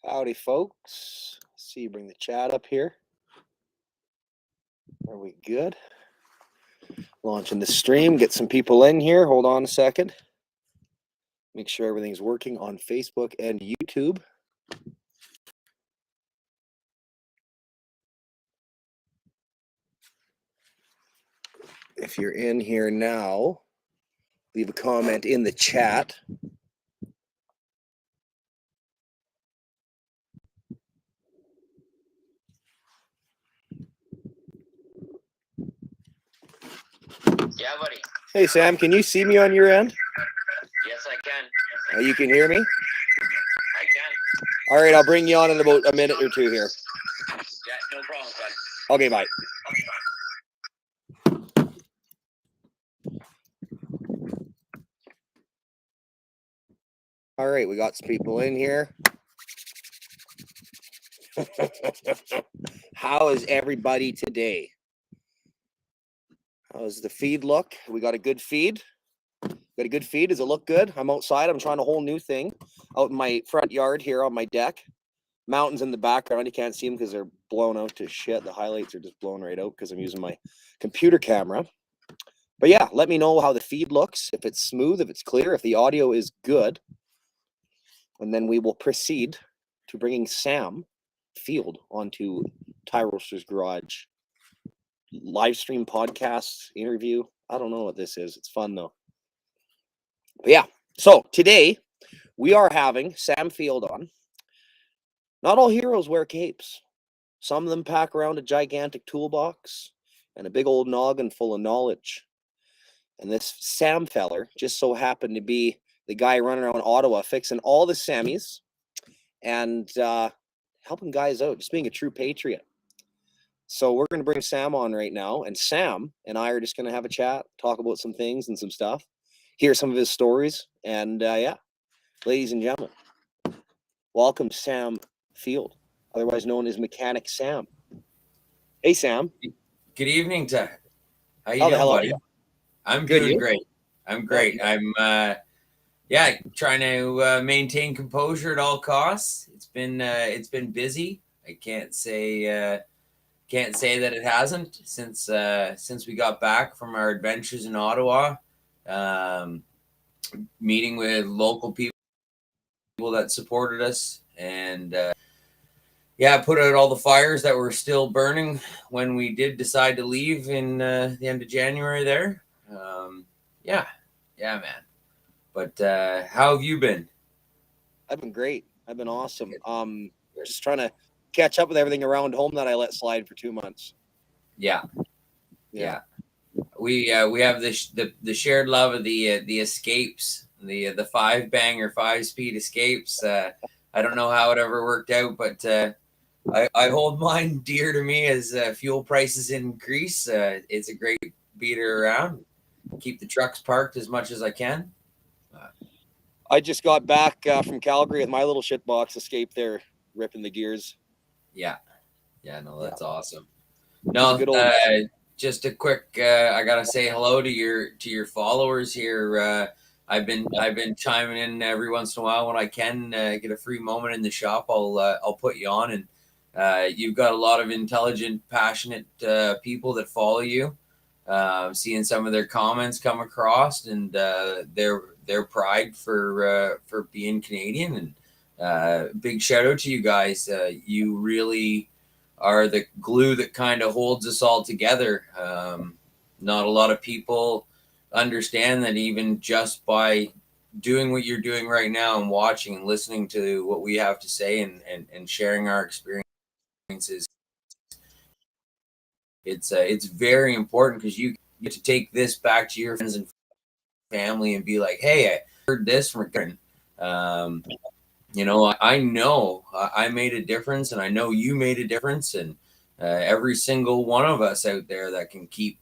Howdy, folks. Let's see, bring the chat up here. Are we good? Launching the stream, get some people in here. Hold on a second. Make sure everything's working on Facebook and YouTube. If you're in here now, leave a comment in the chat. Yeah, buddy. Hey, Sam, can you see me on your end? Yes, I can. You can hear me? I can. All right, I'll bring you on in about a minute or two here. Yeah, no problem, bud. Okay, bye. All right, we got some people in here. How is everybody today? How's the feed look? We got a good feed? Got a good feed? Does it look good? I'm outside. I'm trying a whole new thing out in my front yard here on my deck. Mountains in the background. You can't see them because they're blown out to shit. The highlights are just blown right out because I'm using my computer camera. But yeah, let me know how the feed looks, if it's smooth, if it's clear, if the audio is good. And then we will proceed to bringing Sam Field onto Tie Roaster's Garage. Live stream podcast interview. I don't know what this is. It's fun though. But yeah, so today we are having Sam Field on. Not all heroes wear capes. Some of them pack around a gigantic toolbox and a big old noggin full of knowledge. And this Sam feller just so happened to be the guy running around Ottawa fixing all the Sammies and helping guys out, just being a true patriot. So we're going to bring Sam on right now, and Sam and I are just going to have a chat, talk about some things and some stuff, hear some of his stories, and yeah, ladies and gentlemen, welcome Sam Field, otherwise known as Mechanic Sam. Hey, Sam. Good evening, Ty. How you How the doing, hell are buddy? you? I'm Good, doing you? great. I'm great. I'm trying to maintain composure at all costs. It's been busy. I can't say that it hasn't since we got back from our adventures in Ottawa, meeting with local people that supported us, and put out all the fires that were still burning when we did decide to leave in the end of January there. Man. But how have you been? I've been great. I've been awesome. Just trying to catch up with everything around home that I let slide for 2 months. Yeah. We have the shared love of the escapes, the 5-banger 5-speed escapes. I don't know how it ever worked out, but I hold mine dear to me as fuel prices increase. It's a great beater around. Keep the trucks parked as much as I can. I just got back from Calgary with my little shitbox escape there, ripping the gears. That's awesome. No, just a quick. I gotta say hello to your followers here. I've been chiming in every once in a while when I can get a free moment in the shop. I'll put you on, and you've got a lot of intelligent, passionate people that follow you. Seeing some of their comments come across, and their pride for being Canadian, and big shout out to you guys. You really are the glue that kind of holds us all together. Not a lot of people understand that even just by doing what you're doing right now and watching and listening to what we have to say and sharing our experiences, it's very important, because you get to take this back to your friends and family and be like, hey, I heard this from Karen. I know I made a difference, and I know you made a difference, and every single one of us out there that can keep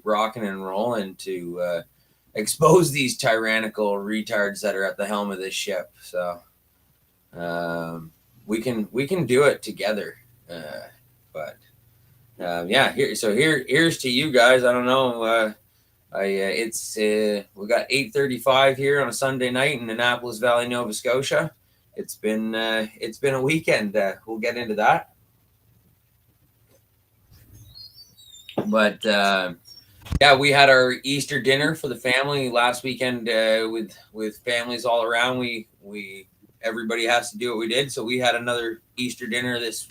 rocking and rolling to expose these tyrannical retards that are at the helm of this ship. So we can do it together. Here's to you guys. I don't know. We got 8:35 here on a Sunday night in Annapolis Valley, Nova Scotia. it's been a weekend. We'll get into that, but yeah, we had our Easter dinner for the family last weekend with families all around. We everybody has to do what we did, so we had another Easter dinner this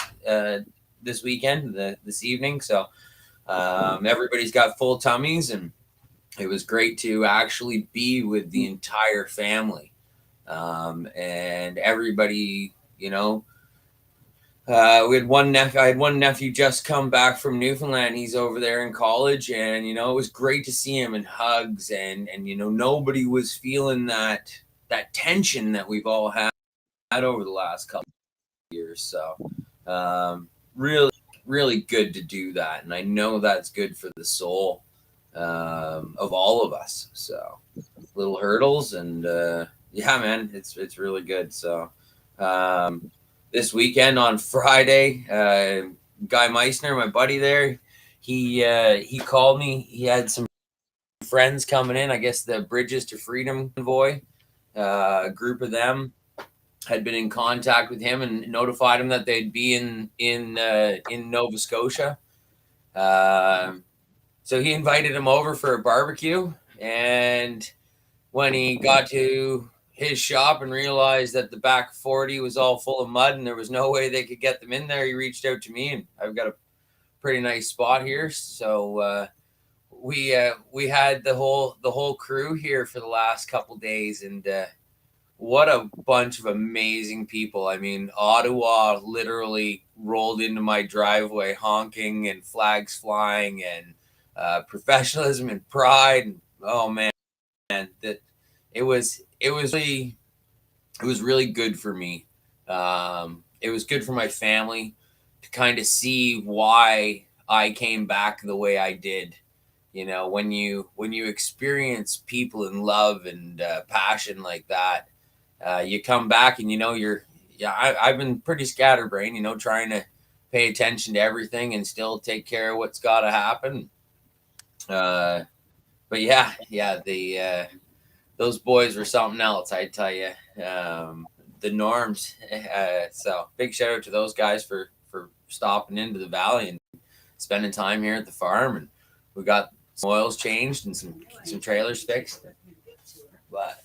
weekend, this evening. So everybody's got full tummies, and it was great to actually be with the entire family, and everybody. We had one nephew. I had one nephew just come back from Newfoundland. He's over there in college, and it was great to see him and hugs, and nobody was feeling that tension that we've all had over the last couple of years. So really, really good to do that, and I know that's good for the soul of all of us. So little hurdles, and yeah, man, it's really good. So. This weekend on Friday, Guy Meissner, my buddy there, he called me. He had some friends coming in. I guess the Bridges to Freedom Convoy, a group of them had been in contact with him and notified him that they'd be in Nova Scotia. So he invited him over for a barbecue, and when he got to his shop and realized that the back 40 was all full of mud and there was no way they could get them in there, he reached out to me, and I've got a pretty nice spot here. So we had the whole crew here for the last couple days, and what a bunch of amazing people. I mean, Ottawa literally rolled into my driveway honking and flags flying and professionalism and pride. And oh man, that it was really good for me. It was good for my family to kind of see why I came back the way I did. When you experience people in love and passion like that, you come back and I've been pretty scatterbrained, trying to pay attention to everything and still take care of what's got to happen. But yeah, those boys were something else, I tell you. The Norms. So big shout out to those guys for stopping into the valley and spending time here at the farm. And we got some oils changed and some trailers fixed. But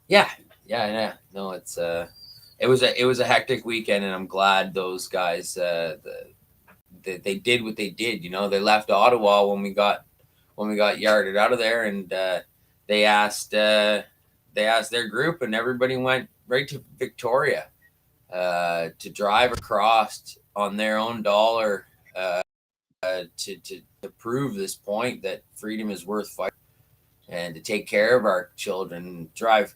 yeah. No, it was a hectic weekend, and I'm glad those guys they did what they did. They left Ottawa when we got yarded out of there, and they asked their group, and everybody went right to Victoria to drive across on their own dollar to prove this point that freedom is worth fighting, and to take care of our children. Drive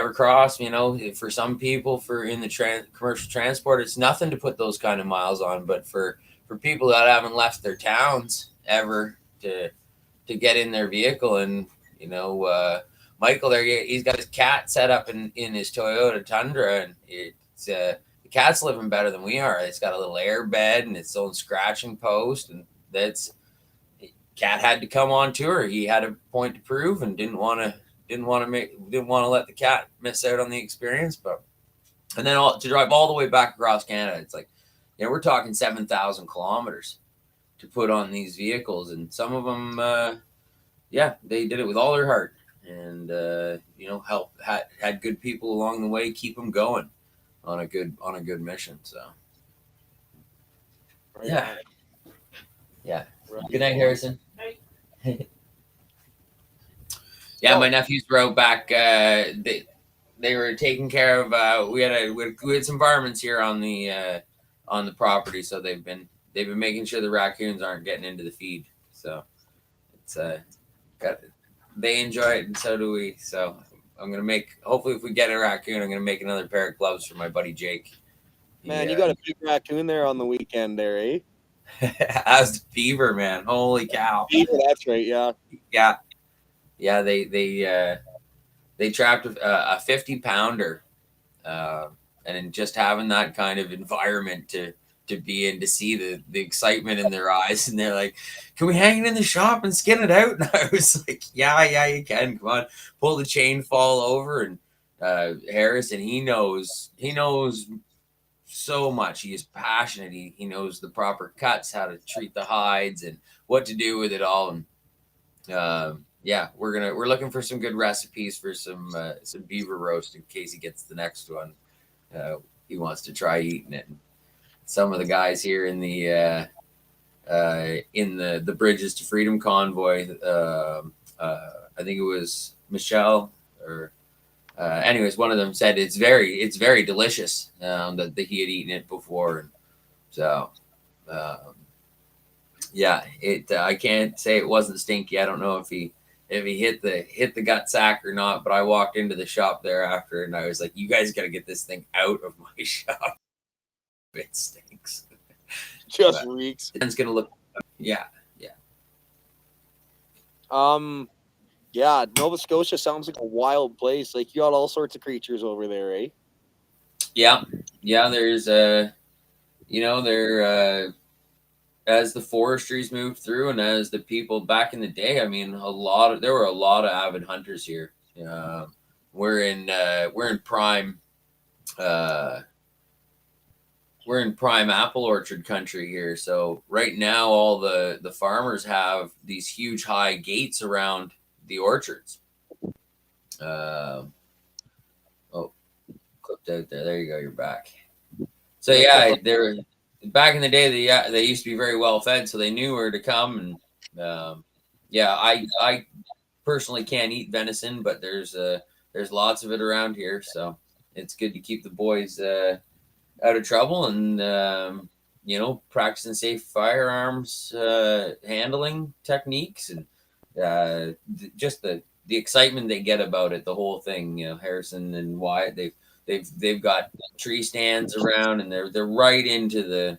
across. For some people, in the commercial transport, it's nothing to put those kind of miles on, but for people that haven't left their towns ever to get in their vehicle. And Michael there, he's got his cat set up in his Toyota Tundra, and it's the cat's living better than we are. It's got a little air bed and its own scratching post, and cat had to come on tour. He had a point to prove and didn't want to let the cat miss out on the experience. And then to drive all the way back across Canada, it's like, we're talking 7,000 kilometers to put on these vehicles, and some of them, they did it with all their heart, and had good people along the way keep them going on a good mission. So yeah. Good night, Harrison. Yeah, my nephews were out back. They were taking care of. We had some varmints here on the property, so they've been making sure the raccoons aren't getting into the feed. So it's they enjoy it, and so do we. So I'm gonna hopefully if we get a raccoon, I'm gonna make another pair of gloves for my buddy Jake. Man, you got a big raccoon there on the weekend there, eh? As the beaver, man. Holy cow. Beaver, that's right, yeah. Yeah, they trapped a 50-pounder, and just having that kind of environment to be in, to see the excitement in their eyes, and they're like, "Can we hang it in the shop and skin it out?" And I was like, "Yeah, you can. Come on, pull the chain, fall over, and Harrison, he knows so much. He is passionate. He knows the proper cuts, how to treat the hides, and what to do with it all. And yeah, we're looking for some good recipes for some beaver roast in case he gets the next one. He wants to try eating it. And some of the guys here in the Bridges to Freedom Convoy, I think it was Michelle or anyways, one of them said it's very that he had eaten it before. And so yeah, I can't say it wasn't stinky. I don't know if he hit the gut sack or not, but I walked into the shop thereafter and I was like, you guys got to get this thing out of my shop. It stinks. Just reeks. It's gonna look. Yeah. Yeah, Nova Scotia sounds like a wild place. Like, you got all sorts of creatures over there, eh? Yeah. There's as the forestries moved through and as the people back in the day, I mean, there were a lot of avid hunters here. We're in prime apple orchard country here. So right now, all the farmers have these huge high gates around the orchards. Oh, clipped out there. There you go. You're back. So yeah, back in the day, they used to be very well fed, so they knew where to come. And yeah, I personally can't eat venison, but there's lots of it around here, so it's good to keep the boys out of trouble and practicing safe firearms handling techniques and just the excitement they get about it, the whole thing. Harrison and Wyatt, they've got tree stands around and they're right into the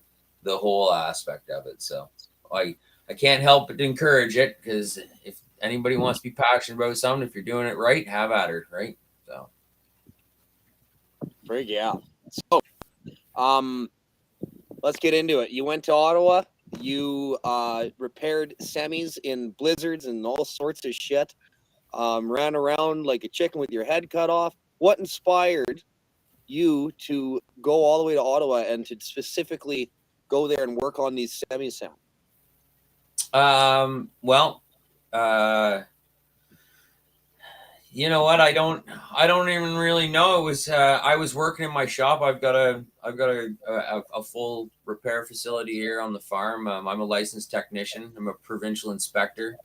whole aspect of it. So I can't help but encourage it, because if anybody wants to be passionate about something, if you're doing it right, have at her, right? So yeah. So let's get into it. You went to Ottawa. You repaired semis in blizzards and all sorts of shit. Ran around like a chicken with your head cut off. What inspired you to go all the way to Ottawa and to specifically go there and work on these semis, Sam? Well, you know what? I don't even really know. It was I was working in my shop. I've got a full repair facility here on the farm. I'm a licensed technician. I'm a provincial inspector.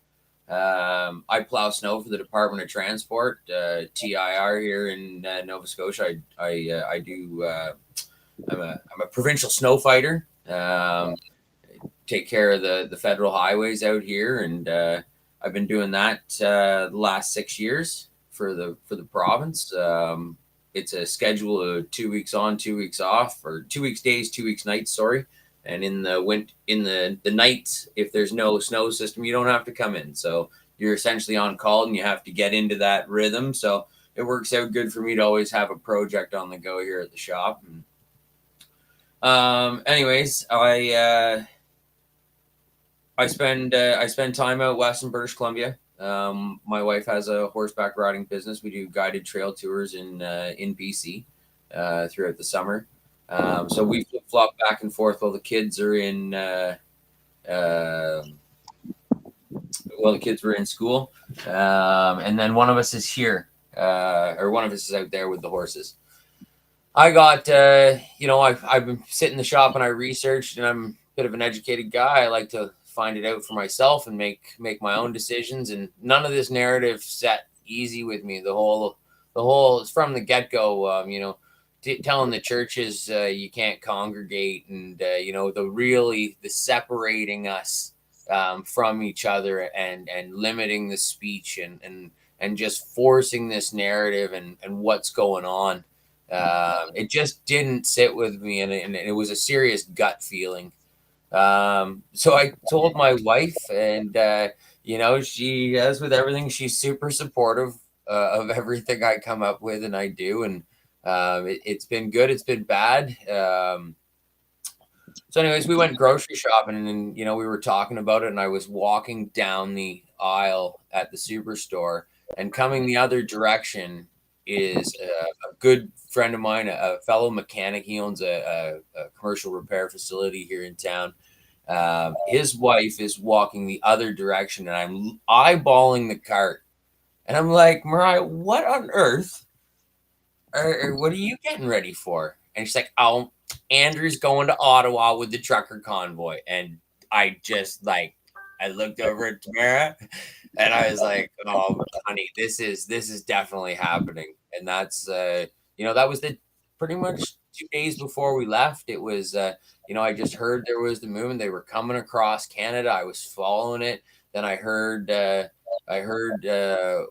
I plow snow for the Department of Transport, TIR here in Nova Scotia. I do. I'm a provincial snow fighter. Take care of the federal highways out here, and I've been doing that the last 6 years for the province. It's a schedule of 2 weeks on, 2 weeks off, or 2 weeks days, 2 weeks nights. Sorry. And in the nights, if there's no snow system, you don't have to come in. So you're essentially on call and you have to get into that rhythm. So it works out good for me to always have a project on the go here at the shop. And, anyways, I spend time out west in British Columbia. My wife has a horseback riding business. We do guided trail tours in BC throughout the summer. So we flip-flop back and forth while the kids are in school, and then one of us is here, or one of us is out there with the horses. I got I've been sitting in the shop and I researched, and I'm a bit of an educated guy. I like to find it out for myself and make my own decisions, and none of this narrative set easy with me. The whole it's from the get-go. Telling the churches you can't congregate, and the separating us from each other, and limiting the speech, and just forcing this narrative and what's going on. It just didn't sit with me, and it was a serious gut feeling. So I told my wife, and she, as with everything, she's super supportive of everything I come up with and I do, and it's been good, it's been bad. So anyways, we went grocery shopping, and we were talking about it, and I was walking down the aisle at the superstore, and coming the other direction is a good friend of mine, a fellow mechanic. He owns a commercial repair facility here in town. His wife is walking the other direction, and I'm eyeballing the cart. And I'm like, Mariah, what on earth? What are you getting ready for? And she's like, oh, Andrew's going to Ottawa with the trucker convoy. And I just like, I looked over at Tamara and I was like, oh, honey, this is definitely happening. And that's, that was the pretty much 2 days before we left. It was, I just heard there was the movement. They were coming across Canada. I was following it. Then I heard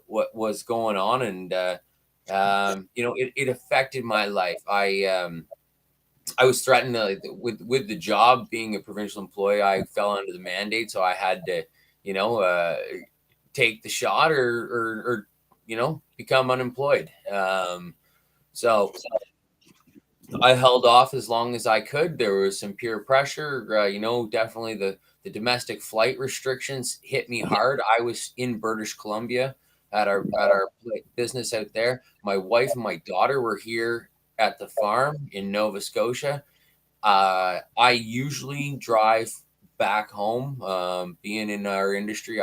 what was going on, and it affected my life. I was threatened with the job. Being a provincial employee, I fell under the mandate, so I had to, take the shot or become unemployed. So I held off as long as I could. There was some peer pressure. Definitely the domestic flight restrictions hit me hard. I was in British Columbia at our business out there. My wife and my daughter were here at the farm in Nova Scotia. I usually drive back home. Being in our industry,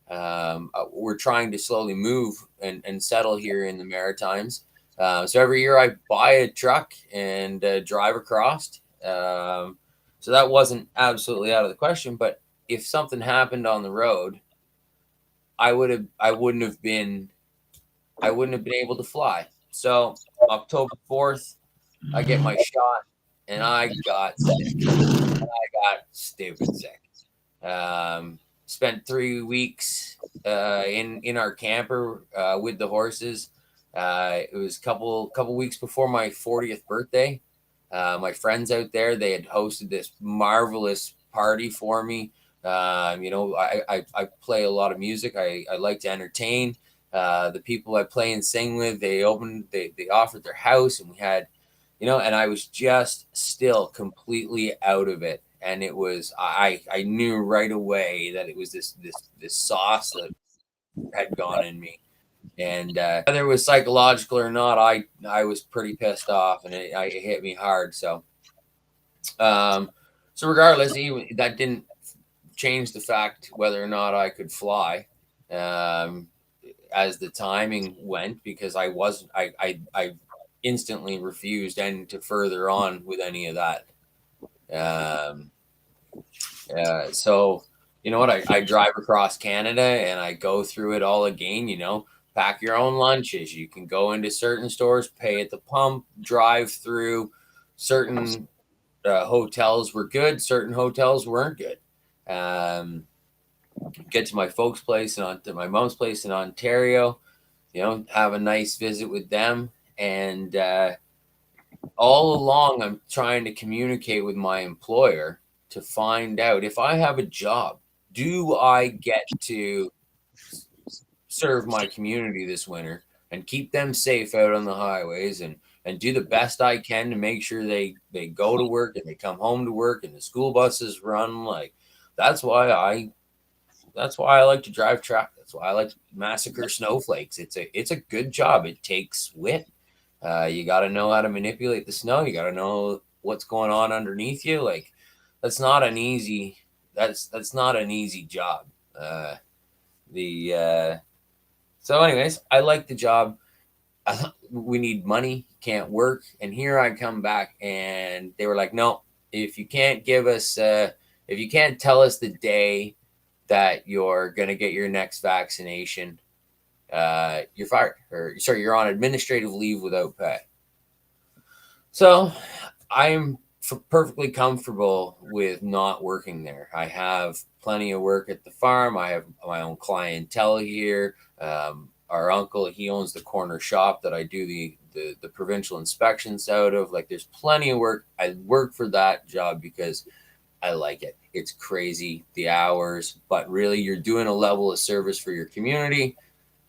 we're trying to slowly move and settle here in the Maritimes. So every year I buy a truck and drive across. So that wasn't absolutely out of the question. But if something happened on the road, I wouldn't have been able to fly. So October 4th, I get my shot, and I got sick. I got stupid sick. Spent 3 weeks in our camper with the horses. It was a couple weeks before my 40th birthday. My friends out there, they had hosted this marvelous party for me. I play a lot of music. I like to entertain. The people I play and sing with, they offered their house, and we had, and I was just still completely out of it. And it was, I knew right away that it was this sauce that had gone in me. And whether it was psychological or not, I was pretty pissed off, and it hit me hard. So regardless, even that didn't change the fact whether or not I could fly as the timing went, because I instantly refused and to further on with any of that. So you know what? I drive across Canada and I go through it all again. Pack your own lunches. You can go into certain stores, pay at the pump, drive through. Certain hotels were good. Certain hotels weren't good. Get to my folks' place and to my mom's place in Ontario, have a nice visit with them. And all along, I'm trying to communicate with my employer to find out if I have a job, do I get to serve my community this winter and keep them safe out on the highways and do the best I can to make sure they go to work and they come home to work and the school buses run. Like, that's why I like to drive truck. That's why I like to massacre snowflakes. It's a good job. It takes wit. You got to know how to manipulate the snow. You got to know what's going on underneath you. Like, that's not an easy job. So anyways, I like the job. We need money, can't work. And here I come back and they were like, no, if you can't tell us the day that you're going to get your next vaccination, you're fired, or sorry, you're on administrative leave without pay. So I'm perfectly comfortable with not working there. I have plenty of work at the farm. I have my own clientele here. Our uncle, he owns the corner shop that I do the provincial inspections out of. Like, there's plenty of work. I work for that job because I like it. It's crazy, the hours, but really you're doing a level of service for your community,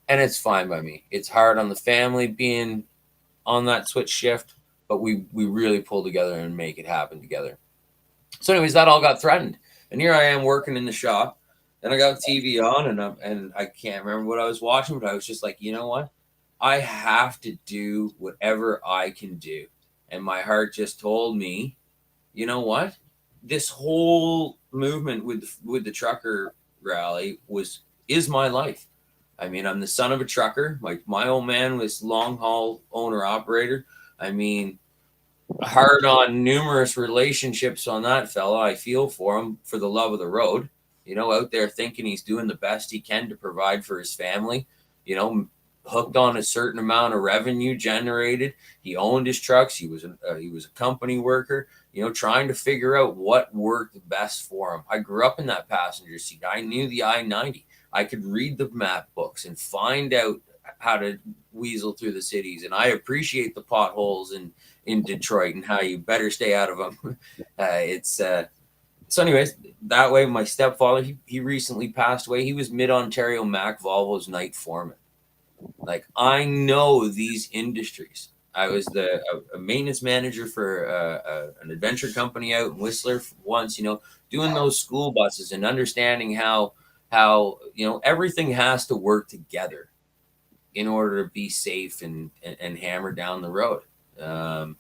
and it's fine by me. It's hard on the family being on that switch shift, but we really pull together and make it happen together. So anyways, that all got threatened. And here I am working in the shop, and I got TV on, and I can't remember what I was watching, but I was just like, you know what? I have to do whatever I can do. And my heart just told me, you know what? This whole movement with the trucker rally is my life. I mean, I'm the son of a trucker. My old man was long haul owner operator. I mean, hard on numerous relationships on that fella. I feel for him for the love of the road. You know, out there thinking he's doing the best he can to provide for his family. You know, hooked on a certain amount of revenue generated. He owned his trucks. He was a company worker. You know, trying to figure out what worked best for him. I grew up in that passenger seat. I knew the I-90. I could read the map books and find out how to weasel through the cities. And I appreciate the potholes in Detroit and how you better stay out of them. So anyways, that way, my stepfather, he recently passed away. He was Mid-Ontario Mac Volvo's night foreman. Like, I know these industries. I was a maintenance manager for an adventure company out in Whistler once, you know, doing those school buses and understanding how, you know, everything has to work together in order to be safe and hammer down the road. So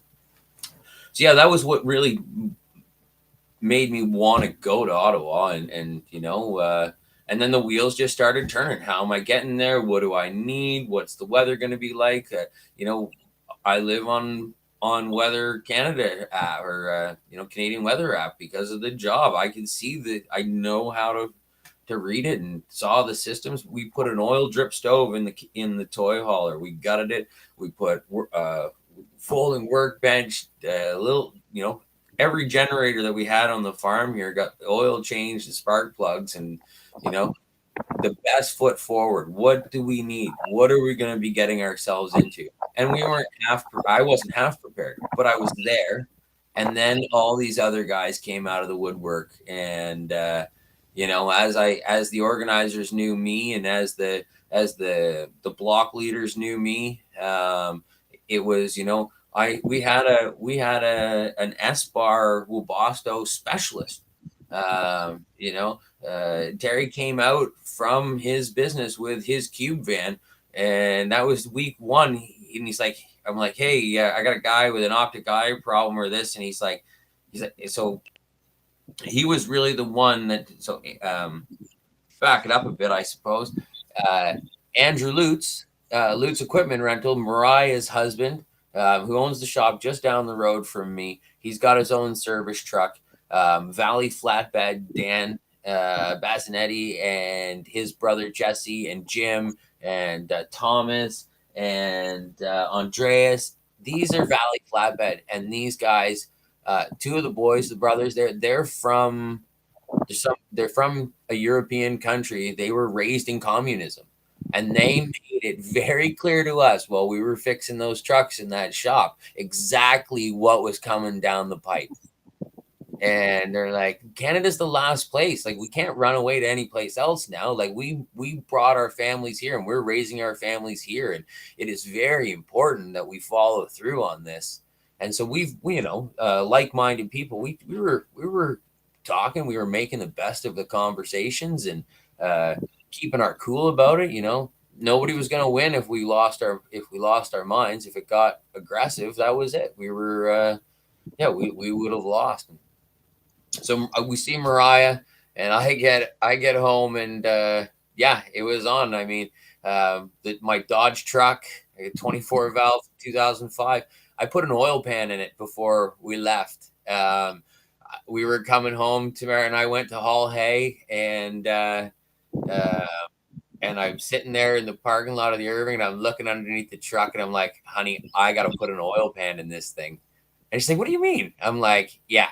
yeah, that was what really made me want to go to Ottawa and you know, and then the wheels just started turning. How am I getting there? What do I need? What's the weather going to be like? You know, I live on Weather Canada app or you know, Canadian Weather app because of the job. I can see that I know how to read it and saw the systems. We put an oil drip stove in the toy hauler. We gutted it. We put folding workbench, little, you know, every generator that we had on the farm here got the oil changed, the spark plugs, and you know, the best foot forward. What do we need? What are we going to be getting ourselves into? And we weren't I wasn't half prepared, but I was there. And then all these other guys came out of the woodwork, and you know, as the organizers knew me, and as the block leaders knew me, it was, you know, we had an S-bar Webasto specialist. You know, Terry came out from his business with his cube van, and that was week one. And he's like, I'm like, hey, I got a guy with an optic eye problem or this, and he's like, so he was really the one that. So back it up a bit, I suppose. Andrew Lutz, Lutz Equipment Rental, Mariah's husband, who owns the shop just down the road from me. He's got his own service truck. Valley Flatbed, Dan Bassinetti, and his brother Jesse and Jim and Thomas and Andreas. These are Valley Flatbed, and these guys, two of the boys, the brothers, they're from a European country. They were raised in communism, and they made it very clear to us while we were fixing those trucks in that shop exactly what was coming down the pipe. And they're like, Canada's the last place. Like, we can't run away to any place else now. Like, we brought our families here, and we're raising our families here, and it is very important that we follow through on this. And so we you know, like-minded people, we were talking, we were making the best of the conversations and keeping our cool about it. You know, nobody was going to win if we lost our minds. If it got aggressive, that was it. We were we would have lost. So we see Mariah, and I get home, and it was on. I mean, my Dodge truck, a 24 valve, 2005. I put an oil pan in it before we left. We were coming home. Tamara and I went to haul hay, and I'm sitting there in the parking lot of the Irving, and I'm looking underneath the truck, and I'm like, honey, I got to put an oil pan in this thing. And she's like, what do you mean? I'm like, yeah,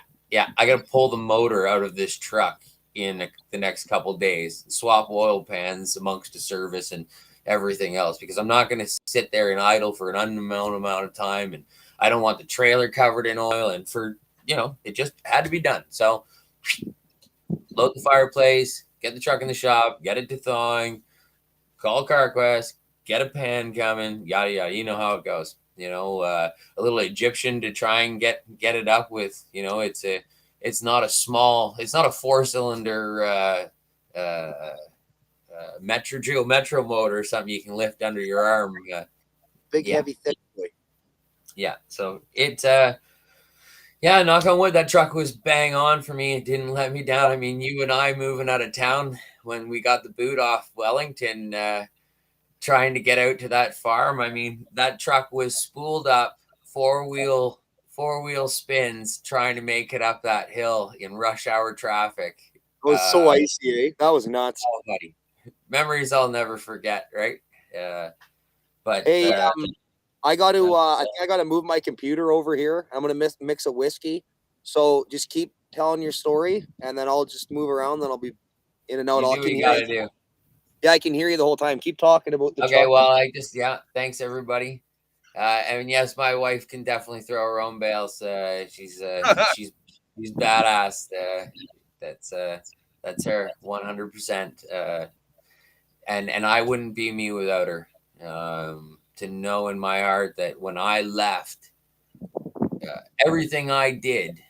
I got to pull the motor out of this truck in the next couple of days, swap oil pans amongst the service and everything else, because I'm not going to sit there and idle for an unknown amount of time. And I don't want the trailer covered in oil. And for, you know, it just had to be done. So load the fireplace, get the truck in the shop, get it to thawing, call CarQuest, get a pan coming, yada, yada. You know how it goes. You know, a little Egyptian to try and get it up with, you know, it's not a 4-cylinder Metro motor or something you can lift under your arm. big, heavy, thick boy. Yeah. So it, yeah, knock on wood, that truck was bang on for me. It didn't let me down. I mean, you and I moving out of town when we got the boot off Wellington, trying to get out to that farm. I mean, that truck was spooled up, four wheel spins trying to make it up that hill in rush hour traffic. It was so icy, eh? That was nuts. Oh, buddy. Memories I'll never forget, right? But hey, I got to. I think I got to move my computer over here. I'm gonna mix a whiskey. So just keep telling your story, and then I'll just move around. Then I'll be in and out. you do what you gotta do. Yeah, I can hear you the whole time. Keep talking about the. Okay, well, thanks everybody. And yes, my wife can definitely throw her own bales. She's badass. That's her 100%. And I wouldn't be me without her. To know in my heart that when I left, everything I did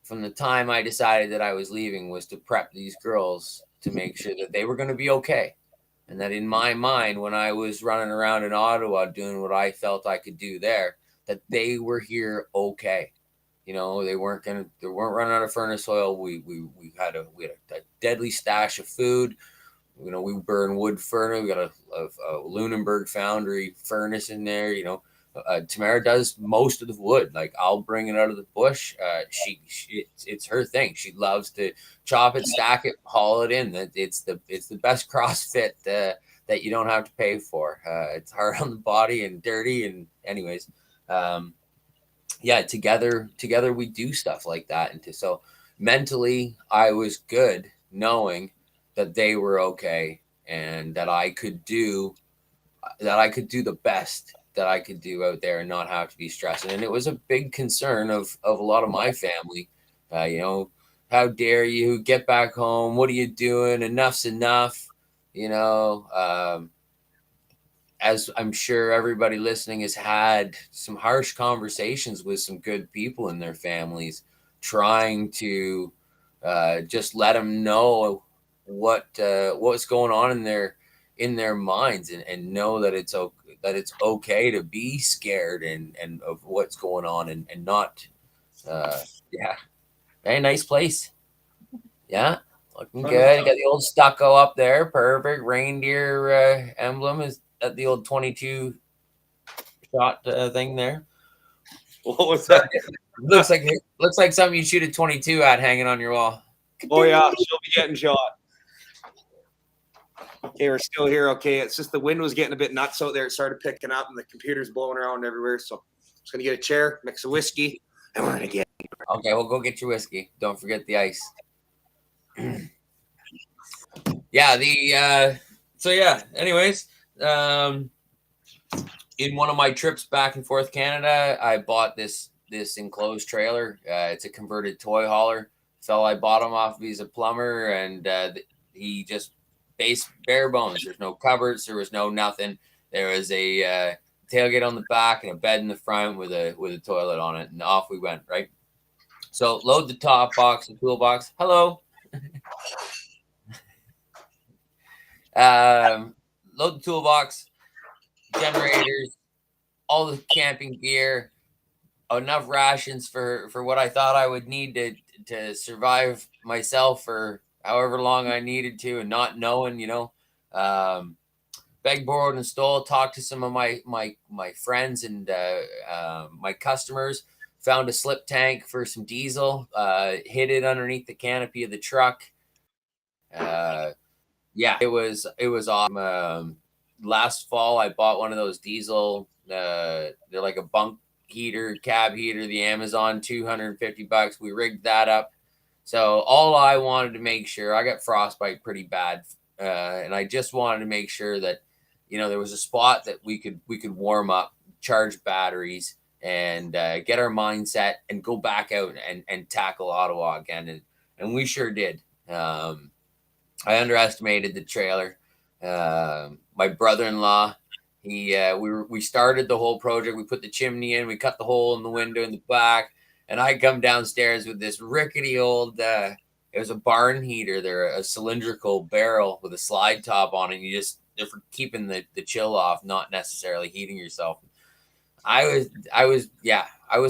from the time I decided that I was leaving was to prep these girls to make sure that they were going to be okay. And that in my mind, when I was running around in Ottawa doing what I felt I could do there, that they were here okay. You know, they weren't running out of furnace oil. We had a deadly stash of food. You know, we burn wood furnace. We got a Lunenburg foundry furnace in there. You know, Tamara does most of the wood. Like, I'll bring it out of the bush. It's her thing. She loves to chop it, stack it, haul it in. It's the best CrossFit that you don't have to pay for. It's hard on the body and dirty. And anyways, yeah, together we do stuff like that. And so mentally, I was good knowing that they were okay and that I could do the best that I could do out there and not have to be stressing. And it was a big concern of a lot of my family. You know, how dare you get back home? What are you doing? Enough's enough. You know, as I'm sure everybody listening has had some harsh conversations with some good people in their families, trying to just let them know what's going on in their minds and know that it's okay to be scared and of what's going on and not yeah. Very nice place. Yeah, looking good. You got the old stucco up there, perfect. Reindeer emblem is at the old 22 shot thing there. What was that? looks like something you shoot a 22 at hanging on your wall. Oh yeah, she'll be getting shot. Okay, we're still here. Okay, it's just the wind was getting a bit nuts out there. It started picking up, and the computer's blowing around everywhere. So I'm just gonna get a chair, mix a whiskey, and we're gonna get. Okay, well, go get your whiskey. Don't forget the ice. Yeah, so yeah. Anyways, in one of my trips back and forth Canada, I bought this enclosed trailer. It's a converted toy hauler. So I bought him off. He's a plumber, and he just bare bones. There's no cupboards. There was no nothing. There was a tailgate on the back and a bed in the front with a toilet on it, and off we went. Right. So load the top box, the toolbox. Hello. Load the toolbox, generators, all the camping gear, enough rations for what I thought I would need to survive myself for however long I needed to, and not knowing, you know, begged, borrowed, and stole. Talked to some of my friends and my customers. Found a slip tank for some diesel. Hid it underneath the canopy of the truck. Yeah, it was awesome. Last fall, I bought one of those diesel. They're like a bunk heater, cab heater, the Amazon, $250. We rigged that up. So all I wanted to make sure, I got frostbite pretty bad, and I just wanted to make sure that, you know, there was a spot that we could warm up, charge batteries, and get our mindset and go back out and tackle Ottawa again. And we sure did. I underestimated the trailer. My brother-in-law, we started the whole project. We put the chimney in, we cut the hole in the window in the back, and I come downstairs with this rickety old, it was a barn heater there, a cylindrical barrel with a slide top on it. And you just for keeping the chill off, not necessarily heating yourself. I was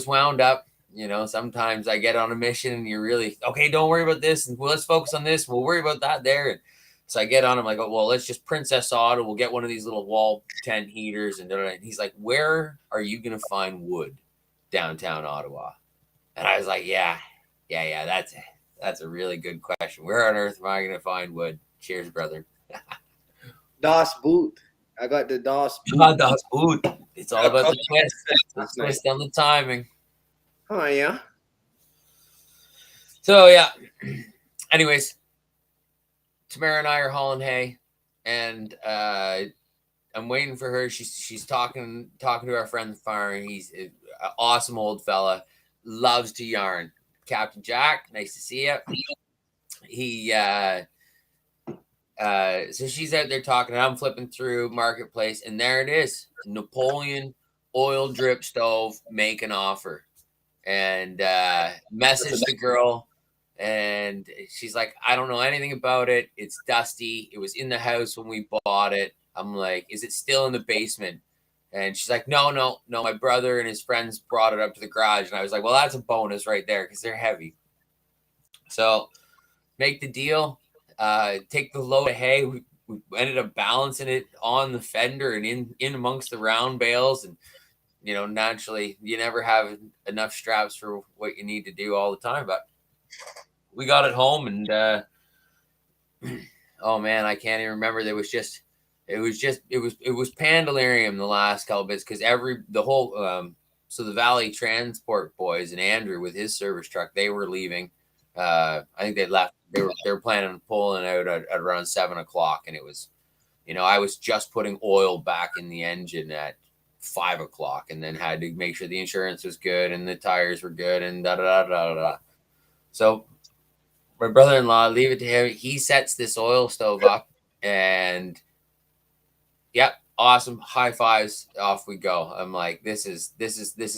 wound up. You know, sometimes I get on a mission and you're really, okay, don't worry about this. And let's focus on this. We'll worry about that there. And so I get on him like, oh, well, let's just Princess Auto. We'll get one of these little wall tent heaters. And he's like, where are you going to find wood downtown Ottawa? And I was like, yeah. That's a really good question. Where on earth am I going to find wood? Cheers, brother. Das Boot. I got the Das Boot. Das Boot. It's all about the twist. That's nice. Twist on the timing. Oh, yeah. So, yeah. Anyways, Tamara and I are hauling hay, and I'm waiting for her. She's talking to our friend the farmer. He's an awesome old fella. Loves to yarn. Captain Jack, nice to see you. He so she's out there talking, and I'm flipping through Marketplace, and there it is. Napoleon oil drip stove, make an offer. And message the girl, and she's like, I don't know anything about it. It's dusty. It was in the house when we bought it. I'm like, is it still in the basement? And she's like, no. My brother and his friends brought it up to the garage. And I was like, well, that's a bonus right there because they're heavy. So make the deal. Take the load of hay. We ended up balancing it on the fender and in amongst the round bales. And, you know, naturally, you never have enough straps for what you need to do all the time. But we got it home, and oh man, I can't even remember. It was pandalarium the last couple bits because so the Valley Transport boys and Andrew with his service truck, they were leaving. I think they left. They were planning on pulling out at around 7:00, and it was, you know, I was just putting oil back in the engine at 5:00, and then had to make sure the insurance was good and the tires were good and da. So my brother-in-law, leave it to him. He sets this oil stove up, and yep, awesome. High fives. Off we go. I'm like, this is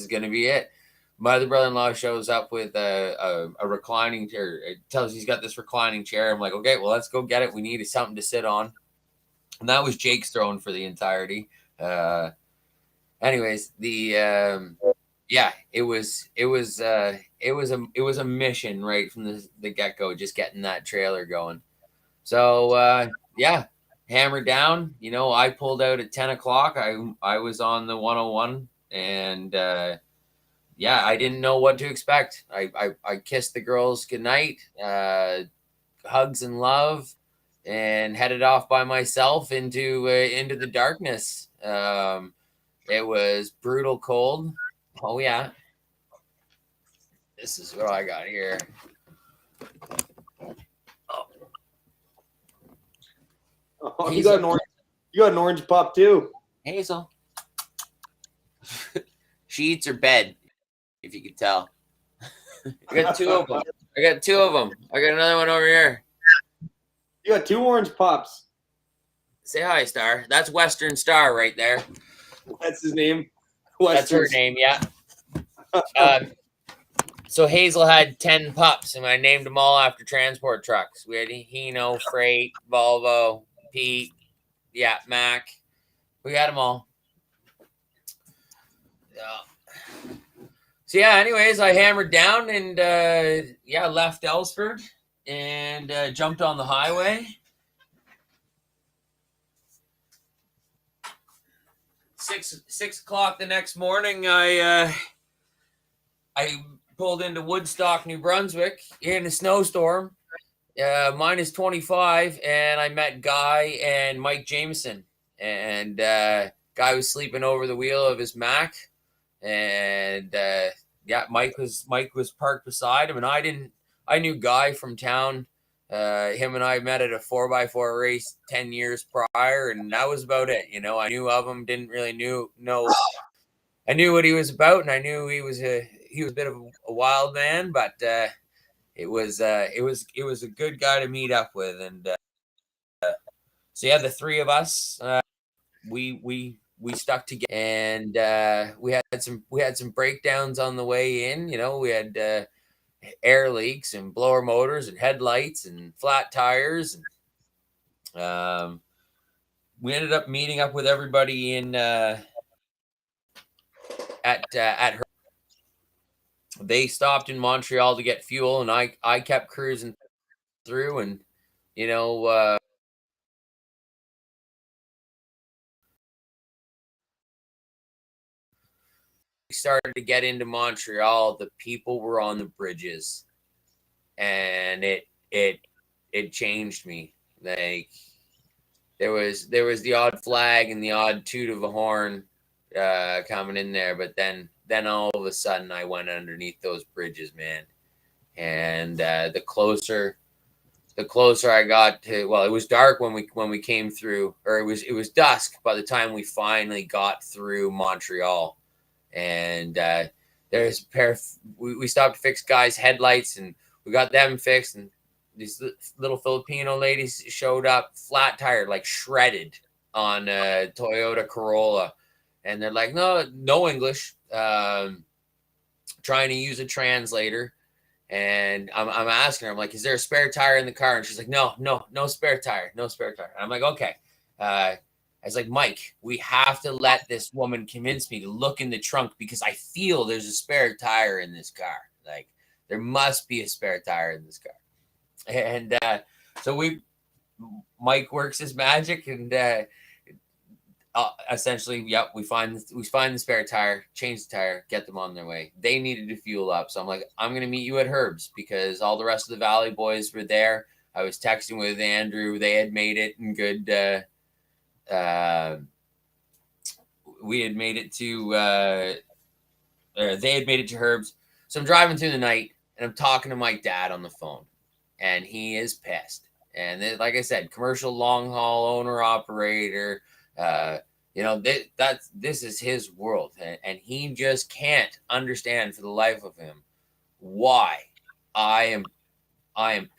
gonna be it. My other brother-in-law shows up with a reclining chair. It tells he's got this reclining chair. I'm like, okay, well, let's go get it. We need something to sit on. And that was Jake's throne for the entirety. Anyways, it was a mission right from the get-go, just getting that trailer going. So hammered down. You know, I pulled out at 10:00. I was on the 101, and I didn't know what to expect. I kissed the girls goodnight, hugs and love, and headed off by myself into the darkness. It was brutal cold. Oh yeah. This is what I got here. Oh, you got an orange pup too. Hazel. She eats her bed, if you could tell. I got two of them. I got another one over here. You got two orange pups. Say hi, Star. That's Western Star right there. That's his name. That's her name, yeah. So Hazel had 10 pups, and I named them all after transport trucks. We had Hino, Freight, Volvo, Pete, Mac. We got them all. So anyways, I hammered down and left Ellsford and jumped on the highway. 6:00 the next morning, I pulled into Woodstock, New Brunswick in a snowstorm, -25, and I met Guy and Mike Jameson. And Guy was sleeping over the wheel of his Mac, and Mike was parked beside him, and I knew Guy from town. Him and I met at a 4x4 race 10 years prior, and that was about it. You know, I knew of him, didn't really know. I knew what he was about, and I knew he was a bit of a wild man, but it was a good guy to meet up with. And the three of us, we stuck together, and we had some breakdowns on the way in. You know, we had air leaks and blower motors and headlights and flat tires, and we ended up meeting up with everybody in at her. They stopped in Montreal to get fuel, and I kept cruising through, and you know, we started to get into Montreal. The people were on the bridges, and it changed me. Like there was the odd flag and the odd toot of a horn coming in there, but then all of a sudden I went underneath those bridges, man. And the closer I got to, well, it was dark when we came through, or it was dusk by the time we finally got through Montreal. And there's a pair of, we stopped to fix guys' headlights, and we got them fixed, and these little Filipino ladies showed up, flat tire, like shredded on a Toyota Corolla. And they're like, no English, trying to use a translator. And I'm asking her, I'm like, is there a spare tire in the car? And she's like, no spare tire, no spare tire. And I'm like, okay. I was like, Mike, we have to let this woman convince me to look in the trunk, because I feel there's a spare tire in this car. Like, there must be a spare tire in this car. And so Mike works his magic, and essentially, yep, we find the spare tire, change the tire, get them on their way. They needed to fuel up, so I'm like, I'm gonna meet you at Herb's, because all the rest of the Valley boys were there. I was texting with Andrew; they had made it in good. We had made it to. They had made it to Herb's, so I'm driving through the night, and I'm talking to my dad on the phone, and he is pissed. And then, like I said, commercial long haul owner operator. This is his world, and he just can't understand for the life of him why I am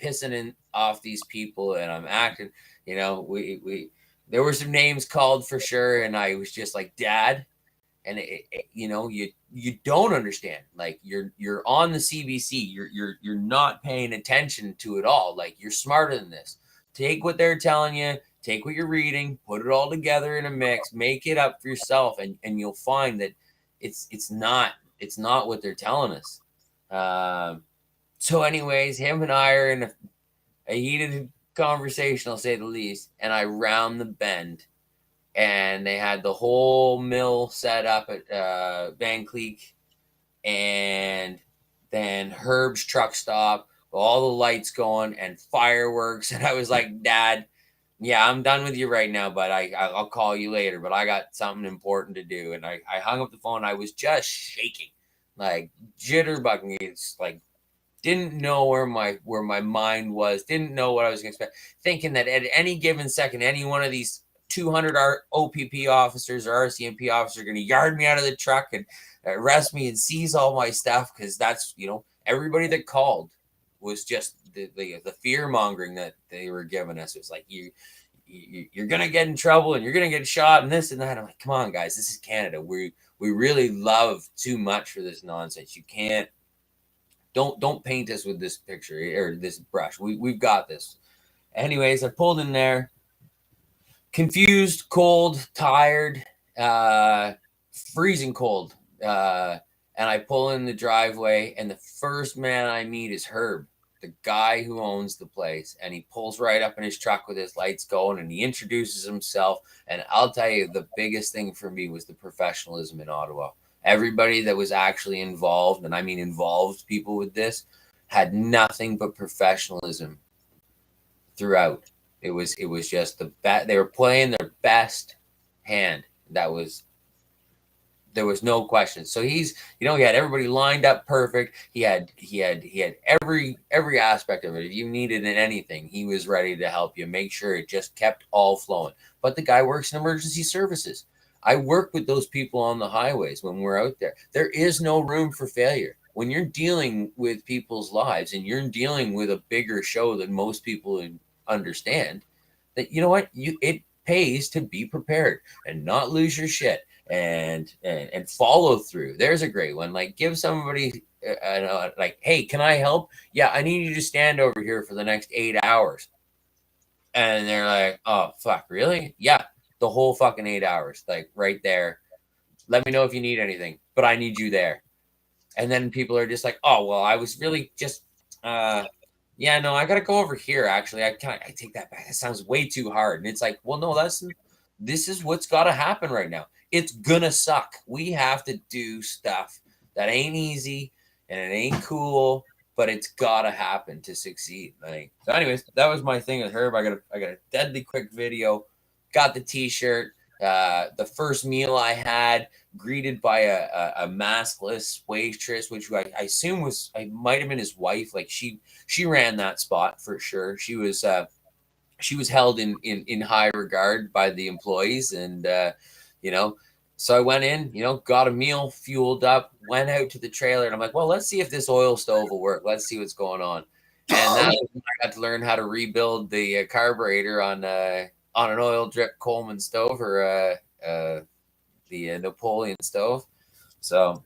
pissing off these people, and I'm acting. We there were some names called for sure, and I was just like, Dad, and you don't understand. Like, you're on the CBC, you're not paying attention to it all. Like, you're smarter than this. Take what they're telling you. Take what you're reading, put it all together in a mix, make it up for yourself, and you'll find that it's not what they're telling us. So anyways, him and I are in a heated conversation, I'll say the least, and I round the bend, and they had the whole mill set up at Van Cleek, and then Herb's truck stop, all the lights going and fireworks, and I was like, Dad, yeah, I'm done with you right now, but I'll call you later. But I got something important to do. And I hung up the phone. I was just shaking, like jitterbugging. It's like, didn't know where my mind was. Didn't know what I was going to expect. Thinking that at any given second, any one of these 200 OPP officers or RCMP officers are going to yard me out of the truck and arrest me and seize all my stuff, because that's, everybody that called was just the fear mongering that they were giving us. It was like, you're gonna get in trouble and you're gonna get shot and this and that. I'm like, come on, guys, this is Canada. We really love too much for this nonsense. You can't. Don't paint us with this picture or this brush. We've got this. Anyways, I pulled in there, confused, cold, tired, freezing cold. And I pull in the driveway, and the first man I meet is Herb, the guy who owns the place. And he pulls right up in his truck with his lights going, and he introduces himself. And I'll tell you, the biggest thing for me was the professionalism in Ottawa. Everybody that was actually involved, and I mean involved people with this, had nothing but professionalism throughout. It was just the best. They were playing their best hand. There was no question. So he had everybody lined up perfect. He had every aspect of it. If you needed anything, he was ready to help you. Make sure it just kept all flowing. But the guy works in emergency services. I work with those people on the highways when we're out there. There is no room for failure. When you're dealing with people's lives and you're dealing with a bigger show than most people understand, that it pays to be prepared and not lose your shit. And follow through. There's a great one. Like, give somebody like, hey, can I help? Yeah, I need you to stand over here for the next 8 hours. And they're like, oh fuck, really? Yeah. the whole fucking 8 hours, like right there. Let me know if you need anything, but I need you there. And then people are just like, oh, well, I was really just, yeah, no, I got to go over here. Actually, I take that back. That sounds way too hard. And it's like, well, no, this is what's got to happen right now. It's gonna suck. We have to do stuff that ain't easy and it ain't cool, but it's gotta happen to succeed. Like, so anyways, that was my thing with Herb. I got a deadly quick video, got the t-shirt. The first meal I had, greeted by a maskless waitress, which I assume might have been his wife. Like she ran that spot for sure. She was held in high regard by the employees, and you know, so I went in, got a meal, fueled up, went out to the trailer, and I'm like, well, let's see if this oil stove will work. Let's see what's going on. And that was when I got to learn how to rebuild the carburetor on an oil drip Coleman stove, or the Napoleon stove. So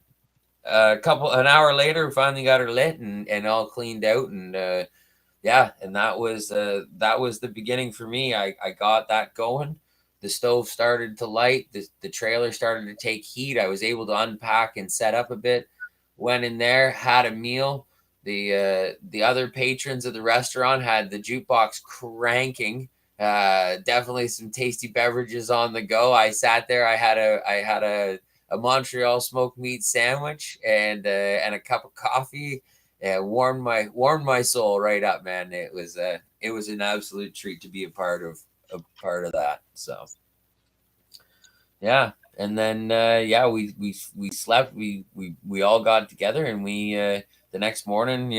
an hour later, we finally got her lit and all cleaned out, and yeah, and that was the beginning for me. I got that going. The stove started to light. The trailer started to take heat. I was able to unpack and set up a bit. Went in there, had a meal. The other patrons of the restaurant had the jukebox cranking. Definitely some tasty beverages on the go. I sat there. I had a Montreal smoked meat sandwich and a cup of coffee. Yeah, warmed my soul right up, man. It was an absolute treat to be a part of that. So yeah, and then we slept. We all got together, and we the next morning,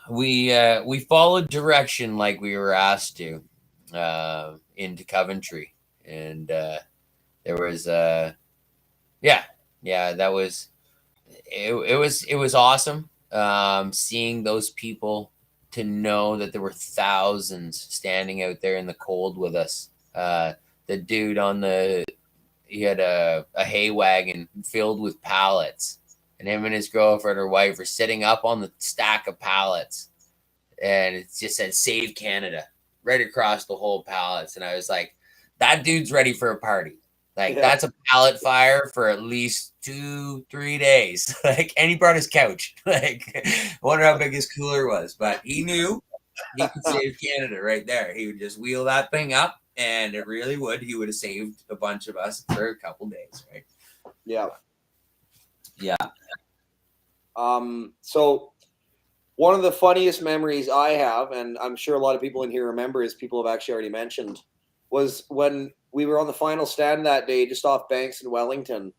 we followed direction like we were asked to into Coventry, and there was that was. It was awesome seeing those people, to know that there were thousands standing out there in the cold with us. The dude he had a hay wagon filled with pallets, and him and his girlfriend or wife were sitting up on the stack of pallets, and it just said "Save Canada" right across the whole pallets. And I was like, that dude's ready for a party. Like, that's a pallet fire for at least 2-3 days. Like, and he brought his couch. Like, I wonder how big his cooler was, but he knew he could save Canada right there. He would just wheel that thing up, and it really would. He would have saved a bunch of us for a couple days, right? Yeah. Yeah. So one of the funniest memories I have, and I'm sure a lot of people in here remember, as people have actually already mentioned, was when we were on the final stand that day, just off Banks in Wellington.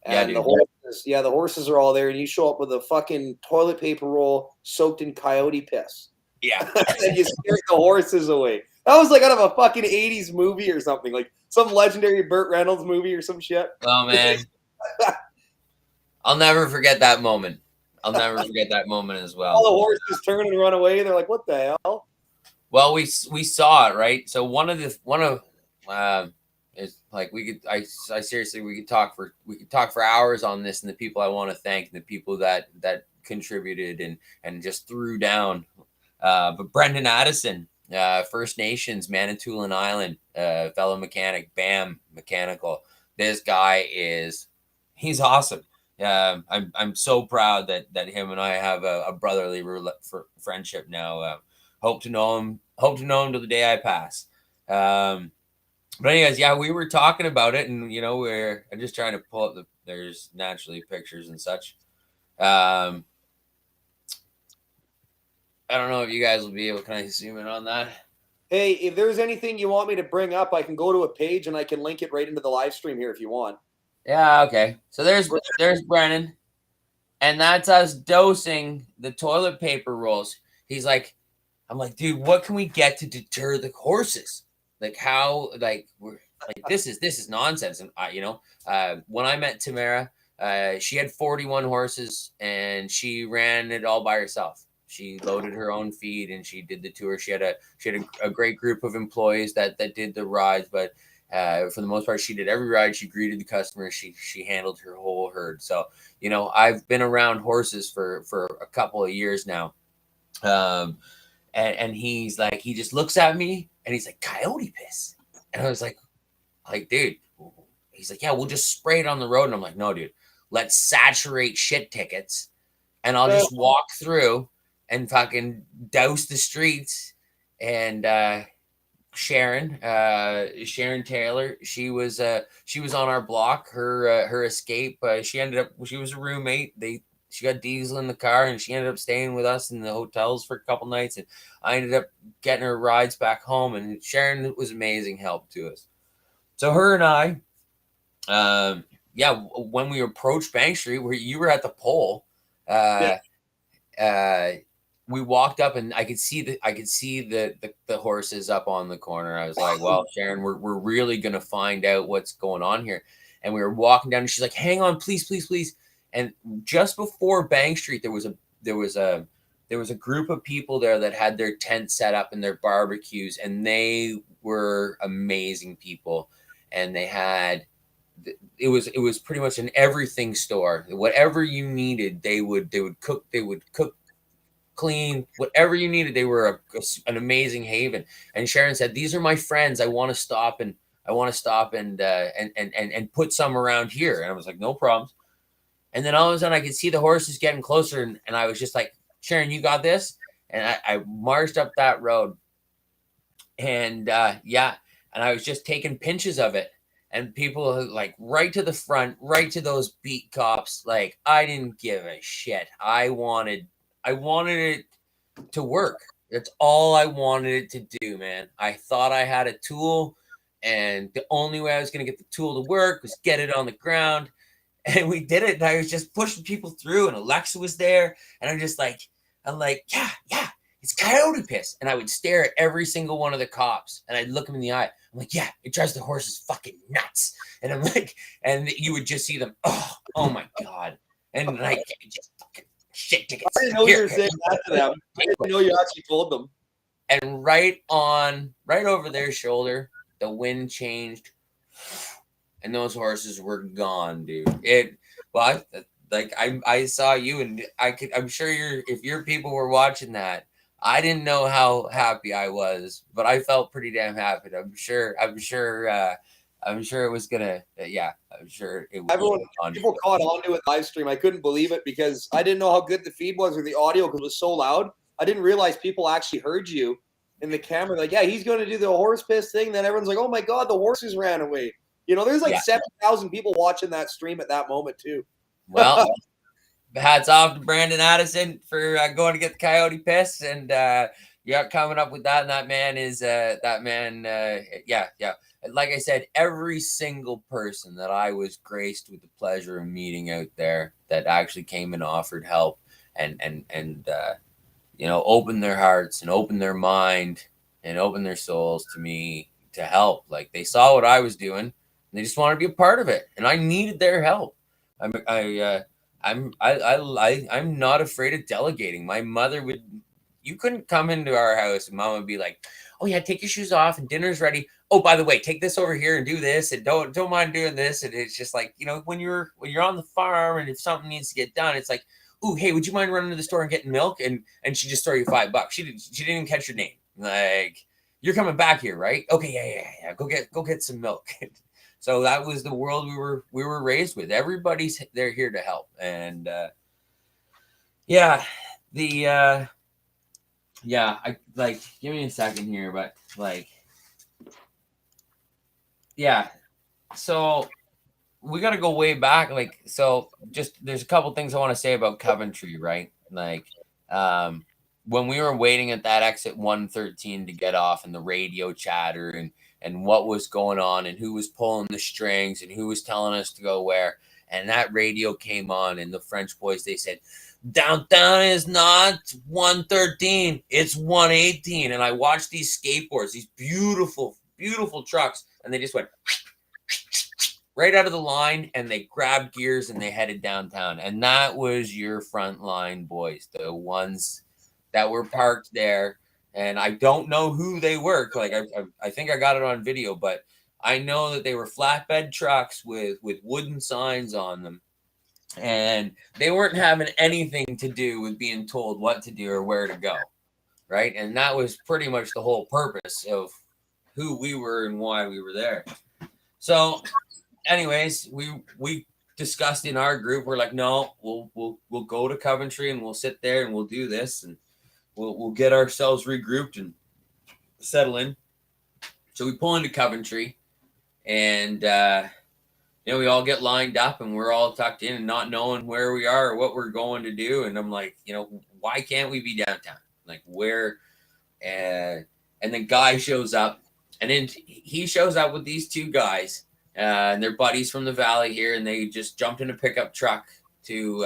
And the horses are all there, and you show up with a fucking toilet paper roll soaked in coyote piss. Yeah. And you scared the horses away. That was like out of a fucking 80s movie or something, like some legendary Burt Reynolds movie or some shit. Oh, man. I'll never forget that moment. I'll never forget that moment as well. All the horses turn and run away. They're like, what the hell? Well, we saw it, right? So it's like we could talk for hours on this, and the people I want to thank, and the people that contributed and just threw down. But Brendan Addison, First Nations, Manitoulin Island, fellow mechanic, BAM Mechanical. This guy he's awesome. I'm so proud that him and I have a brotherly friendship now. Hope to know him till the day I pass. But anyways, yeah, we were talking about it, and I'm just trying to pull up there's naturally pictures and such. I don't know if you guys will be able. Can I zoom in on that? Hey, if there's anything you want me to bring up, I can go to a page and I can link it right into the live stream here if you want. Yeah, okay. So there's Brennan, and that's us dosing the toilet paper rolls. I'm like, dude, what can we get to deter the horses? Like, how, like, we're like, this is nonsense. And when I met Tamara, she had 41 horses, and she ran it all by herself. She loaded her own feed, and she did the tour. She had a great group of employees that did the rides, but for the most part, she did every ride. She greeted the customers. She handled her whole herd. So, I've been around horses for a couple of years now. and he's like, he just looks at me and he's like, coyote piss. And I was like, dude, he's like, yeah, we'll just spray it on the road. And I'm like, no, dude, let's saturate shit tickets and I'll just walk through and fucking douse the streets. And Sharon Taylor, she was on our block. Her escape, she was a roommate. She got diesel in the car and she ended up staying with us in the hotels for a couple nights, and I ended up getting her rides back home, and Sharon was amazing help to us. So her and I, when we approached Bank Street, where you were at the pole, we walked up and I could see the horses up on the corner. I was like, well, Sharon, we're really going to find out what's going on here. And we were walking down and she's like, hang on, please, please, please. And just before Bank Street, there was a group of people there that had their tent set up and their barbecues, and they were amazing people. And they had, it was pretty much an everything store. Whatever you needed, they would cook, clean, whatever you needed. They were an amazing haven. And Sharon said, these are my friends. I want to stop and put some around here. And I was like, no problems. And then all of a sudden I could see the horses getting closer. And I was just like, Sharon, you got this? And I marched up that road. And and I was just taking pinches of it. And people like right to the front, right to those beat cops. Like, I didn't give a shit. I wanted it to work. That's all I wanted it to do, man. I thought I had a tool, and the only way I was going to get the tool to work was get it on the ground. And we did it. And I was just pushing people through, and Alexa was there. And I'm like, yeah, it's coyote piss. And I would stare at every single one of the cops, and I'd look them in the eye. I'm like, yeah, it drives the horses fucking nuts. And I'm like, and you would just see them. Oh my God. And like, just fucking shit tickets. I didn't know you were saying that to them. I didn't know you actually told them. And right over their shoulder, the wind changed, and those horses were gone, dude. I saw you, and I'm sure if your people were watching that, I didn't know how happy I was, but I felt pretty damn happy. I'm sure it was gonna. I'm sure it was. People caught on to it live stream. I couldn't believe it because I didn't know how good the feed was or the audio because it was so loud. I didn't realize people actually heard you in the camera. Like, yeah, he's going to do the horse piss thing. Then everyone's like, oh my God, the horses ran away. You know, there's like 7,000 people watching that stream at that moment too. Well, hats off to Brandon Addison for going to get the coyote piss, and coming up with that. And that man is Like I said, every single person that I was graced with the pleasure of meeting out there that actually came and offered help and opened their hearts and opened their mind and opened their souls to me to help. Like, they saw what I was doing and they just wanted to be a part of it, and I needed their help. I'm not afraid of delegating. My mother you couldn't come into our house and Mom would be like, oh yeah, take your shoes off and dinner's ready. Oh, by the way, take this over here and do this, and don't mind doing this. And it's just like, when you're on the farm and if something needs to get done, it's like, ooh, hey, would you mind running to the store and getting milk? And she just throw you $5. She didn't even catch your name. Like, you're coming back here, right? Okay, yeah. Go get some milk. So that was the world we were raised with. Everybody's they're here to help. And I like, give me a second here, but like, yeah. So we got to go way back. Like, so just, there's a couple things I want to say about Coventry, right? Like, when we were waiting at that exit 113 to get off, and the radio chatter and what was going on and who was pulling the strings and who was telling us to go where. And that radio came on, and the French boys, they said, downtown is not 113, it's 118. And I watched these skateboards, these beautiful, beautiful trucks, and they just went right out of the line, and they grabbed gears and they headed downtown. And that was your frontline boys, the ones that were parked there. And I don't know who they were. Like, I think I got it on video, but I know that they were flatbed trucks with wooden signs on them. And they weren't having anything to do with being told what to do or where to go. right? And that was pretty much the whole purpose of who we were and why we were there. So, anyways, we discussed in our group. We're like, no, we'll go to Coventry and we'll sit there and we'll do this and we'll get ourselves regrouped and settle in. So we pull into Coventry, and we all get lined up and we're all tucked in and not knowing where we are or what we're going to do. And I'm like, why can't we be downtown? Like where? And then Guy shows up, and then he shows up with these two guys, and they're buddies from the valley here, and they just jumped in a pickup truck to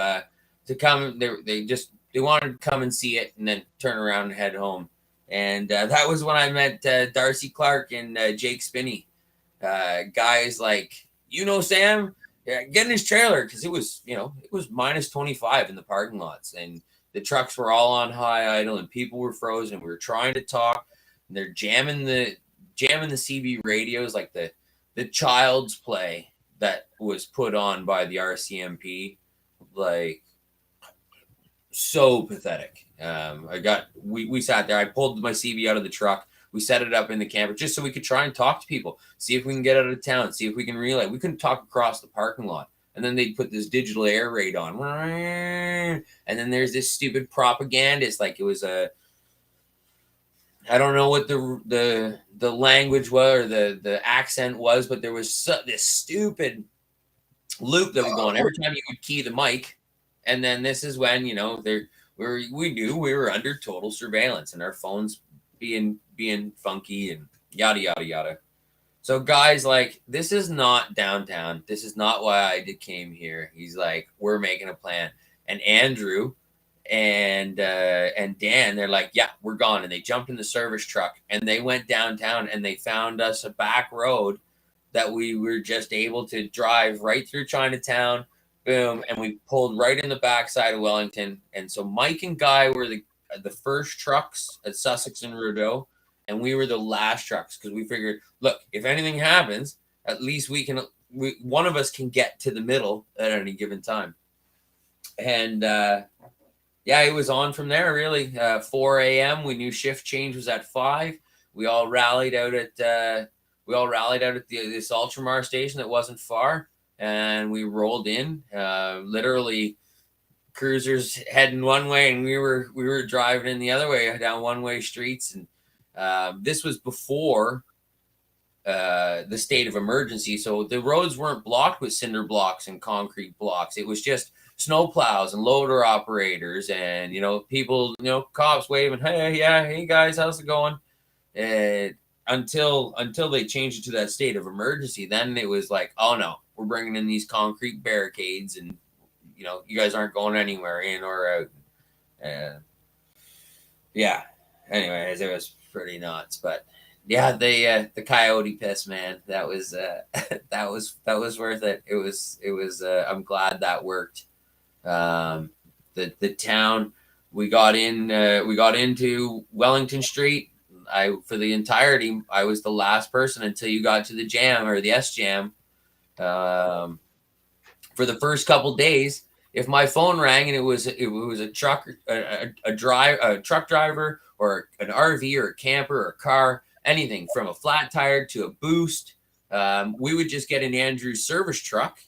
come. They wanted to come and see it, and then turn around and head home. And that was when I met Darcy Clark and Jake Spinney. Guys like, Sam, get in his trailer, because it was minus 25 in the parking lots, and the trucks were all on high idle, and people were frozen. We were trying to talk, and they're jamming the CB radios, like the Child's Play that was put on by the RCMP, like so pathetic. We sat there. I pulled my CB out of the truck. We set it up in the camper just so we could try and talk to people, see if we can get out of town, see if we can relay. We couldn't talk across the parking lot. And then they'd put this digital air raid on. And then there's this stupid propagandist. Like it was I don't know what the language was or the accent was, but there was this stupid loop that would go on every time you would key the mic. And then this is when, we knew we were under total surveillance and our phones being funky and yada, yada, yada. So guys, like, this is not downtown. This is not why I came here. He's like, we're making a plan. And Andrew and Dan, they're like, yeah, we're gone. And they jumped in the service truck and they went downtown and they found us a back road that we were just able to drive right through Chinatown. Boom. And we pulled right in the backside of Wellington. And so Mike and Guy were the first trucks at Sussex and Rideau. And we were the last trucks because we figured, look, if anything happens, at least one of us can get to the middle at any given time. And it was on from there, really. 4 a.m. We knew shift change was at 5. We all rallied out at this Ultramar station that wasn't far, and we rolled in. Literally, cruisers heading one way, and we were driving in the other way down one-way streets. And this was before the state of emergency, so the roads weren't blocked with cinder blocks and concrete blocks. It was just snow plows and loader operators and people, cops waving, hey guys, how's it going? And until they changed it to that state of emergency, then it was like, oh no, we're bringing in these concrete barricades, and you guys aren't going anywhere, in or out. And anyways, it was pretty nuts. But yeah, the coyote piss, man, that was worth it. It was I'm glad that worked. The town, we got into Wellington Street. For the entirety, I was the last person until you got to the jam or the S jam. For the first couple days, if my phone rang and it was a truck, a truck driver or an RV or a camper or a car, anything from a flat tire to a boost, we would just get in Andrew's service truck,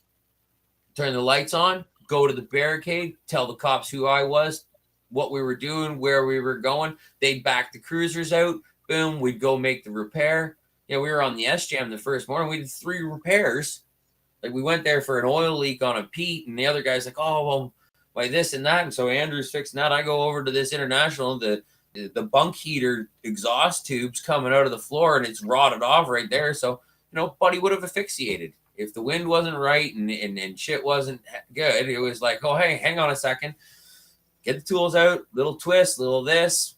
turn the lights on, go to the barricade, tell the cops who I was, what we were doing, where we were going. They'd back the cruisers out. Boom, we'd go make the repair. We were on the S jam the first morning. We did 3 repairs. Like, we went there for an oil leak on a Pete, and the other guy's like, oh, well, why this and that? And so Andrew's fixing that. I go over to this International, the bunk heater exhaust tubes coming out of the floor, and it's rotted off right there. So, Buddy would have asphyxiated. If the wind wasn't right and shit wasn't good, it was like, oh, hey, hang on a second. Get the tools out, little twist, little this.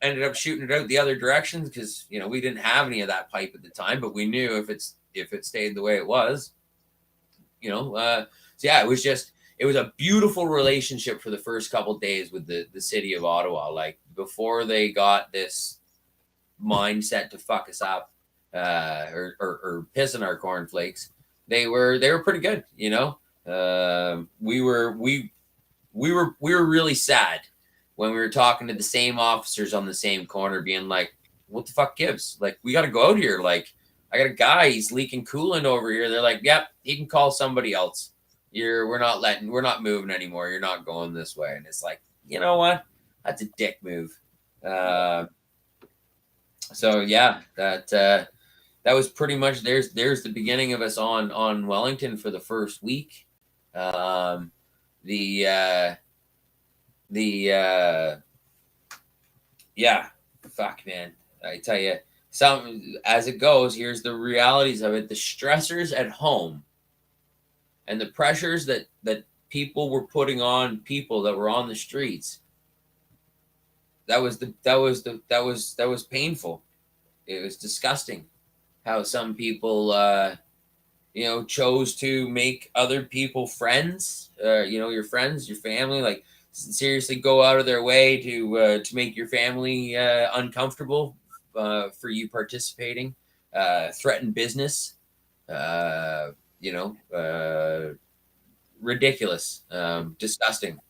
Ended up shooting it out the other directions because, we didn't have any of that pipe at the time, but we knew if it stayed the way it was, so yeah, it was a beautiful relationship for the first couple of days with the city of Ottawa. Like, before they got this mindset to fuck us up, or piss in our cornflakes, they were pretty good. We were really sad when we were talking to the same officers on the same corner, being like, what the fuck gives? Like, we got to go out here. Like, I got a guy, he's leaking coolant over here. They're like, yep, he can call somebody else. We're not moving anymore. You're not going this way. And it's like, you know what? That's a dick move. So yeah, that was pretty much, there's the beginning of us on Wellington for the first week. Yeah, fuck, man. I tell you, as it goes, here's the realities of it. The stressors at home and the pressures that people were putting on people that were on the streets. That was painful. It was disgusting how some people, chose to make other people friends, your friends, your family, like seriously go out of their way to make your family uncomfortable for you participating, threaten business, ridiculous, disgusting.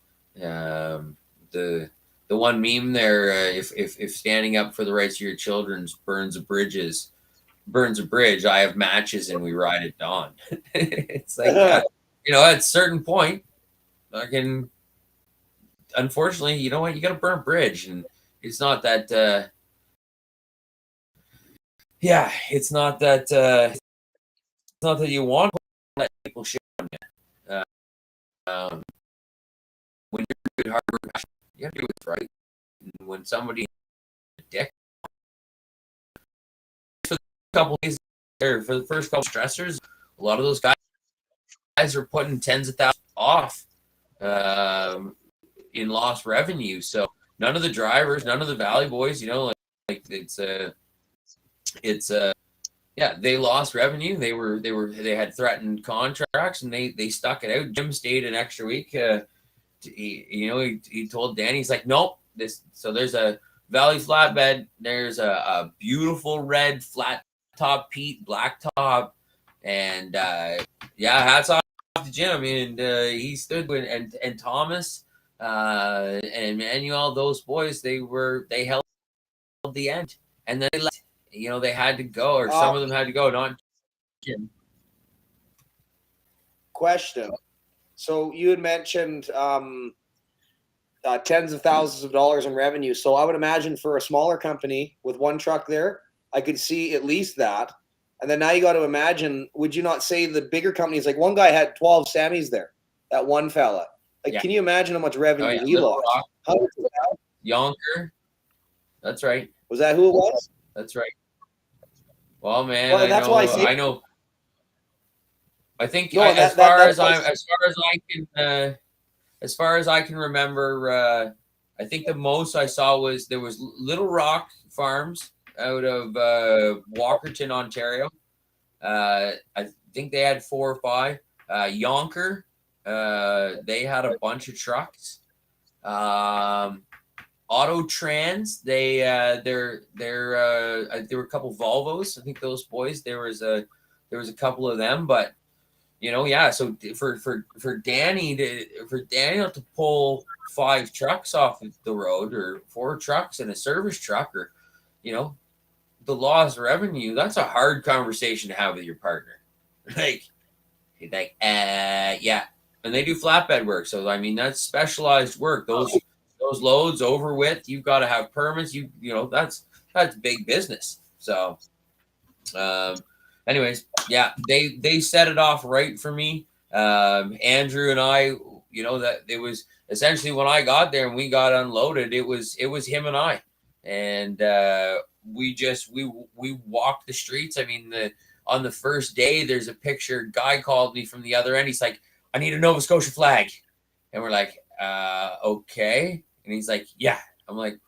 The one meme there, if standing up for the rights of your children burns a bridge, I have matches and we ride at dawn. It's like, at a certain point, unfortunately, you know what, you got to burn a bridge, and it's not that, it's not that you want to let people shit on you. When you're a good hard work, you have to do what's right. And when somebody a dick for the couple days there, for the first couple stressors, a lot of those guys are putting tens of thousands off in lost revenue. So none of the drivers, none of the Valley boys, they lost revenue. They had threatened contracts, and they stuck it out. Jim stayed an extra week. He told Danny, he's like, nope. So there's a Valley flatbed. There's a beautiful red flat top Pete black top, and hats off to Jim. And he stood with and Thomas and Manuel. Those boys, they held the end, and then they left. They had to go, or some of them had to go. Not Jim. Question. So you had mentioned tens of thousands of dollars in revenue. So I would imagine for a smaller company with one truck there, I could see at least that. And then now you got to imagine, would you not say the bigger companies, like one guy had 12 Sammys there, that one fella. Like, Can you imagine how much revenue he lost? Yonker. That's right. Was that who it was? That's right. Well, man, I know. I think as far as I can remember, I think the most I saw was there was Little Rock Farms out of Walkerton, Ontario. I think they had 4 or 5. Yonker, they had a bunch of trucks. Auto Trans, there were a couple Volvos. I think those boys, there was a couple of them, but so for Daniel to pull 5 trucks off of the road, or 4 trucks and a service truck, or the lost revenue, that's a hard conversation to have with your partner. Yeah. And they do flatbed work, so I mean that's specialized work. Those loads over width, you've got to have permits. That's big business. So anyways, yeah, they set it off right for me. Andrew and I, that it was essentially when I got there and we got unloaded, it was him and I, and we walked the streets. I mean, on the first day, there's a picture. Guy called me from the other end. He's like, I need a Nova Scotia flag, and we're like, okay. And he's like, yeah. He's like,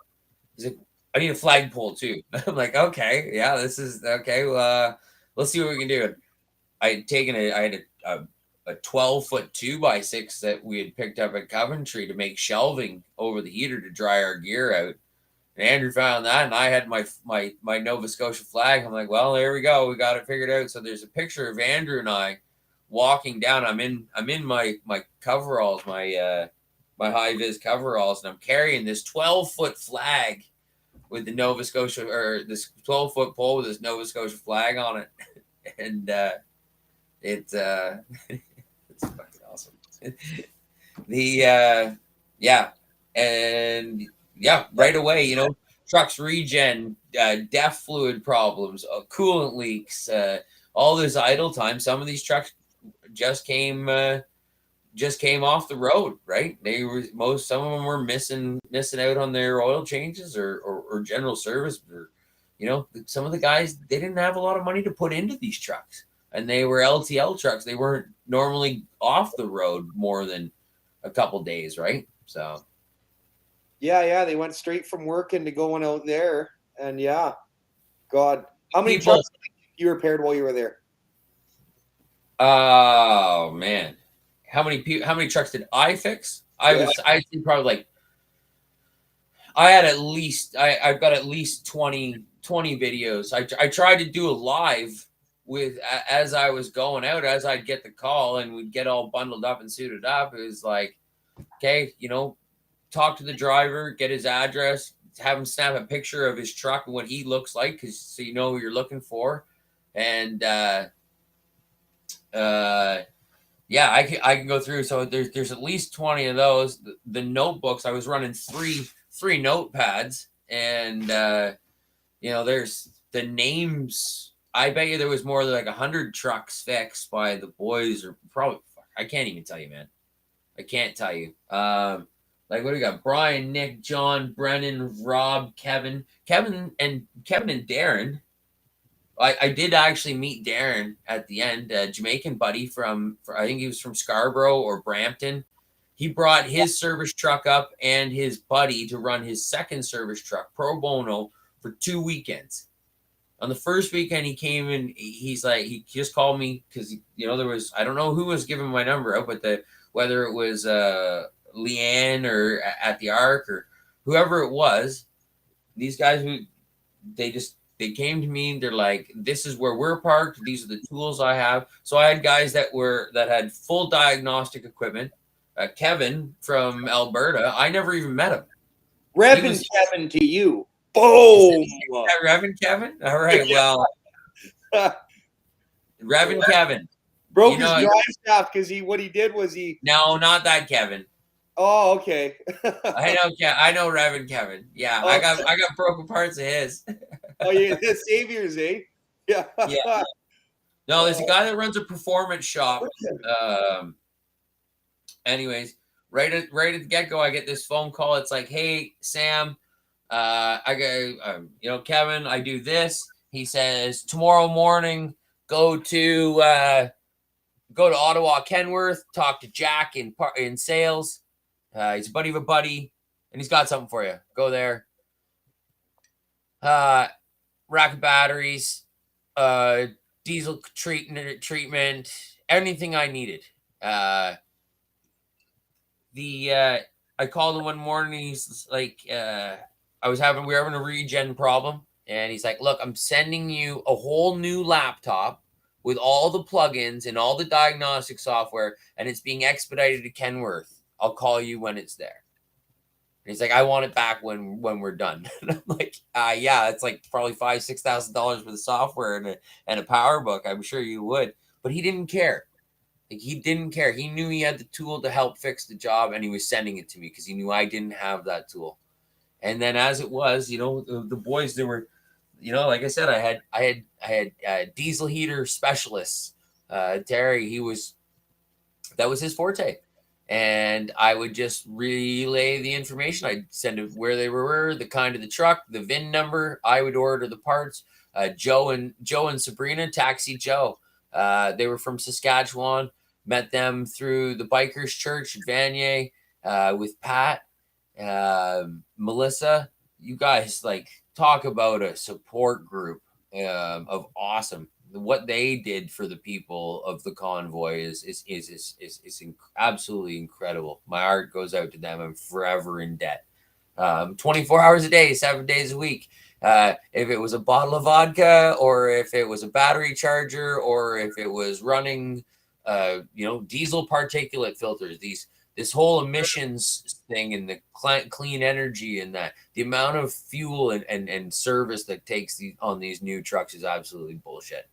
I need a flagpole too. I'm like, okay, yeah, this is okay. Well, let's see what we can do. I had a 12-foot 2x6 that we had picked up at Coventry to make shelving over the heater to dry our gear out. And Andrew found that, and I had my Nova Scotia flag. I'm like, well, there we go. We got it figured out. So there's a picture of Andrew and I walking down. I'm in my coveralls, my my high vis coveralls, and I'm carrying this 12-foot flag with the Nova Scotia, or this 12-foot pole with this Nova Scotia flag on it, and it's it's fucking awesome. The yeah, and yeah, right away, you know, trucks regen, DEF fluid problems, coolant leaks, all this idle time. Some of these trucks just came off the road, right? Some of them were missing out on their oil changes or general service, or, you know, some of the guys, they didn't have a lot of money to put into these trucks, and they were LTL trucks. They weren't normally off the road more than a couple days, right? So yeah, they went straight from work into going out there, and yeah, God, how many people, trucks you repaired while you were there? Oh man, how many trucks did I fix? I'd say probably like, I've got at least 20 videos. I tried to do a live with, as I was going out, as I'd get the call and we'd get all bundled up and suited up. It was like, okay, you know, talk to the driver, get his address, have him snap a picture of his truck and what he looks like, so you know who you're looking for. And yeah, I can go through. So there's at least 20 of those. The notebooks, I was running three notepads, and you know, there's the names. I bet you there was more than like 100 trucks fixed by the boys, or probably, I can't even tell you, man. I can't tell you. Like, what do we got? Brian, Nick, John, Brennan, Rob, Kevin and Darren. I did actually meet Darren at the end, a Jamaican buddy from I think he was from Scarborough or Brampton. He brought his service truck up and his buddy to run his second service truck pro bono for 2 weekends. On the first weekend, he came in. He's like, he just called me because, you know, there was, I don't know who was giving my number out, but whether it was Leanne or at the Arc or whoever it was, these guys they came to me. They're like, this is where we're parked. These are the tools I have. So I had guys that had full diagnostic equipment. Kevin from Alberta, I never even met him. Reverend Kevin to you. Boom. Reverend Kevin? All right, well. Reverend Kevin. Broke his drive shaft because what he did was No, not that Kevin. Oh, okay. I know Reverend Kevin. Yeah, I got broken parts of his. Oh, yeah, the saviors, eh? Yeah. Yeah. No, there's a guy that runs a performance shop. Anyways, right at the get-go, I get this phone call. It's like, hey, Sam, I go, you know, Kevin, I do this. He says, tomorrow morning, go to Ottawa, Kenworth, talk to Jack in sales. He's a buddy of a buddy, and he's got something for you. Go there. Rack of batteries, diesel treatment, anything I needed. I called him one morning. He's like, we were having a regen problem, and he's like, look, I'm sending you a whole new laptop with all the plugins and all the diagnostic software, and it's being expedited to Kenworth. I'll call you when it's there. And he's like, I want it back when we're done. And I'm like, yeah, it's like probably $5,000-$6,000 for the software and a power book. I'm sure you would. But he didn't care. Like, he didn't care. He knew he had the tool to help fix the job, and he was sending it to me because he knew I didn't have that tool. And then as it was, you know, the boys, there were, you know, like I said, I had diesel heater specialists. Terry, that was his forte. And I would just relay the information. I'd send it where they were, the kind of the truck, the VIN number. I would order the parts. Joe and Sabrina, Taxi Joe. They were from Saskatchewan. Met them through the Bikers Church at Vanier with Pat, Melissa. You guys, like, talk about a support group of awesome. What they did for the people of the convoy is absolutely incredible. My heart goes out to them. I'm forever in debt. 24 hours a day, 7 days a week. If it was a bottle of vodka, or if it was a battery charger, or if it was running, you know, diesel particulate filters, this whole emissions thing and the clean energy and that the amount of fuel and service that takes on these new trucks is absolutely bullshit.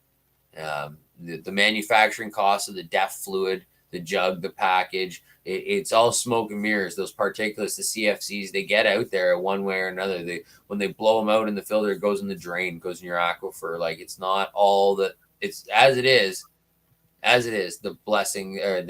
The manufacturing cost of the DEF fluid, the jug, the package, it's all smoke and mirrors. Those particulates, the CFCs, they get out there one way or another. When they blow them out in the filter, it goes in the drain, goes in your aquifer. Like, it's not all that it's as it is, the blessing or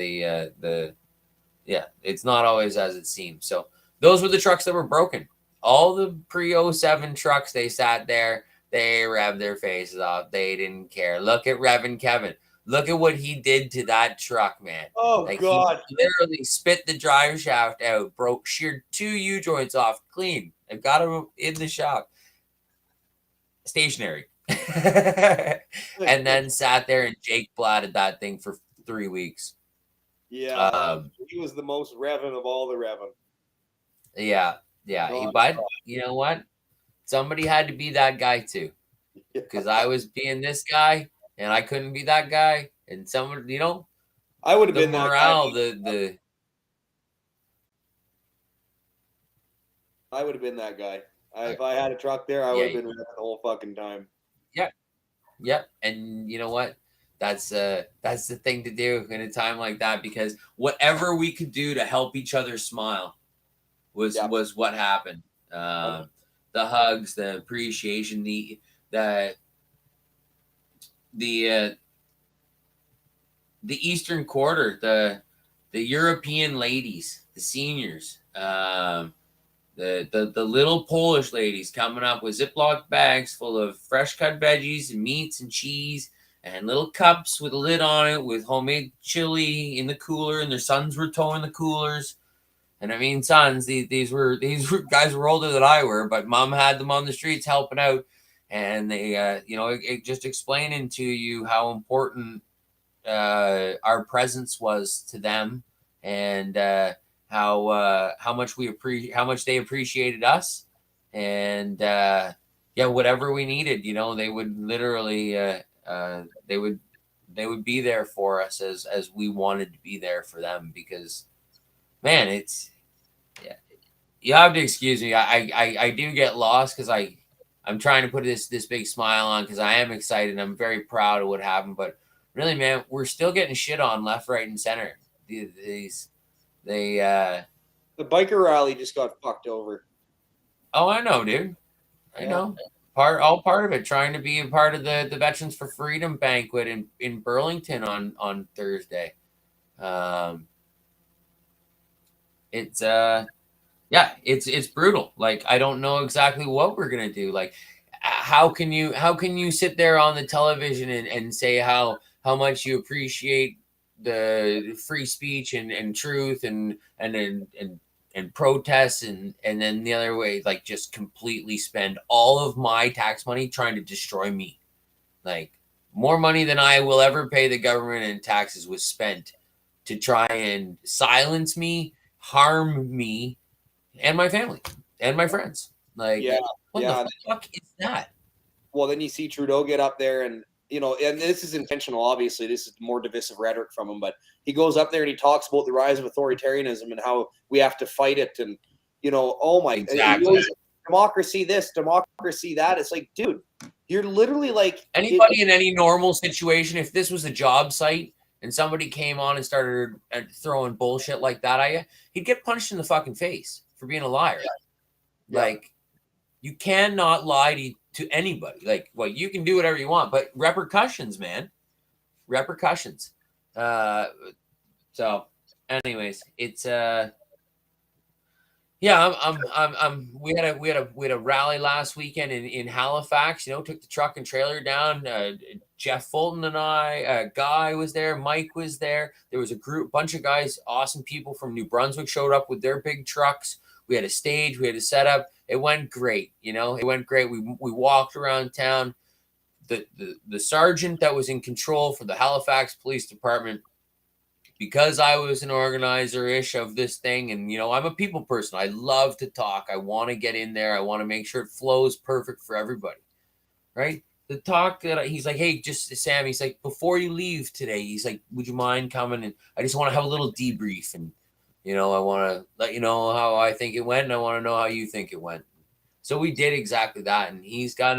it's not always as it seems. So those were the trucks that were broken. All the pre-07 trucks, they sat there, they revved their faces off. They didn't care. Look at Reverend Kevin. Look at what he did to that truck, man. Oh, like, God. He literally spit the drive shaft out, sheared 2 U-joints off clean. I've got him in the shop. Stationary. And then sat there and Jake blatted that thing for 3 weeks. Yeah. He was the most revving of all the revving. Yeah. But you know what? Somebody had to be that guy too. Because I was being this guy and I couldn't be that guy. And someone, I would have the been morale, that guy. I would have been that guy. If I had a truck there, I would have been revving the whole fucking time. Yep. And you know what? That's the thing to do in a time like that, because whatever we could do to help each other smile was what happened. The hugs, the appreciation, the Eastern Quarter, the European ladies, the seniors, the little Polish ladies coming up with Ziploc bags full of fresh cut veggies and meats and cheese and little cups with a lid on it with homemade chili in the cooler, and their sons were towing the coolers. And I mean, sons, these were guys were older than I were, but mom had them on the streets helping out. And they, it just explaining to you how important our presence was to them, and how much they appreciated us, and whatever we needed, they would literally they would be there for us as we wanted to be there for them, because, man, you have to excuse me. I do get lost because I'm trying to put this big smile on because I am excited. I'm very proud of what happened, but really, man, we're still getting shit on left, right, and center. The biker rally just got fucked over. Oh, I know, dude. I know. All part of it. Trying to be a part of the Veterans for Freedom banquet in Burlington on Thursday. It's brutal. Like, I don't know exactly what we're gonna do. Like, how can you sit there on the television and say how much you appreciate the free speech and truth and protests, and then the other way, like, just completely spend all of my tax money trying to destroy me? Like, more money than I will ever pay the government in taxes was spent to try and silence me, harm me, and my family and my friends. Like, what the fuck is that? Well, then you see Trudeau get up there and, and this is intentional, obviously. This is more divisive rhetoric from him, but he goes up there and he talks about the rise of authoritarianism and how we have to fight it. And, oh my, exactly. Democracy this, democracy that. It's like, dude, you're literally like... Anybody in any normal situation, if this was a job site and somebody came on and started throwing bullshit like that at you, he'd get punched in the fucking face for being a liar. Yeah. Like, you cannot lie to anybody. Like, well, you can do whatever you want, but repercussions, man. Repercussions. So anyways, it's we had a rally last weekend in Halifax, took the truck and trailer down. Jeff Fulton and I, Guy was there, Mike was there. There was a bunch of guys, awesome people from New Brunswick showed up with their big trucks. We had a stage, we had a setup. It went great, it went great. We walked around town. The sergeant that was in control for the Halifax Police Department, because I was an organizer-ish of this thing, and, I'm a people person. I love to talk. I want to get in there. I want to make sure it flows perfect for everybody, right? The talk that he's like, hey, just Sam, he's like, before you leave today, he's like, would you mind coming? And I just want to have a little debrief. And You know, I want to let you know how I think it went, and I want to know how you think it went. So we did exactly that, and he's got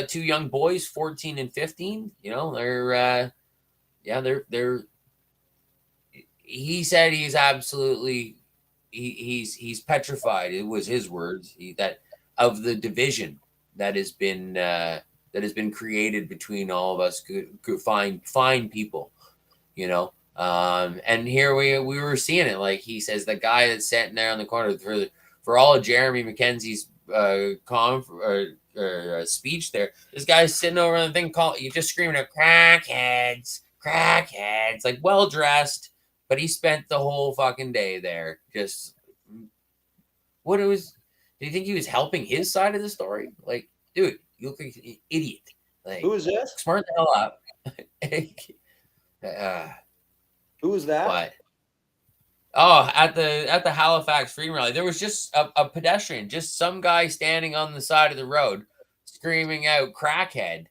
two young boys, 14 and 15. You know, they're he said he's absolutely he's petrified. It was his words, that of the division that has been created between all of us good fine people, you know. And here we were seeing it. Like he says, the guy that's sitting there on the corner for all of Jeremy McKenzie's speech there, this guy's sitting over on the thing, you just screaming at crackheads, like well dressed, but he spent the whole fucking day there. Just what it was. Do you think he was helping his side of the story? Like, dude, you look like an idiot. Like, who is this? Smart the hell up. Who is that? What? Oh, at the Halifax Freedom Rally, there was just a pedestrian, just some guy standing on the side of the road, screaming out "crackhead"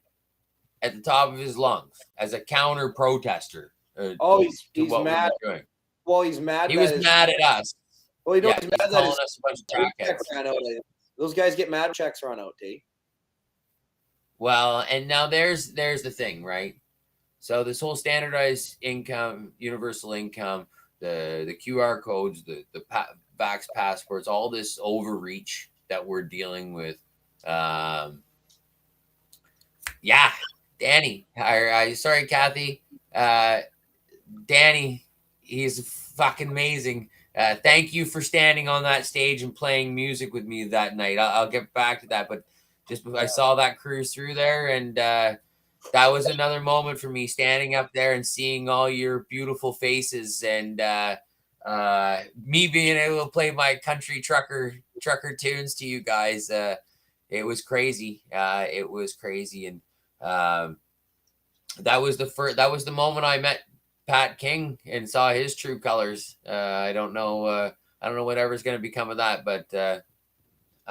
at the top of his lungs as a counter protester. He's mad. Well, he's mad. He was mad at us. Well, he's mad that calling us a bunch of crackheads. Those guys get mad when checks run out, T. Well, and now there's the thing, right? So this whole standardized income, universal income, the QR codes, the vax passports, all this overreach that we're dealing with. Danny. Sorry, Kathy. Danny, he's fucking amazing. Thank you for standing on that stage and playing music with me that night. I'll get back to that, but just I saw that cruise through there, and that was another moment for me, standing up there and seeing all your beautiful faces, and me being able to play my country trucker tunes to you guys. It was crazy. It was crazy, and that was the moment I met Pat King and saw his true colors. I don't know whatever's going to become of that, but I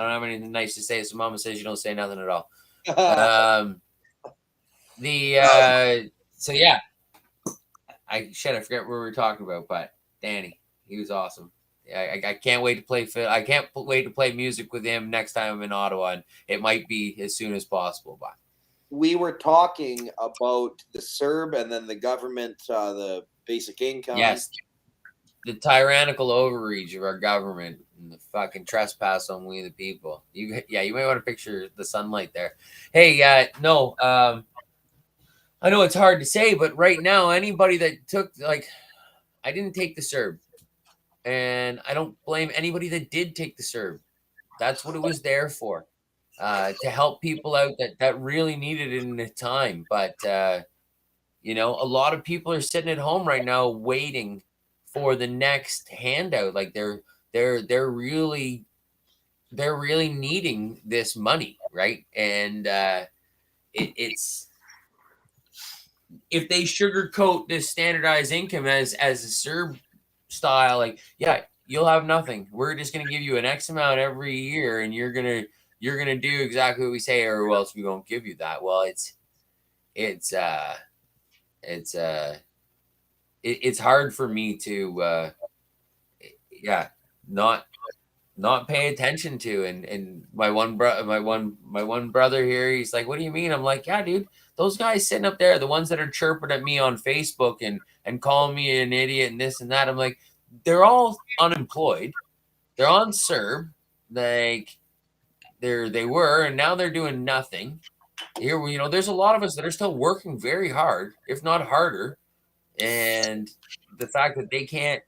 don't have anything nice to say. So Mama says you don't say nothing at all. So yeah, I forget what we were talking about, but Danny, he was awesome. I can't wait to play. I can't wait to play music with him next time I'm in Ottawa, and it might be as soon as possible. But we were talking about the CERB and then the government, the basic income. Yes, the tyrannical overreach of our government and the fucking trespass on we the people. You might want to picture the sunlight there. Hey, no, I know it's hard to say, but right now, anybody that took, like, I didn't take the CERB, and I don't blame anybody that did take the CERB. That's what it was there for, to help people out that really needed it in the time. But you know, a lot of people are sitting at home right now waiting for the next handout. Like they're really needing this money, right? And it's if they sugarcoat this standardized income as a CERB style, like, yeah, you'll have nothing. We're just gonna give you an X amount every year, and you're gonna do exactly what we say, or else we won't give you that. Well, it's hard for me to not pay attention to. And my one brother here, he's like, what do you mean? I'm like, yeah, dude, those guys sitting up there, the ones that are chirping at me on Facebook and calling me an idiot and this and that, I'm like, they're all unemployed, they're on CERB, like they were, and now they're doing nothing. Here, you know, there's a lot of us that are still working very hard, if not harder, and the fact that they can't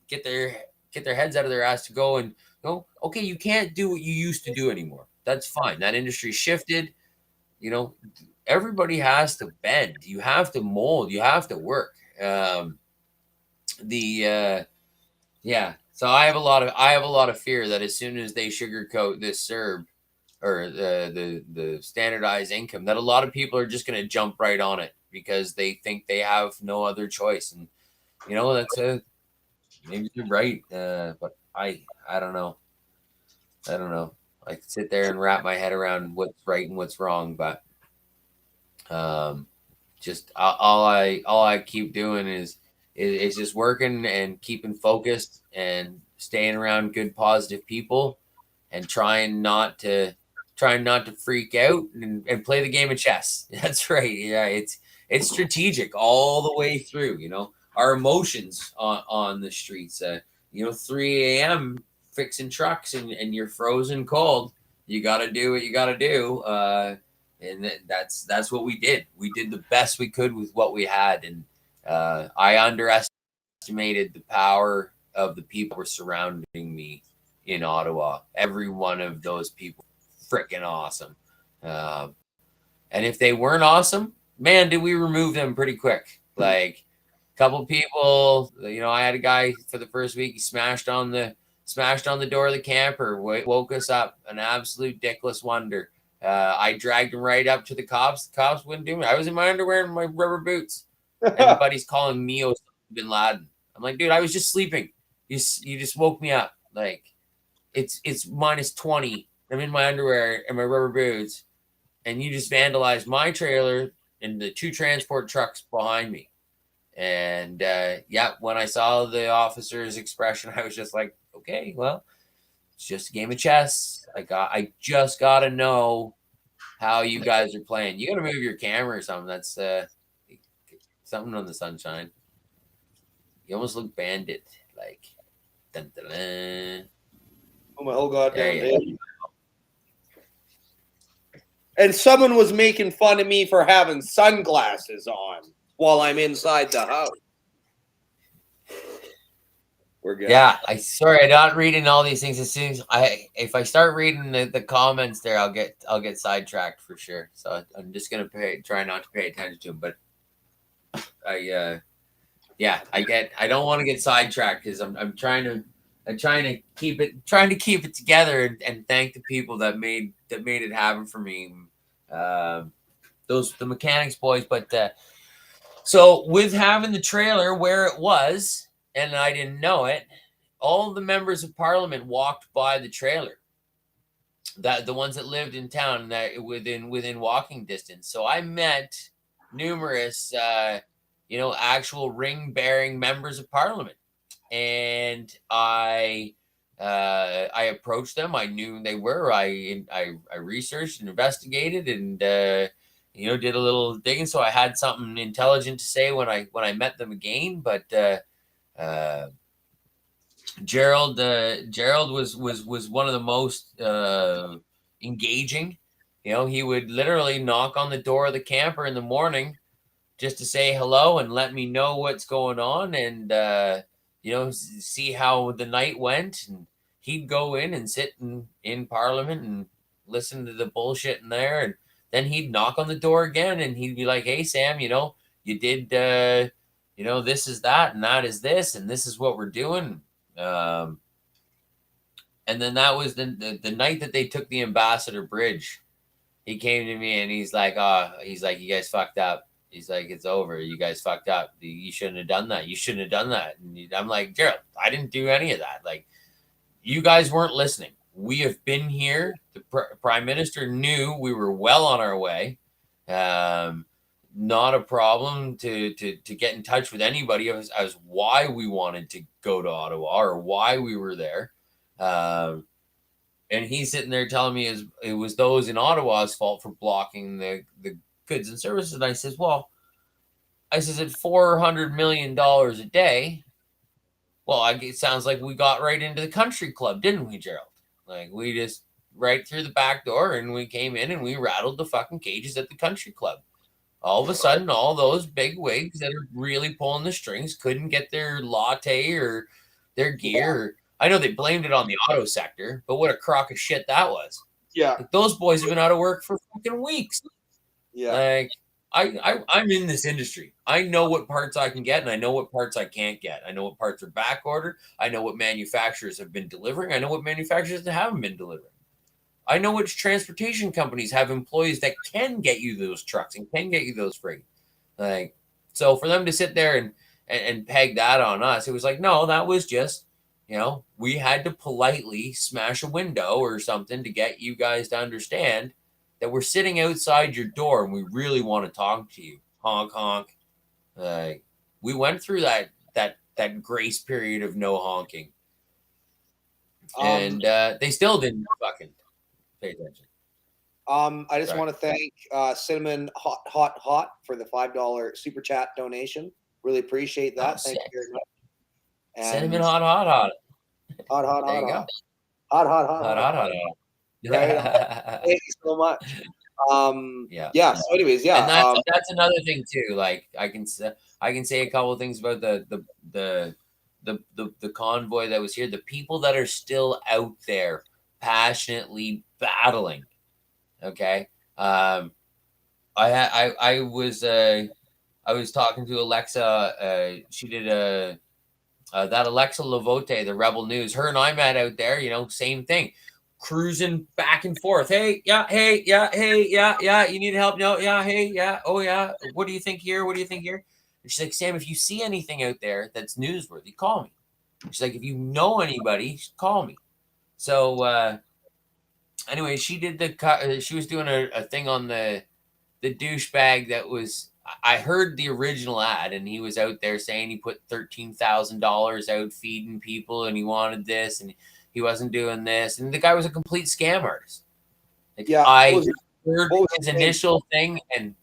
get their heads out of their ass to go and go, okay, you can't do what you used to do anymore. That's fine. That industry shifted. You know, everybody has to bend. You have to mold. You have to work. So I have a lot of fear that as soon as they sugarcoat this CERB or the standardized income, that a lot of people are just going to jump right on it because they think they have no other choice. And you know, maybe you're right, but I don't know. I could sit there and wrap my head around what's right and what's wrong, but just all I keep doing is It's just working and keeping focused and staying around good, positive people, and trying not to freak out and play the game of chess. That's right. Yeah, it's strategic all the way through. Our emotions on the streets. 3 a.m. fixing trucks and you're frozen cold. You got to do what you got to do. And that's what we did. We did the best we could with what we had. And I underestimated the power of the people who were surrounding me in Ottawa. Every one of those people, freaking awesome. And if they weren't awesome, man, did we remove them pretty quick. Like a couple people, I had a guy for the first week, he smashed on the door of the camper, woke us up, an absolute dickless wonder. I dragged him right up to the cops. The cops wouldn't do me. I was in my underwear and my rubber boots. Everybody's calling me Osama bin Laden. I'm like, dude, I was just sleeping. You just woke me up. Like, it's -20. I'm in my underwear and my rubber boots, and you just vandalized my trailer and the 2 transport trucks behind me. And when I saw the officer's expression, I was just like, okay, well, it's just a game of chess. I just got to know how you guys are playing. You got to move your camera or something. That's something on the sunshine. You almost look bandit, like. Dun, dun, dun. Oh my whole goddamn day. And someone was making fun of me for having sunglasses on while I'm inside the house. We're good. Yeah, sorry, I'm not reading all these things. As soon as if I start reading the comments there, I'll get sidetracked for sure. So I'm just gonna try not to pay attention to them. But I don't want to get sidetracked because I'm trying to keep it together and thank the people that made it happen for me. The mechanics boys, but so with having the trailer where it was, and I didn't know it, all the members of parliament walked by the trailer. That the ones that lived in town, that within walking distance. So I met numerous actual ring-bearing members of parliament, and I approached them. I knew who they were. I researched and investigated and did a little digging, so I had something intelligent to say when I met them again. But Gerald was one of the most engaging. He would literally knock on the door of the camper in the morning just to say hello and let me know what's going on, and see how the night went. And he'd go in and sit in Parliament and listen to the bullshit in there, and then he'd knock on the door again and he'd be like, hey Sam, you did this is that and that is this and this is what we're doing. And then that was the night that they took the Ambassador Bridge. He came to me and he's like, you guys fucked up. He's like, it's over. You guys fucked up. You shouldn't have done that. You shouldn't have done that. And I'm like, Gerald, I didn't do any of that. Like, you guys weren't listening. We have been here. The Prime Minister knew we were well on our way. Not a problem to get in touch with anybody as why we wanted to go to Ottawa or why we were there. And he's sitting there telling me it was those in Ottawa's fault for blocking the goods and services. And I says, at $400 million a day, it sounds like we got right into the country club, didn't we, Gerald? Like, we just right through the back door and we came in and we rattled the fucking cages at the country club. All of a sudden, all those big wigs that are really pulling the strings couldn't get their latte or their gear. I know they blamed it on the auto sector, but what a crock of shit that was. Yeah. Like, those boys have been out of work for fucking weeks. Yeah. Like, I'm in this industry. I know what parts I can get and I know what parts I can't get. I know what parts are back ordered. I know what manufacturers have been delivering. I know what manufacturers haven't been delivering. I know which transportation companies have employees that can get you those trucks and can get you those freight. Like, so for them to sit there and peg that on us, it was like, no, that was just, we had to politely smash a window or something to get you guys to understand that we're sitting outside your door and we really want to talk to you. Honk, honk. We went through that that grace period of no honking. Um, And they still didn't fucking pay attention. I just want to thank Cinnamon Hot for the $5 super chat donation. Really appreciate that. Oh, Thank you very much. And Cinnamon hot. hot. There you go. Hot. Right. Thank you so much. Yeah. So anyways, yeah. And that's another thing too. Like I can say a couple of things about the convoy that was here. The people that are still out there passionately battling. Okay. I was talking to Alexa. She did that Alexa Lavote, the Rebel News. Her and I met out there. Same thing. Cruising back and forth. Hey, yeah. You need help? No, yeah. Hey, yeah. Oh, yeah. What do you think here? What do you think here? And she's like, Sam, if you see anything out there that's newsworthy, call me. She's like, if you know anybody, call me. So, anyway, she did she was doing a thing on the douchebag that was. I heard the original ad, and he was out there saying he put $13,000 out feeding people, and he wanted this, and he wasn't doing this, and the guy was a complete scam artist. Like, yeah, I heard his initial thing, and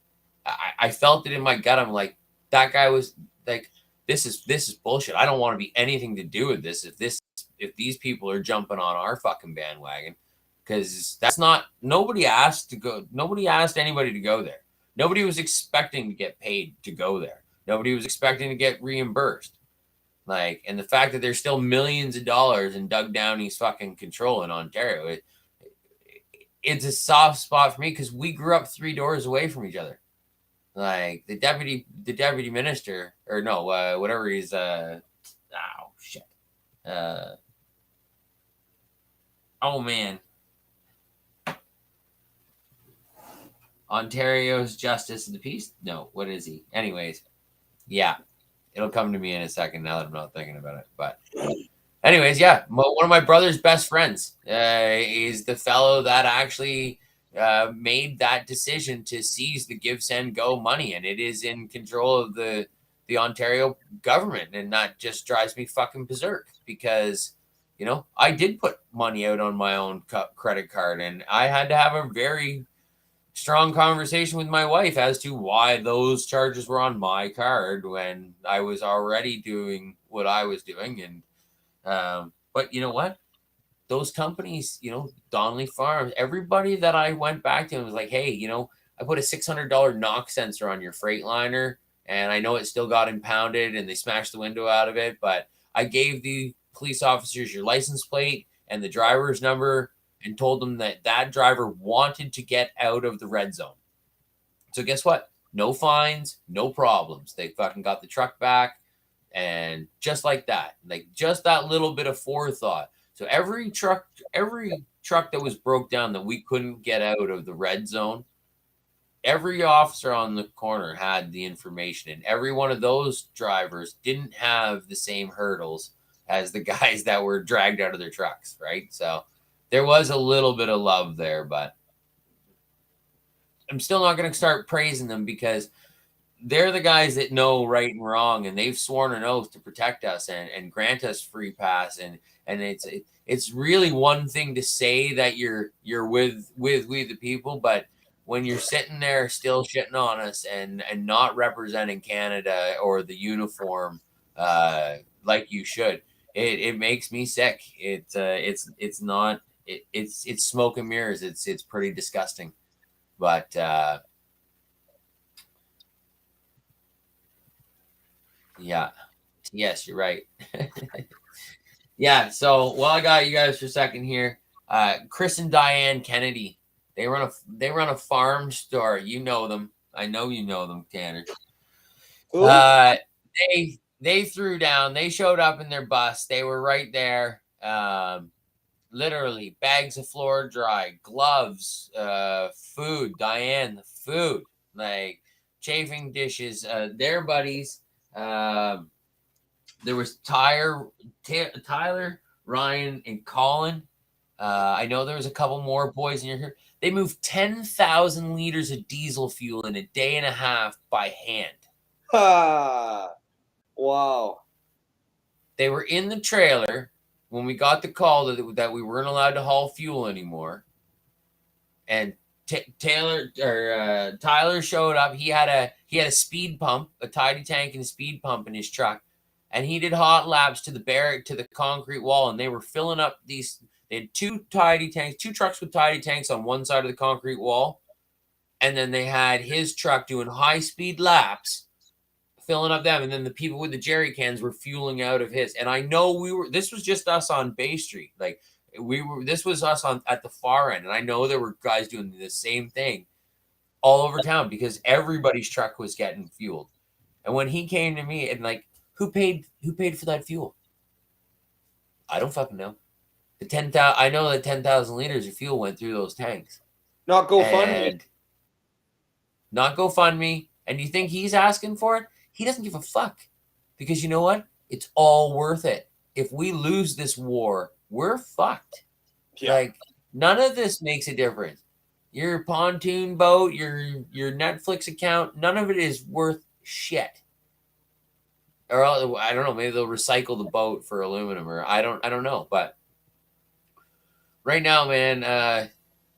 I felt it in my gut. I'm like, that guy was like, this is bullshit. I don't want to be anything to do with this. If these people are jumping on our fucking bandwagon, because that's not. Nobody asked anybody to go there. Nobody was expecting to get paid to go there. Nobody was expecting to get reimbursed. And the fact that there's still millions of dollars in Doug Downey's fucking control in Ontario, it's a soft spot for me because we grew up 3 doors away from each other. Like the deputy minister, or no, whatever he's, oh man. Ontario's Justice of the Peace? No, what is he? Anyways, yeah, it'll come to me in a second now that I'm not thinking about it. But anyways, yeah, one of my brother's best friends is the fellow that actually made that decision to seize the Give, Send, Go money, and it is in control of the Ontario government, and that just drives me fucking berserk because, I did put money out on my own credit card, and I had to have a very strong conversation with my wife as to why those charges were on my card when I was already doing what I was doing. And but you know what? Those companies, Donnelly Farms, everybody that I went back to and was like, hey, I put a $600 knock sensor on your Freightliner, and I know it still got impounded and they smashed the window out of it, but I gave the police officers your license plate and the driver's number and told them that driver wanted to get out of the red zone. So guess what? No fines, no problems. They fucking got the truck back, and just like that, like just that little bit of forethought. So every truck that was broke down that we couldn't get out of the red zone, every officer on the corner had the information, and every one of those drivers didn't have the same hurdles as the guys that were dragged out of their trucks, right? So there was a little bit of love there, but I'm still not going to start praising them because they're the guys that know right and wrong, and they've sworn an oath to protect us and grant us free pass. And it's really one thing to say that you're with the people, but when you're sitting there still shitting on us and not representing Canada or the uniform like you should, it makes me sick. It's not. It's smoke and mirrors. It's pretty disgusting, but yeah, yes, you're right. Yeah. So while I got you guys for a second here, Chris and Diane Kennedy, they run a farm store. You know them. I know you know them, Tanner. They threw down. They showed up in their bus. They were right there. Literally bags of Floor Dry, gloves, food, Diane, the food, like chafing dishes, their buddies. There was Tyler, Ryan, and Colin. I know there was a couple more boys in here. They moved 10,000 liters of diesel fuel in a day and a half by hand. Wow. They were in the trailer when we got the call that we weren't allowed to haul fuel anymore. And Tyler showed up. He had a speed pump, a tidy tank and a speed pump in his truck. And he did hot laps to the concrete wall, and they were filling up these. They had two trucks with tidy tanks on one side of the concrete wall, and then they had his truck doing high speed laps, filling up them, and then the people with the jerry cans were fueling out of his. And I know this was just us on Bay Street, like this was us at the far end, and I know there were guys doing the same thing all over town because everybody's truck was getting fueled. And when he came to me and like, who paid for that fuel? I don't fucking know. I know that 10,000 liters of fuel went through those tanks. Not GoFundMe. Not GoFundMe. And you think he's asking for it? He doesn't give a fuck. Because you know what? It's all worth it. If we lose this war, we're fucked. Yeah. Like, none of this makes a difference. Your pontoon boat, your Netflix account, none of it is worth shit. Or I don't know, maybe they'll recycle the boat for aluminum, or I don't know. But right now, man,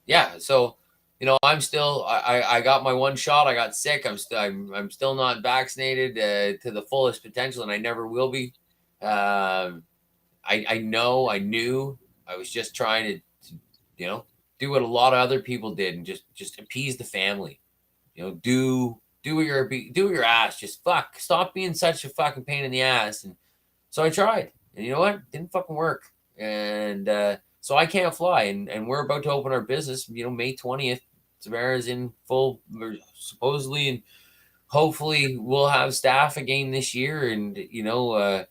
yeah. So, you know, I'm still I got my one shot. I got sick. I'm still not vaccinated to the fullest potential, and I never will be. I knew I was just trying to you know, do what a lot of other people did and just appease the family. You know, do your ass. Just stop being such a fucking pain in the ass. And so I tried, and you know what? It didn't fucking work. And so I can't fly. And we're about to open our business. You know, May 20th. Savara's in full, supposedly, and hopefully we'll have staff again this year. And you know,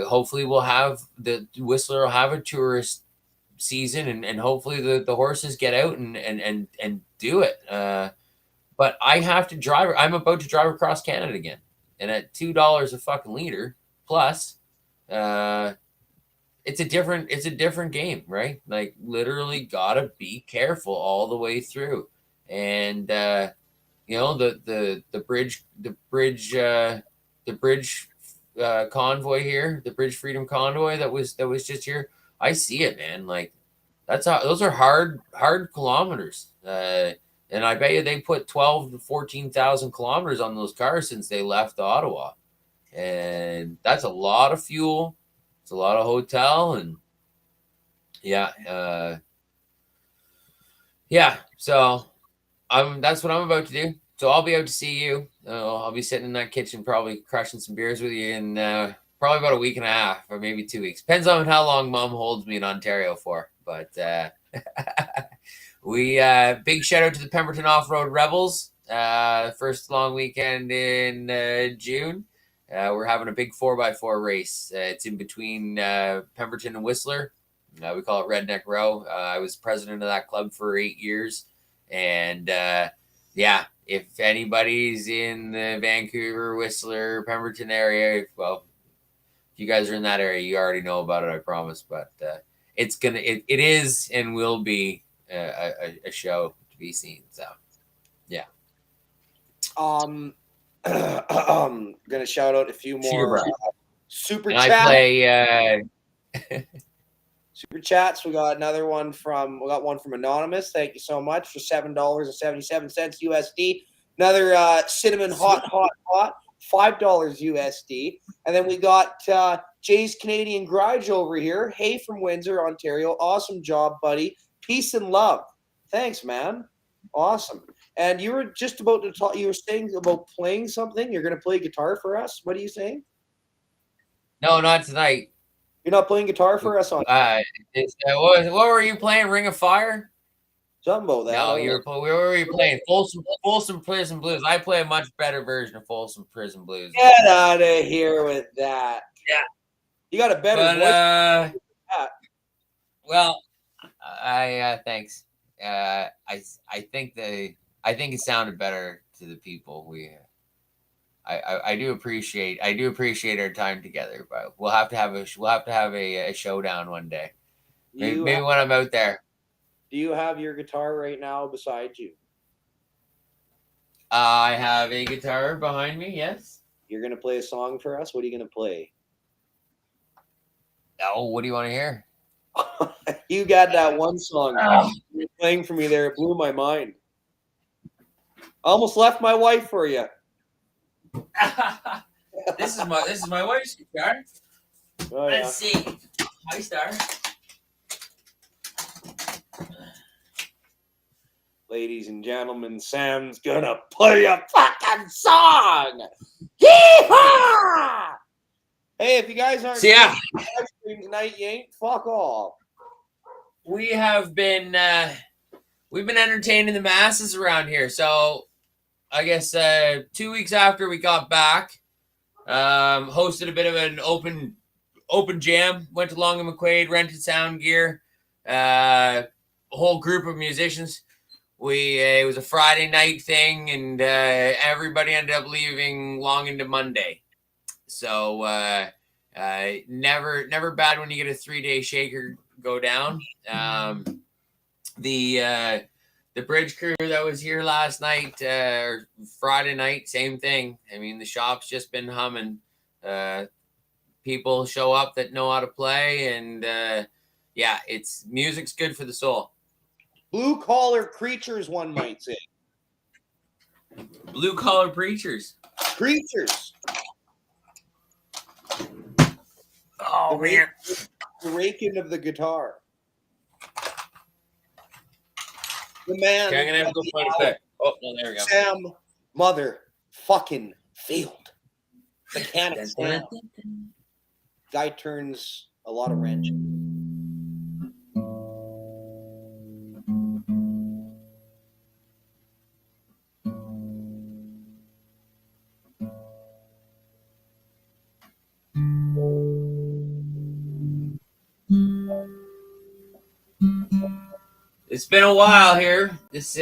hopefully we'll have the Whistler will have a tourist season, and hopefully the horses get out and do it. But I have to drive. I'm about to drive across Canada again, and at $2 a fucking liter plus, it's a different game, right? Like literally, gotta be careful all the way through. And you know, the bridge convoy here, the bridge Freedom Convoy that was just here. I see it, man. Like those are hard kilometers. And I bet you they put 12 to 14,000 kilometers on those cars since they left Ottawa. And that's a lot of fuel. It's a lot of hotel. And yeah. So that's what I'm about to do. So I'll be out to see you. I'll be sitting in that kitchen, probably crushing some beers with you in probably about a week and a half or maybe 2 weeks. Depends on how long Mom holds me in Ontario for. But we big shout out to the Pemberton Off-Road Rebels. First long weekend in June. We're having a big 4x4 race. It's in between Pemberton and Whistler. We call it Redneck Row. I was president of that club for 8 years. And yeah, if anybody's in the Vancouver, Whistler, Pemberton area, well, if you guys are in that area, you already know about it, I promise. But it is and will be a show to be seen. So yeah. Gonna shout out a few more super chats. I play super chats. We got one from Anonymous. Thank you so much for $7.77 USD. Another cinnamon hot $5 USD. And then we got Jay's Canadian Garage over here. Hey from Windsor, Ontario. Awesome job, buddy. Peace and love. Thanks, man. Awesome. And you were just about to talk. You were saying about playing something. You're going to play guitar for us. What are you saying? No, not tonight. You're not playing guitar for us on. What were you playing? Ring of Fire? Something about that. No, what were you playing? Folsom Prison Blues. I play a much better version of Folsom Prison Blues. Get out of here with that. Yeah. You got a better voice. Well, thanks. I think it sounded better to the people. I do appreciate our time together, but we'll have to have a showdown one day. Maybe when I'm out there. Do you have your guitar right now beside you? I have a guitar behind me. Yes. You're gonna play a song for us. What are you gonna play? Oh, what do you want to hear? You got that one song you were playing for me there. It blew my mind. I almost left my wife for you. This is my wife's guitar. Oh, yeah. Let's see. Hi, Star. Ladies and gentlemen, Sam's gonna play a fucking song. Yeehaw! Hey, if you guys aren't live stream tonight, you ain't fuck off. We have been we've been entertaining the masses around here. So I guess 2 weeks after we got back, hosted a bit of an open jam. Went to Long and McQuaid, rented sound gear, a whole group of musicians. It was a Friday night thing, and everybody ended up leaving long into Monday. So never bad when you get a 3-day shaker go down. The bridge crew that was here last night or Friday night, same thing. I mean, the shop's just been humming. People show up that know how to play, and yeah, music's good for the soul. Blue collar creatures, one might say. Blue collar preachers. Creatures. Oh, man. The raking of the guitar. The man. Okay, I'm gonna have to go find a pick. Oh, no, there we go. Sam, mother, fucking field. Mechanic Sam. Guy turns a lot of wrench. It's been a while here. This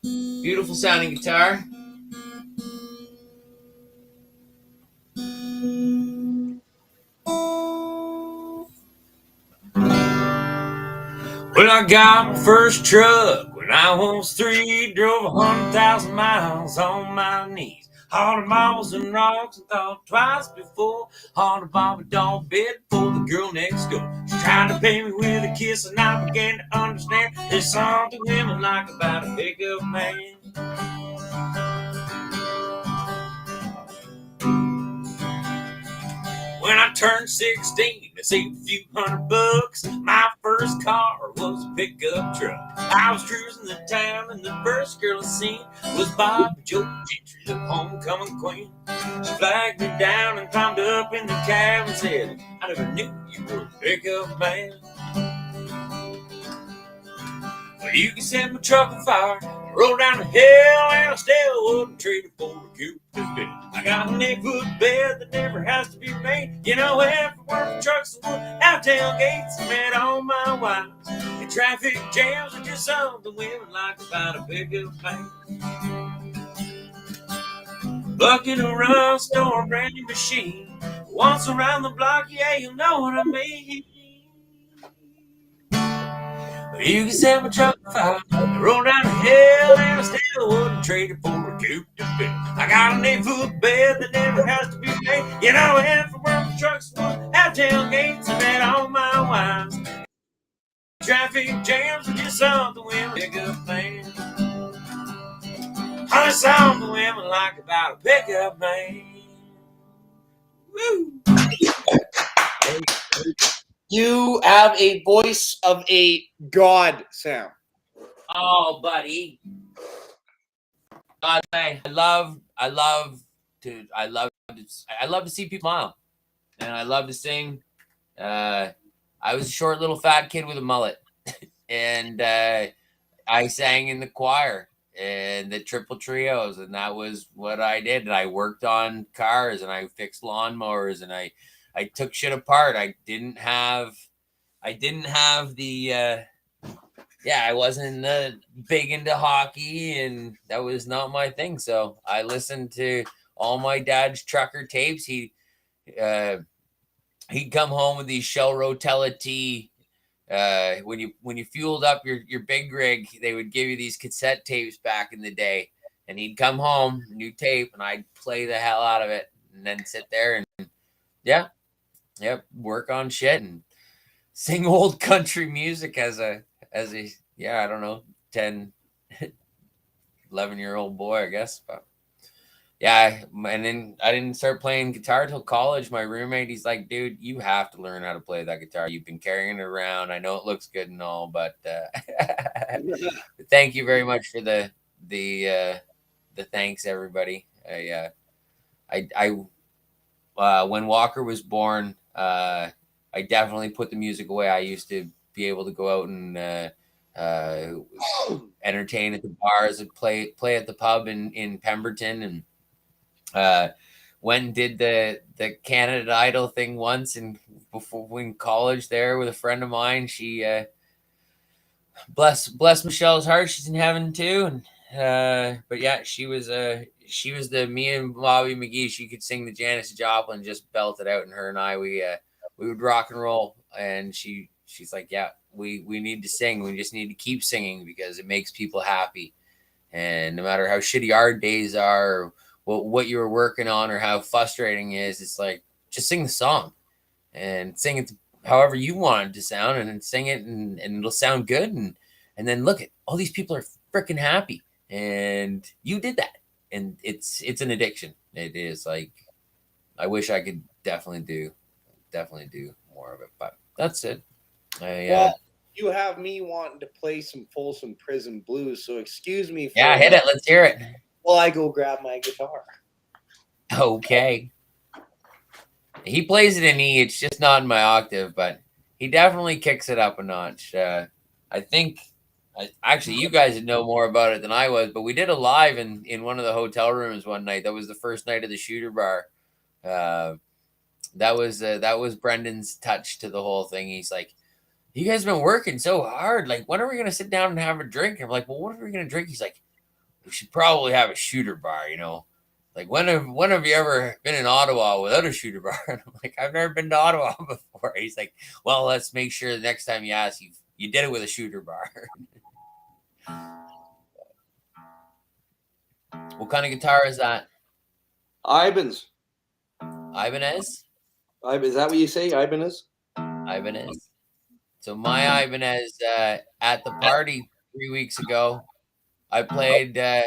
beautiful sounding guitar. Well, I got my first truck when I was 3. Drove 100,000 miles on my knees. Hauled marbles and rocks and thought twice before. Hauled a Bobby doll bed for the girl next door. She tried to pay me with a kiss, and I began to understand there's something women like about a pickup man. When I turned 16, I saved a few $100. My first car was a pickup truck. I was cruising the town, and the first girl I seen was Bobby Joe Gentry, the homecoming queen. She flagged me down and climbed up in the cab and said, I never knew you were a pickup man. Well, you can set my truck on fire, roll down the hill, and I still wouldn't trade it for a coupe today. I got an 8-foot bed that never has to be made. You know, every work trucks would have tailgates. I met all my wives, and traffic jams are just something women like about a pickup man. Bucket of rust or a brand new machine. Once around the block, yeah, you know what I mean. You can set my truck on fire, roll down the hill, and I still wouldn't trade it for a coupe to fit. I got an 8-foot bed that never has to be made. You know, every work trucks would have tailgates. I met all my wives. Traffic jams are just something women pick up man. Honey, something women like about a pickup man. Woo! You have a voice of a god, Sam. Oh, buddy. I love to see people smile, and I love to sing. I was a short little fat kid with a mullet, and I sang in the choir and the triple trios, and that was what I did. And I worked on cars, and I fixed lawnmowers, and I took shit apart. I didn't have the I wasn't big into hockey, and that was not my thing. So I listened to all my dad's trucker tapes. He'd come home with these Shell Rotella T. When you fueled up your big rig, they would give you these cassette tapes back in the day, and he'd come home, new tape, and I'd play the hell out of it, and then sit there and Yep, work on shit and sing old country music as a yeah, I don't know, 10, 11-year-old boy, I guess. But yeah, and then I didn't start playing guitar till college. My roommate, he's like, dude, you have to learn how to play that guitar. You've been carrying it around. I know it looks good and all, but thank you very much for the thanks, everybody. When Walker was born, I definitely put the music away. I used to be able to go out and entertain at the bars and play at the pub in Pemberton, and went and did the Canada Idol thing once, and before in college there with a friend of mine. She bless Michelle's heart, she's in heaven too. And but yeah, she was the me and Bobby McGee. She could sing the Janis Joplin, just belt it out, and her and I we would rock and roll. And she's like, yeah, we need to sing. We just need to keep singing because it makes people happy. And no matter how shitty our days are, or what you were working on, or how frustrating it is, it's like, just sing the song and sing it however you want it to sound, and then sing it, and it'll sound good. And then look at all these people are freaking happy, and you did that. And it's an addiction. It is like, I wish I could definitely do more of it, but that's it. Well, you have me wanting to play some Folsom Prison Blues, so excuse me. Yeah, hit it. Let's hear it. Well, I go grab my guitar. Okay. He plays it in E. It's just not in my octave, but he definitely kicks it up a notch. I think, actually, you guys would know more about it than I was, but we did a live in one of the hotel rooms one night. That was the first night of the Shooter Bar. That was Brendan's touch to the whole thing. He's like, you guys have been working so hard. Like, when are we going to sit down and have a drink? And I'm like, well, what are we going to drink? He's like, we should probably have a Shooter Bar, you know? Like, when have you ever been in Ottawa without a Shooter Bar? And I'm like, I've never been to Ottawa before. He's like, well, let's make sure the next time you ask, you did it with a Shooter Bar. What kind of guitar is that? Ibanez. Ibanez? Is that what you say, Ibanez? Ibanez. So my Ibanez, at the party 3 weeks ago, I played a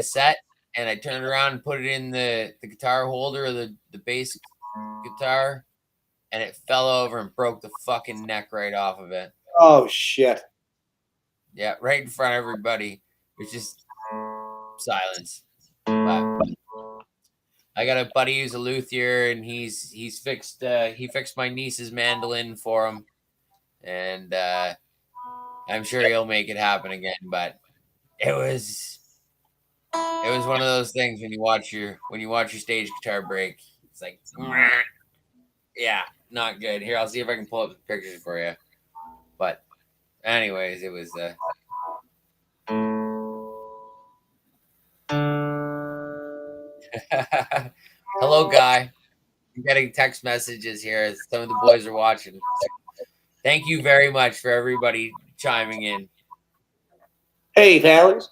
set, and I turned around and put it in the guitar holder of the bass guitar, and it fell over and broke the fucking neck right off of it. Oh shit. Yeah, right in front of everybody. It's just silence. But I got a buddy who's a luthier, and he's fixed my niece's mandolin for him, and I'm sure he'll make it happen again. But it was one of those things when you watch your stage guitar break. It's like, yeah, not good. Here, I'll see if I can pull up the pictures for you. But anyways, it was hello, guy. I'm getting text messages here. Some of the boys are watching. Thank you very much for everybody chiming in. Hey, Talons.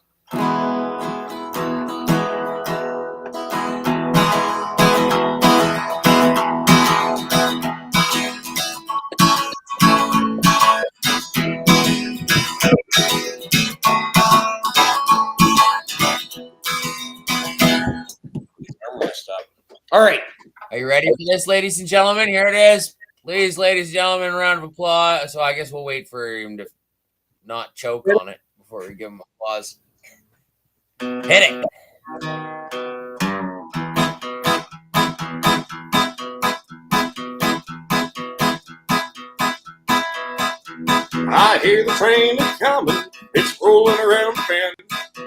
All right. Are you ready for this, ladies and gentlemen? Here it is. Please, ladies and gentlemen, a round of applause. So I guess we'll wait for him to not choke on it before we give him applause. Hit it. I hear the train a-comin', it's rolling around the bend.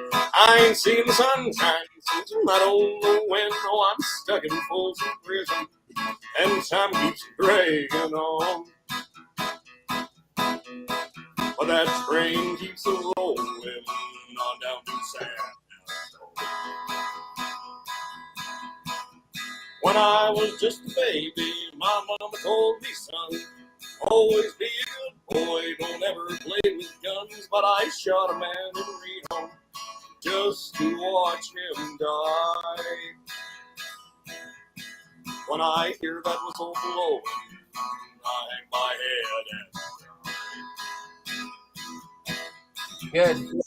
I ain't seen the sunshine since I don't know when. Oh, I'm stuck in Folsom Prison, and time keeps dragging on. But that train keeps a-rolling on down to San Antonio. When I was just a baby, my mama told me, son, always be a good boy, don't ever play with guns. But I shot a man in Reno just to watch him die. when I hear that whistle blowing. I hang my head and Good.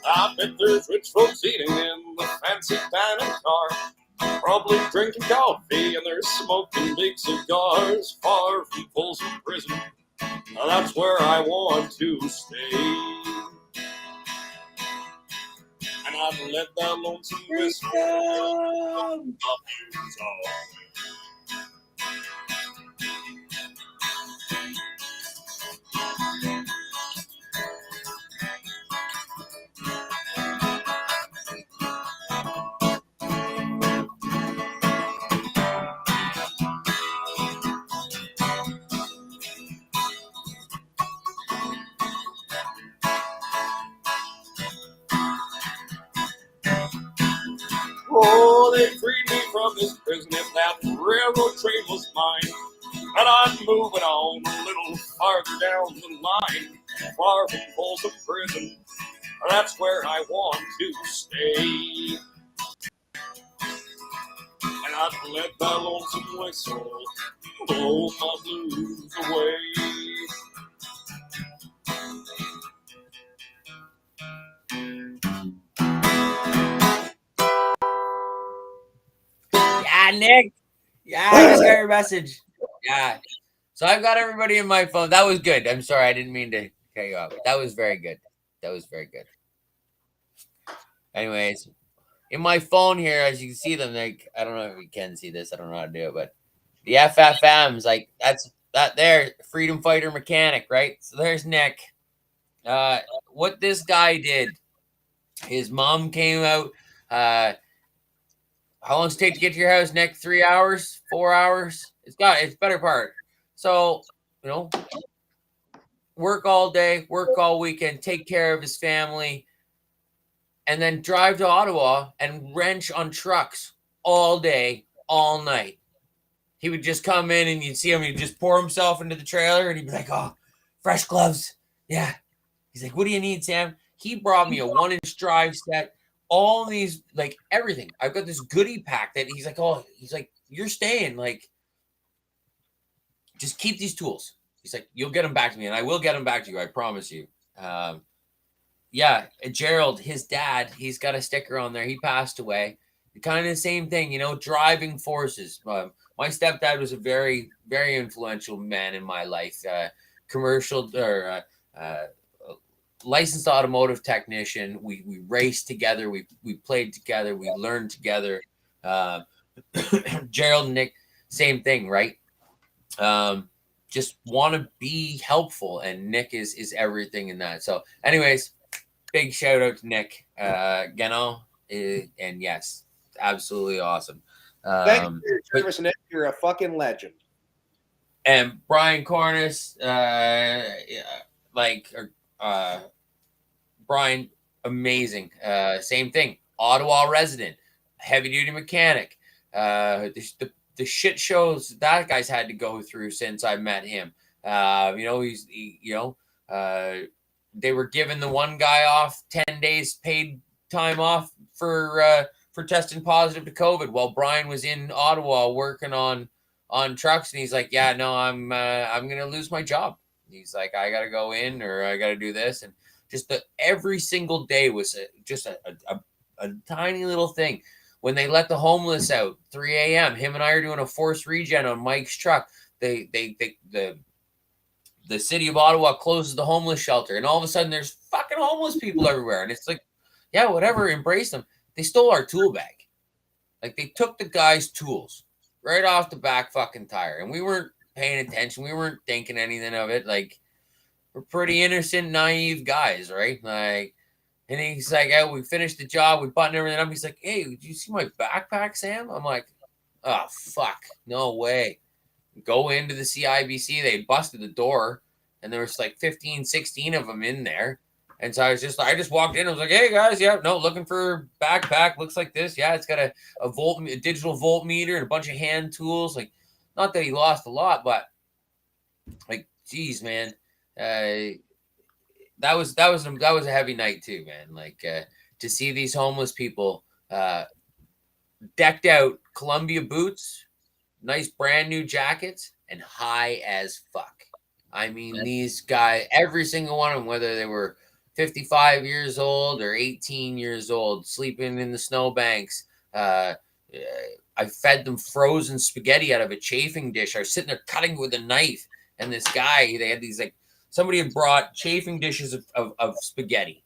I bet there's rich folks eating in the fancy dining car, probably drinking coffee and they're smoking big cigars, far from Folsom Prison. That's where I want to stay. And I'd let that lonesome whistle blow my blues away. Oh, they freed me from this prison if that railroad train was mine. And I'm moving on a little farther down the line, far from Folsom Prison. That's where I want to stay. And I'd let that lonesome whistle blow my blues away. Yeah, Nick. Yeah, I just got your message. Yeah. So I've got everybody in my phone. That was good. I'm sorry. I didn't mean to cut you off. That was very good. That was very good. Anyways, in my phone here, as you can see them, like, I don't know if you can see this. I don't know how to do it, but the FFMs, like, that's that there, freedom fighter mechanic, right? So there's Nick. What this guy did, his mom came out. How long does it take to get to your house, Nick? 3 hours, 4 hours? It's better part. So, you know, work all day, work all weekend, take care of his family, and then drive to Ottawa and wrench on trucks all day, all night. He would just come in and you'd see him, he'd just pour himself into the trailer and he'd be like, oh, fresh gloves. Yeah. He's like, what do you need, Sam? He brought me a 1-inch drive set, all these, like, everything. I've got this goodie pack that he's like, you're staying, like, just keep these tools. He's like, you'll get them back to me, and I will get them back to you, I promise you. Yeah, Gerald, his dad, he's got a sticker on there. He passed away. Kind of the same thing, you know, driving forces. My stepdad was a very, very influential man in my life. Licensed automotive technician. We raced together. We played together. We learned together. Gerald and Nick, same thing, right? Just want to be helpful, and Nick is everything in that. So, anyways, big shout out to Nick Geno, and yes, absolutely awesome. Thank you for your service, Nick. You're a fucking legend. And Brian Cornish, Brian, amazing. Same thing. Ottawa resident, heavy duty mechanic. The shit shows that guy's had to go through since I met him. You know, they were giving the one guy off 10 days paid time off for testing positive to COVID while Brian was in Ottawa working on trucks, and he's like, yeah, no, I'm gonna lose my job. He's like, I gotta go in, or I gotta do this, and just every single day was just a tiny little thing. When they let the homeless out, 3 a.m., him and I are doing a forced regen on Mike's truck. The city of Ottawa closes the homeless shelter, and all of a sudden there's fucking homeless people everywhere. And it's like, yeah, whatever, embrace them. They stole our tool bag. Like, they took the guy's tools right off the back fucking tire, and we weren't paying attention. We weren't thinking anything of it. Like, we're pretty innocent, naive guys, right? Like, and he's like, oh, we finished the job. We buttoned everything up. He's like, hey, did you see my backpack, Sam? I'm like, oh, fuck. No way. Go into the CIBC. They busted the door. and there was like 15, 16 of them in there. And so I just walked in. I was like, hey guys, yeah, no, looking for backpack. Looks like this. Yeah, it's got a digital voltmeter and a bunch of hand tools. Like, not that he lost a lot, but like, geez, man, that was a heavy night too, man. Like, to see these homeless people decked out Columbia boots, nice brand new jackets, and high as fuck. I mean, these guys, every single one of them, whether they were 55 years old or 18 years old, sleeping in the snowbanks. I fed them frozen spaghetti out of a chafing dish. I was sitting there cutting with a knife, and this guy, they had these, like, somebody had brought chafing dishes of spaghetti,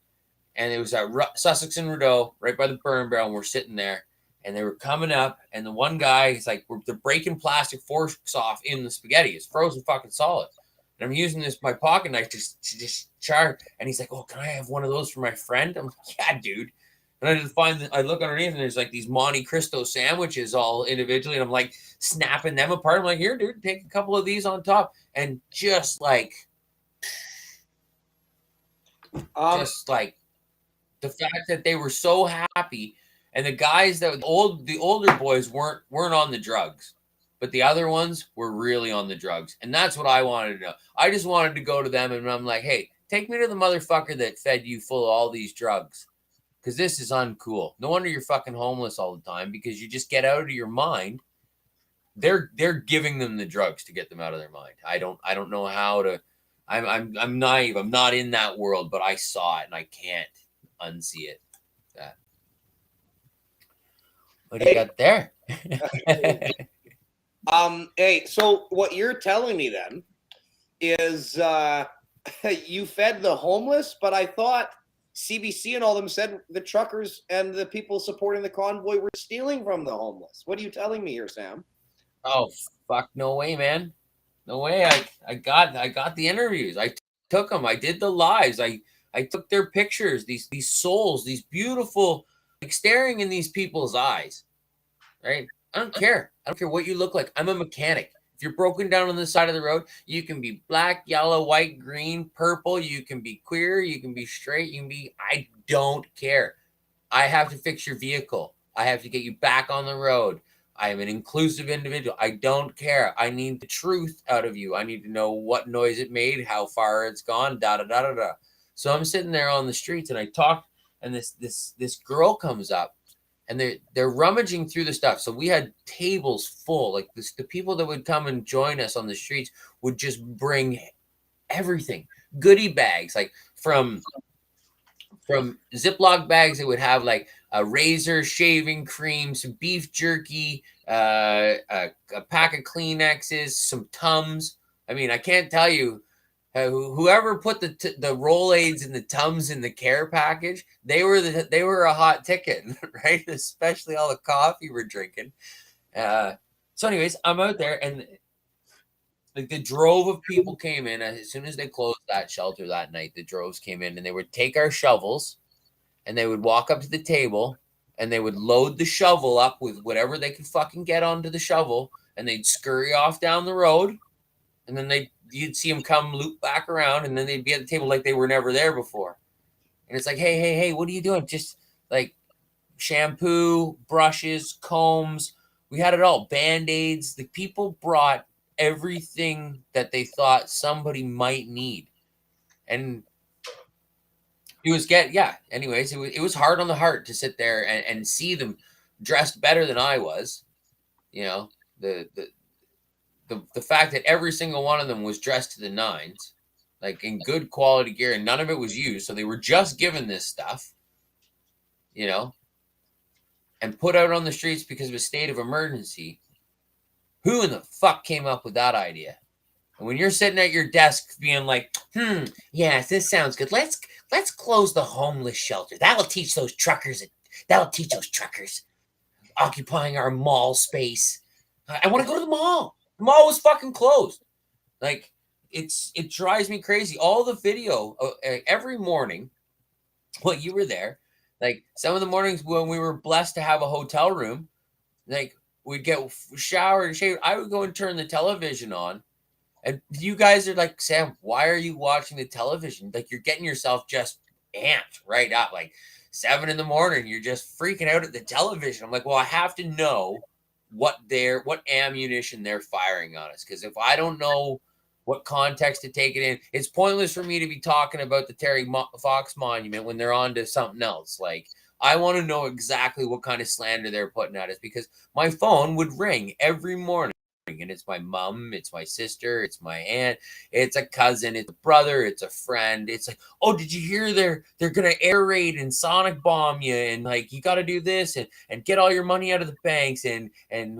and it was at Sussex and Rideau, right by the burn barrel, and we're sitting there, and they were coming up, and the one guy, he's like, they're breaking plastic forks off in the spaghetti. It's frozen fucking solid. And I'm using my pocket knife to just char. And he's like, oh, can I have one of those for my friend? I'm like, yeah, dude. And I look underneath, and there's like these Monte Cristo sandwiches all individually. And I'm like snapping them apart. I'm like, here, dude, take a couple of these on top. And just like the fact that they were so happy. And the guys the older boys weren't on the drugs. But the other ones were really on the drugs. And that's what I wanted to know. I just wanted to go to them, and I'm like, hey, take me to the motherfucker that fed you full of all these drugs. Because this is uncool. No wonder you're fucking homeless all the time, because you just get out of your mind. They're giving them the drugs to get them out of their mind. I don't know how to. I'm naive. I'm not in that world, but I saw it, and I can't unsee it. What do you got there? Hey, so what you're telling me then is you fed the homeless, but I thought CBC and all them said the truckers and the people supporting the convoy were stealing from the homeless. What are you telling me here, Sam? Oh, fuck, no way, man. No way. I got the interviews. I took them. I did the lives. I took their pictures, these souls, these beautiful, like, staring in these people's eyes, right? I don't care. I don't care what you look like. I'm a mechanic. If you're broken down on the side of the road, you can be black, yellow, white, green, purple. You can be queer. You can be straight. You can be, I don't care. I have to fix your vehicle. I have to get you back on the road. I am an inclusive individual. I don't care. I need the truth out of you. I need to know what noise it made, how far it's gone, da-da-da-da-da. So I'm sitting there on the streets, and I talk, and this girl comes up. And they're rummaging through the stuff. So we had tables full. Like the people that would come and join us on the streets would just bring everything. Goodie bags, like from Ziploc bags, they would have like a razor, shaving cream, some beef jerky, a pack of Kleenexes, some Tums. I mean, I can't tell you. Whoever put the Rolaids and the Tums in the care package, they were a hot ticket, right? Especially all the coffee we're drinking. So anyways, I'm out there, and like the drove of people came in as soon as they closed that shelter that night. The droves came in, and they would take our shovels, and they would walk up to the table, and they would load the shovel up with whatever they could fucking get onto the shovel, and they'd scurry off down the road, and then you'd see them come loop back around, and then they'd be at the table like they were never there before. And it's like, hey, what are you doing? Just like shampoo, brushes, combs. We had it all. Band-Aids. The people brought everything that they thought somebody might need. And it was anyways, it was hard on the heart to sit there and see them dressed better than I was. You know, the fact that every single one of them was dressed to the nines, like in good quality gear, and none of it was used. So they were just given this stuff, you know, and put out on the streets because of a state of emergency. Who in the fuck came up with that idea? And when you're sitting at your desk being like, yes, this sounds good. Let's close the homeless shelter. That'll teach those truckers occupying our mall space. I want to go to the mall. The mall was fucking closed. Like, it drives me crazy. All the video every morning, you were there. Like, some of the mornings when we were blessed to have a hotel room, like, we'd get showered and shaved. I would go and turn the television on, And you guys are like, Sam, why are you watching the television? Like, you're getting yourself just amped right up. Like 7 a.m, you're just freaking out at the television. I'm like, well, I have to know what ammunition they're firing on us. Because if I don't know what context to take it in, it's pointless for me to be talking about the Terry Fox monument when they're on to something else. Like, I want to know exactly what kind of slander they're putting at us, because my phone would ring every morning. And it's my mom, it's my sister, it's my aunt, it's a cousin, it's a brother, it's a friend. It's like, oh, did you hear they're gonna air raid and sonic bomb you, and like you got to do this and get all your money out of the banks, and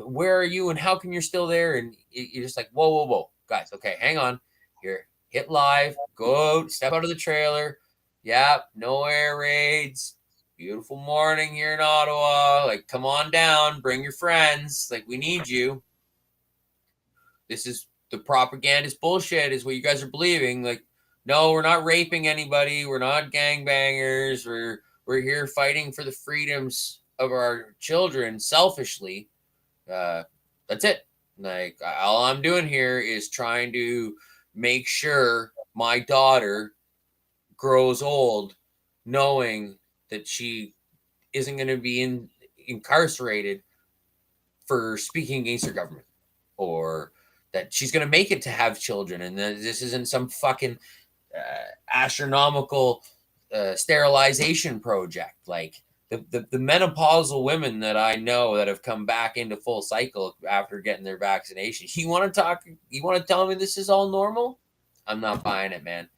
where are you and how come you're still there? And you're just like, whoa, guys, okay, hang on, here, hit live, go out, step out of the trailer. Yeah, no air raids. Beautiful morning here in Ottawa. Like, come on down, bring your friends. Like, we need you. This is the propagandist bullshit is what you guys are believing. Like, no, we're not raping anybody. We're not gangbangers. We're here fighting for the freedoms of our children selfishly. That's it. Like, all I'm doing here is trying to make sure my daughter grows old knowing that she isn't going to be incarcerated for speaking against her government, or that she's going to make it to have children, and that this isn't some fucking astronomical sterilization project. Like the menopausal women that I know that have come back into full cycle after getting their vaccination. You want to tell me this is all normal? I'm not buying it, man.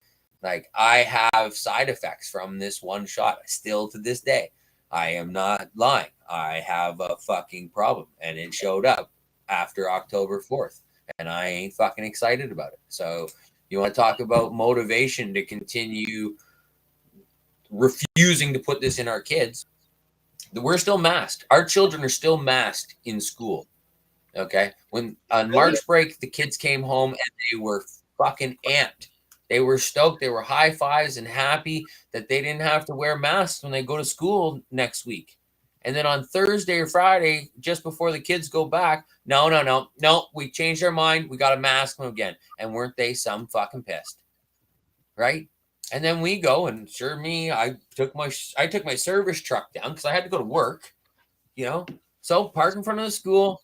Like, I have side effects from this one shot still to this day. I am not lying. I have a fucking problem, and it showed up after October 4th. And I ain't fucking excited about it. So you want to talk about motivation to continue refusing to put this in our kids? We're still masked. Our children are still masked in school. Okay. When on March break, the kids came home and they were fucking amped. They were stoked. They were high fives and happy that they didn't have to wear masks when they go to school next week. And then on Thursday or Friday, just before the kids go back, no, we changed our mind. We got to mask them again. And weren't they some fucking pissed? Right? And then we go, and sure me, I took my service truck down because I had to go to work, So park in front of the school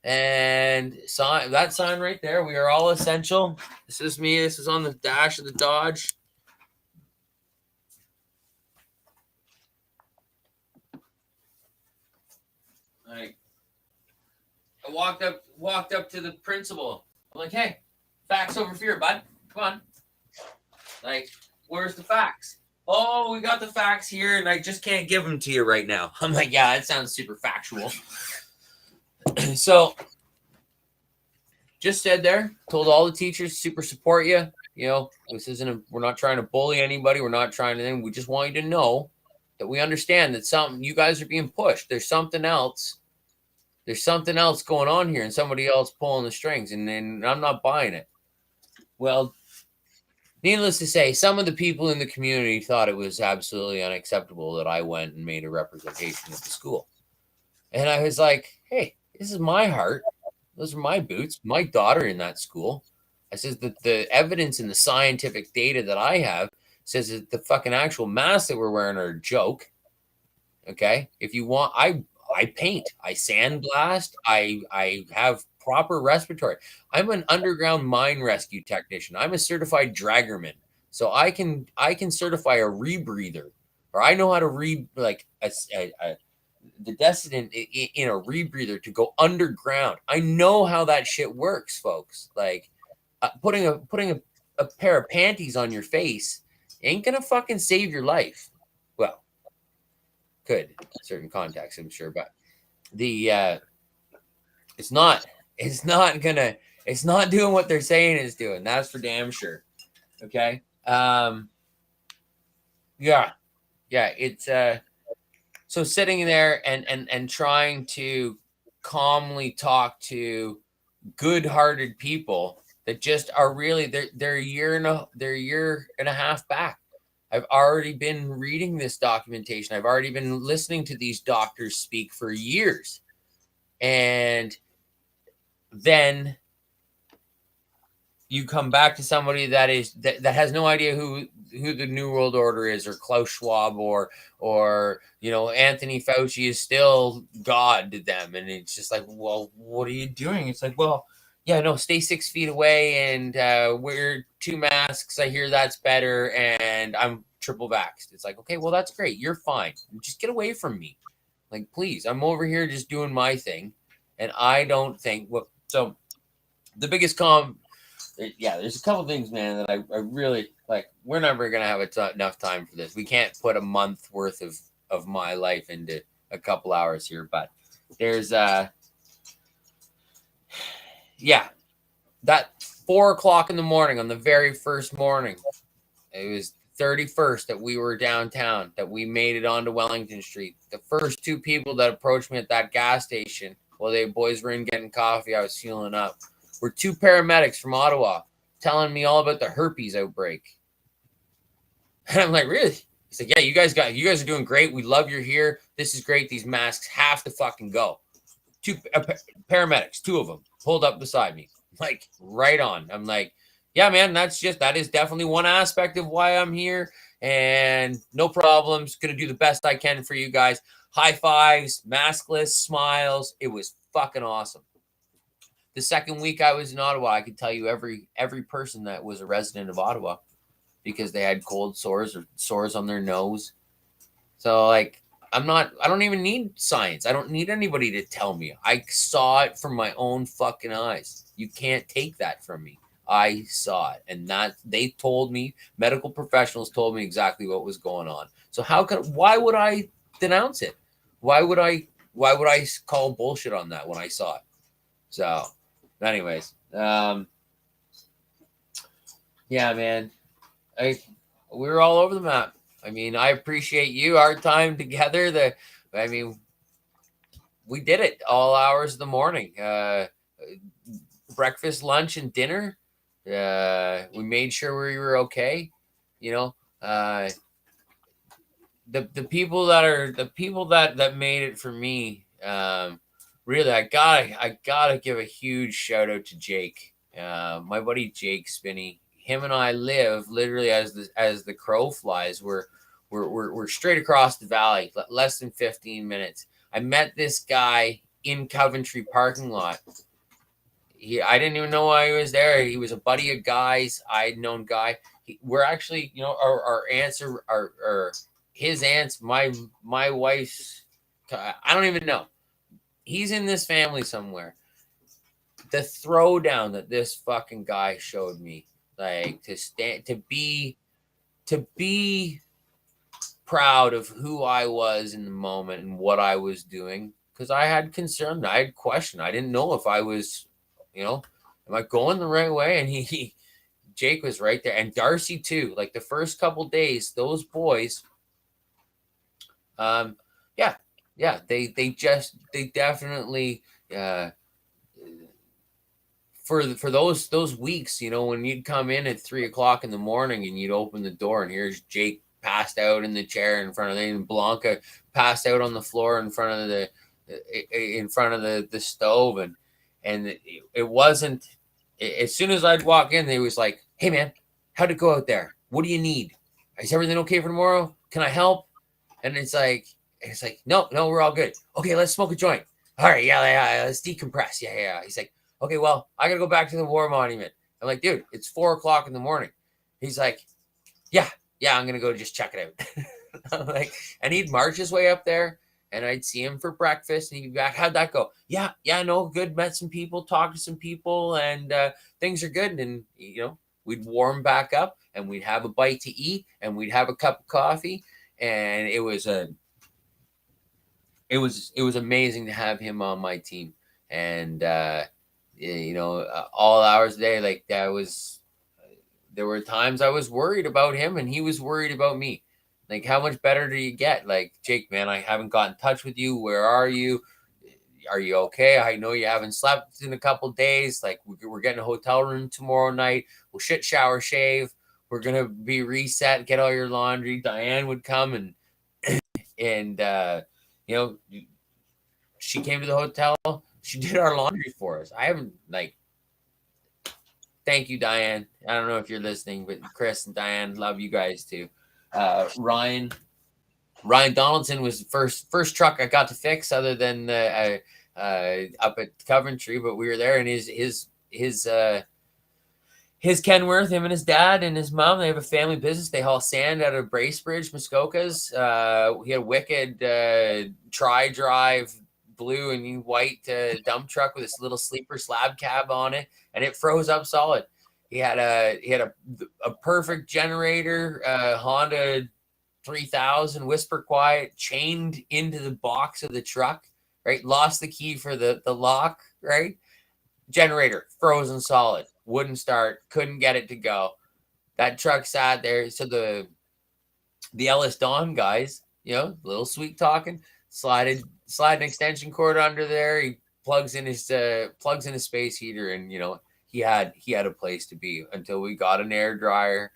and that sign right there. We are all essential. This is me. This is on the dash of the Dodge. Like, I walked up to the principal. I'm like, hey, facts over fear, bud. Come on. Like, where's the facts? Oh, we got the facts here, and I just can't give them to you right now. I'm like, yeah, that sounds super factual. So, just said there, told all the teachers, super support you. This isn't we're not trying to bully anybody. We're not trying to, we just want you to know that we understand that you guys are being pushed. There's something else. There's something else going on here, and somebody else pulling the strings, and I'm not buying it. Well, needless to say, some of the people in the community thought it was absolutely unacceptable that I went and made a representation at the school. And I was like, hey, this is my heart. Those are my boots. My daughter in that school. I says that the evidence and the scientific data that I have says that the fucking actual masks that we're wearing are a joke. Okay? If you want, I paint, I sandblast, I have proper respiratory. I'm an underground mine rescue technician. I'm a certified draggerman. So I can certify a rebreather, or I know how to the destinant in a rebreather to go underground. I know how that shit works, folks. Like, putting a pair of panties on your face ain't gonna fucking save your life. Well, could in certain contexts, I'm sure, but it's not doing what they're saying it's doing. That's for damn sure. Okay. It's so sitting there and trying to calmly talk to good-hearted people that just are really they're a year and a half back. I've already been reading this documentation. I've already been listening to these doctors speak for years. And then you come back to somebody that has no idea who the New World Order is, or Klaus Schwab, or Anthony Fauci is still God to them, and it's just like, well, what are you doing? It's like, well, yeah, no, stay 6 feet away and wear 2 masks. I hear that's better, and I'm triple vaxxed. It's like, okay, well, that's great. You're fine. Just get away from me. Like, please, I'm over here just doing my thing, and I don't think. Well, so the biggest there's a couple things, man, that I really like. We're never gonna have enough time for this. We can't put a month worth of my life into a couple hours here, but there's that 4 o'clock in the morning on the very first morning. It was 31st that we were downtown, that we made it onto Wellington Street. The first 2 people that approached me at that gas station while they boys were in getting coffee, I was fueling up, were 2 paramedics from Ottawa telling me all about the herpes outbreak. And I'm like, really? He's like, yeah, you guys are doing great. We love you're here. This is great. These masks have to fucking go. 2 paramedics, 2 of them pulled up beside me, like right on. I'm like, yeah, man, that is definitely one aspect of why I'm here, and no problems. Gonna do the best I can for you guys. High fives, maskless, smiles. It was fucking awesome. The second week I was in Ottawa, I could tell you every person that was a resident of Ottawa, because they had cold sores or sores on their nose. So like, I don't even need science. I don't need anybody to tell me. I saw it from my own fucking eyes. You can't take that from me. I saw it, and that they told me, medical professionals told me exactly what was going on. So why would I denounce it? Why would I call bullshit on that when I saw it? So anyways, yeah, man, we were all over the map. I mean, I appreciate you, our time together. We did it all hours of the morning, breakfast, lunch, and dinner. We made sure we were okay. The people that made it for me. Really, I gotta give a huge shout out to Jake, my buddy Jake Spinney. Him and I live literally as the crow flies. We're straight across the valley, less than 15 minutes. I met this guy in Coventry parking lot. I didn't even know why he was there. He was a buddy of Guy's. I'd known Guy. We're actually, our aunts are his aunts. My wife's. I don't even know. He's in this family somewhere. The throwdown that this fucking guy showed me, like to be proud of who I was in the moment and what I was doing, because I had concern, I had question, I didn't know if I was, am I going the right way? And Jake was right there, and Darcy too. Like the first couple days, those boys, they definitely for those weeks, when you'd come in at 3 o'clock in the morning and you'd open the door and here's Jake passed out in the chair in front of them, and Blanca passed out on the floor in front of the stove, and it wasn't. As soon as I'd walk in, they was like, "Hey man, how'd it go out there? What do you need? Is everything okay for tomorrow? Can I help?" And it's like, no, we're all good. Okay, let's smoke a joint. All right, yeah, let's decompress. Yeah. He's like, okay, well, I gotta go back to the war monument. I'm like, dude, it's 4 o'clock in the morning. He's like, yeah, I'm gonna go just check it out. I'm like, and he'd march his way up there, and I'd see him for breakfast, and he'd be back. How'd that go? Yeah, no, good. Met some people, talked to some people, and things are good. And we'd warm back up, and we'd have a bite to eat, and we'd have a cup of coffee, and it was amazing to have him on my team. And all hours of the day, like there were times I was worried about him and he was worried about me. Like, how much better do you get? Like, Jake, man, I haven't got in touch with you. Where are you? Are you okay? I know you haven't slept in a couple of days. Like, we're getting a hotel room tomorrow night. We'll shit, shower, shave. We're going to be reset, get all your laundry. Diane would come and she came to the hotel. She did our laundry for us. I haven't, like, thank you, Diane. I don't know if you're listening, but Chris and Diane, love you guys too. Ryan Donaldson was the first truck I got to fix, other than up at Coventry. But we were there, and his Kenworth, him and his dad and his mom, they have a family business. They haul sand out of Bracebridge, Muskokas. He had a wicked tri-drive blue and white dump truck with this little sleeper slab cab on it, and it froze up solid. He had a perfect generator, Honda 3000 whisper quiet, chained into the box of the truck, right? Lost the key for the lock, right? Generator frozen solid, wouldn't start, couldn't get it to go. That truck sat there. So the Ellis Dawn guys, little sweet talking, slide an extension cord under there. He plugs in his space heater, and he had a place to be until we got an air dryer.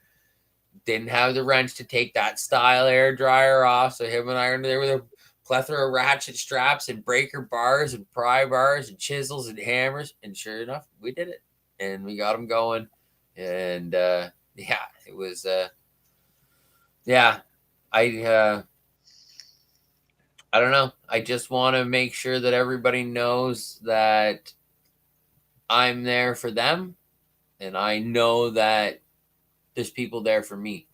Didn't have the wrench to take that style air dryer off, so him and I are there with a plethora of ratchet straps and breaker bars and pry bars and chisels and hammers, and sure enough, we did it, and we got them going. And it was I don't know. I just want to make sure that everybody knows that I'm there for them, and I know that there's people there for me.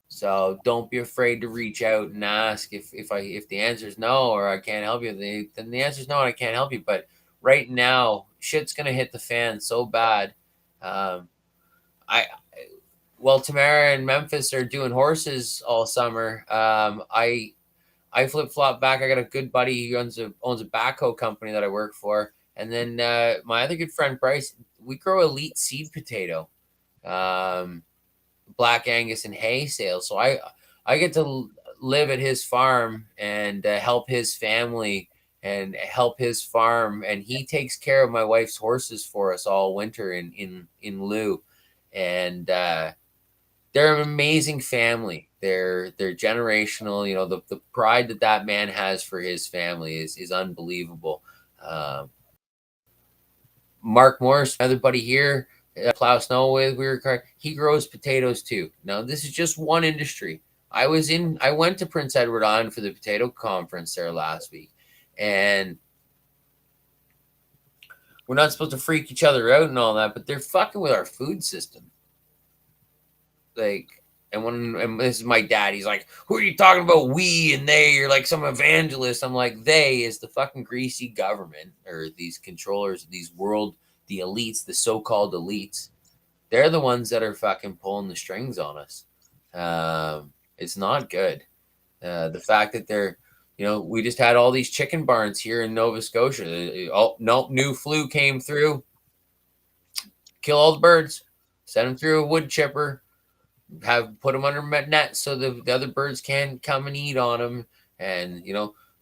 So don't be afraid to reach out and ask if the answer is no, or I can't help you. Then the answer is no, and I can't help you. But right now, shit's gonna hit the fan so bad. Tamara and Memphis are doing horses all summer. I flip flop back. I got a good buddy who owns a backhoe company that I work for, and then my other good friend Bryce. We grow elite seed potato. Black Angus and hay sales. So I get to live at his farm and help his family and help his farm. And he takes care of my wife's horses for us all winter in lieu. And they're an amazing family. They're generational. The pride that man has for his family is unbelievable. Mark Morris, another buddy here, plow snow with, he grows potatoes too. Now this is just one industry. I went to Prince Edward Island for the potato conference there last week, and we're not supposed to freak each other out and all that, but they're fucking with our food system. And this is my dad, he's like, who are you talking about, we and they? You're like some evangelist. I'm like, they is the fucking greasy government, or these controllers, the elites, the so-called elites. They're the ones that are fucking pulling the strings on us. It's not good. The fact that they're, we just had all these chicken barns here in Nova Scotia. New flu came through. Kill all the birds. Send them through a wood chipper. Put them under net so the other birds can come and eat on them. And,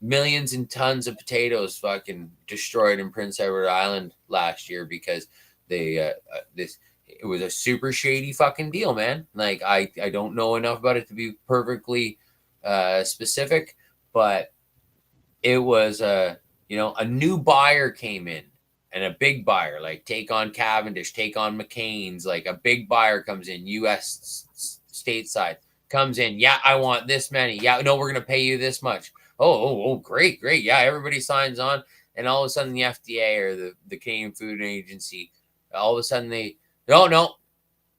millions and tons of potatoes fucking destroyed in Prince Edward Island last year because it was a super shady fucking deal, man. Like I don't know enough about it to be perfectly specific, but it was a new buyer came in, and a big buyer, like take on Cavendish, take on McCain's, like a big buyer comes in, U.S. stateside comes in. Yeah, I want this many. Yeah, no, we're going to pay you this much. Oh, great. Yeah, everybody signs on. And all of a sudden the FDA or the Canadian Food Agency, all of a sudden no,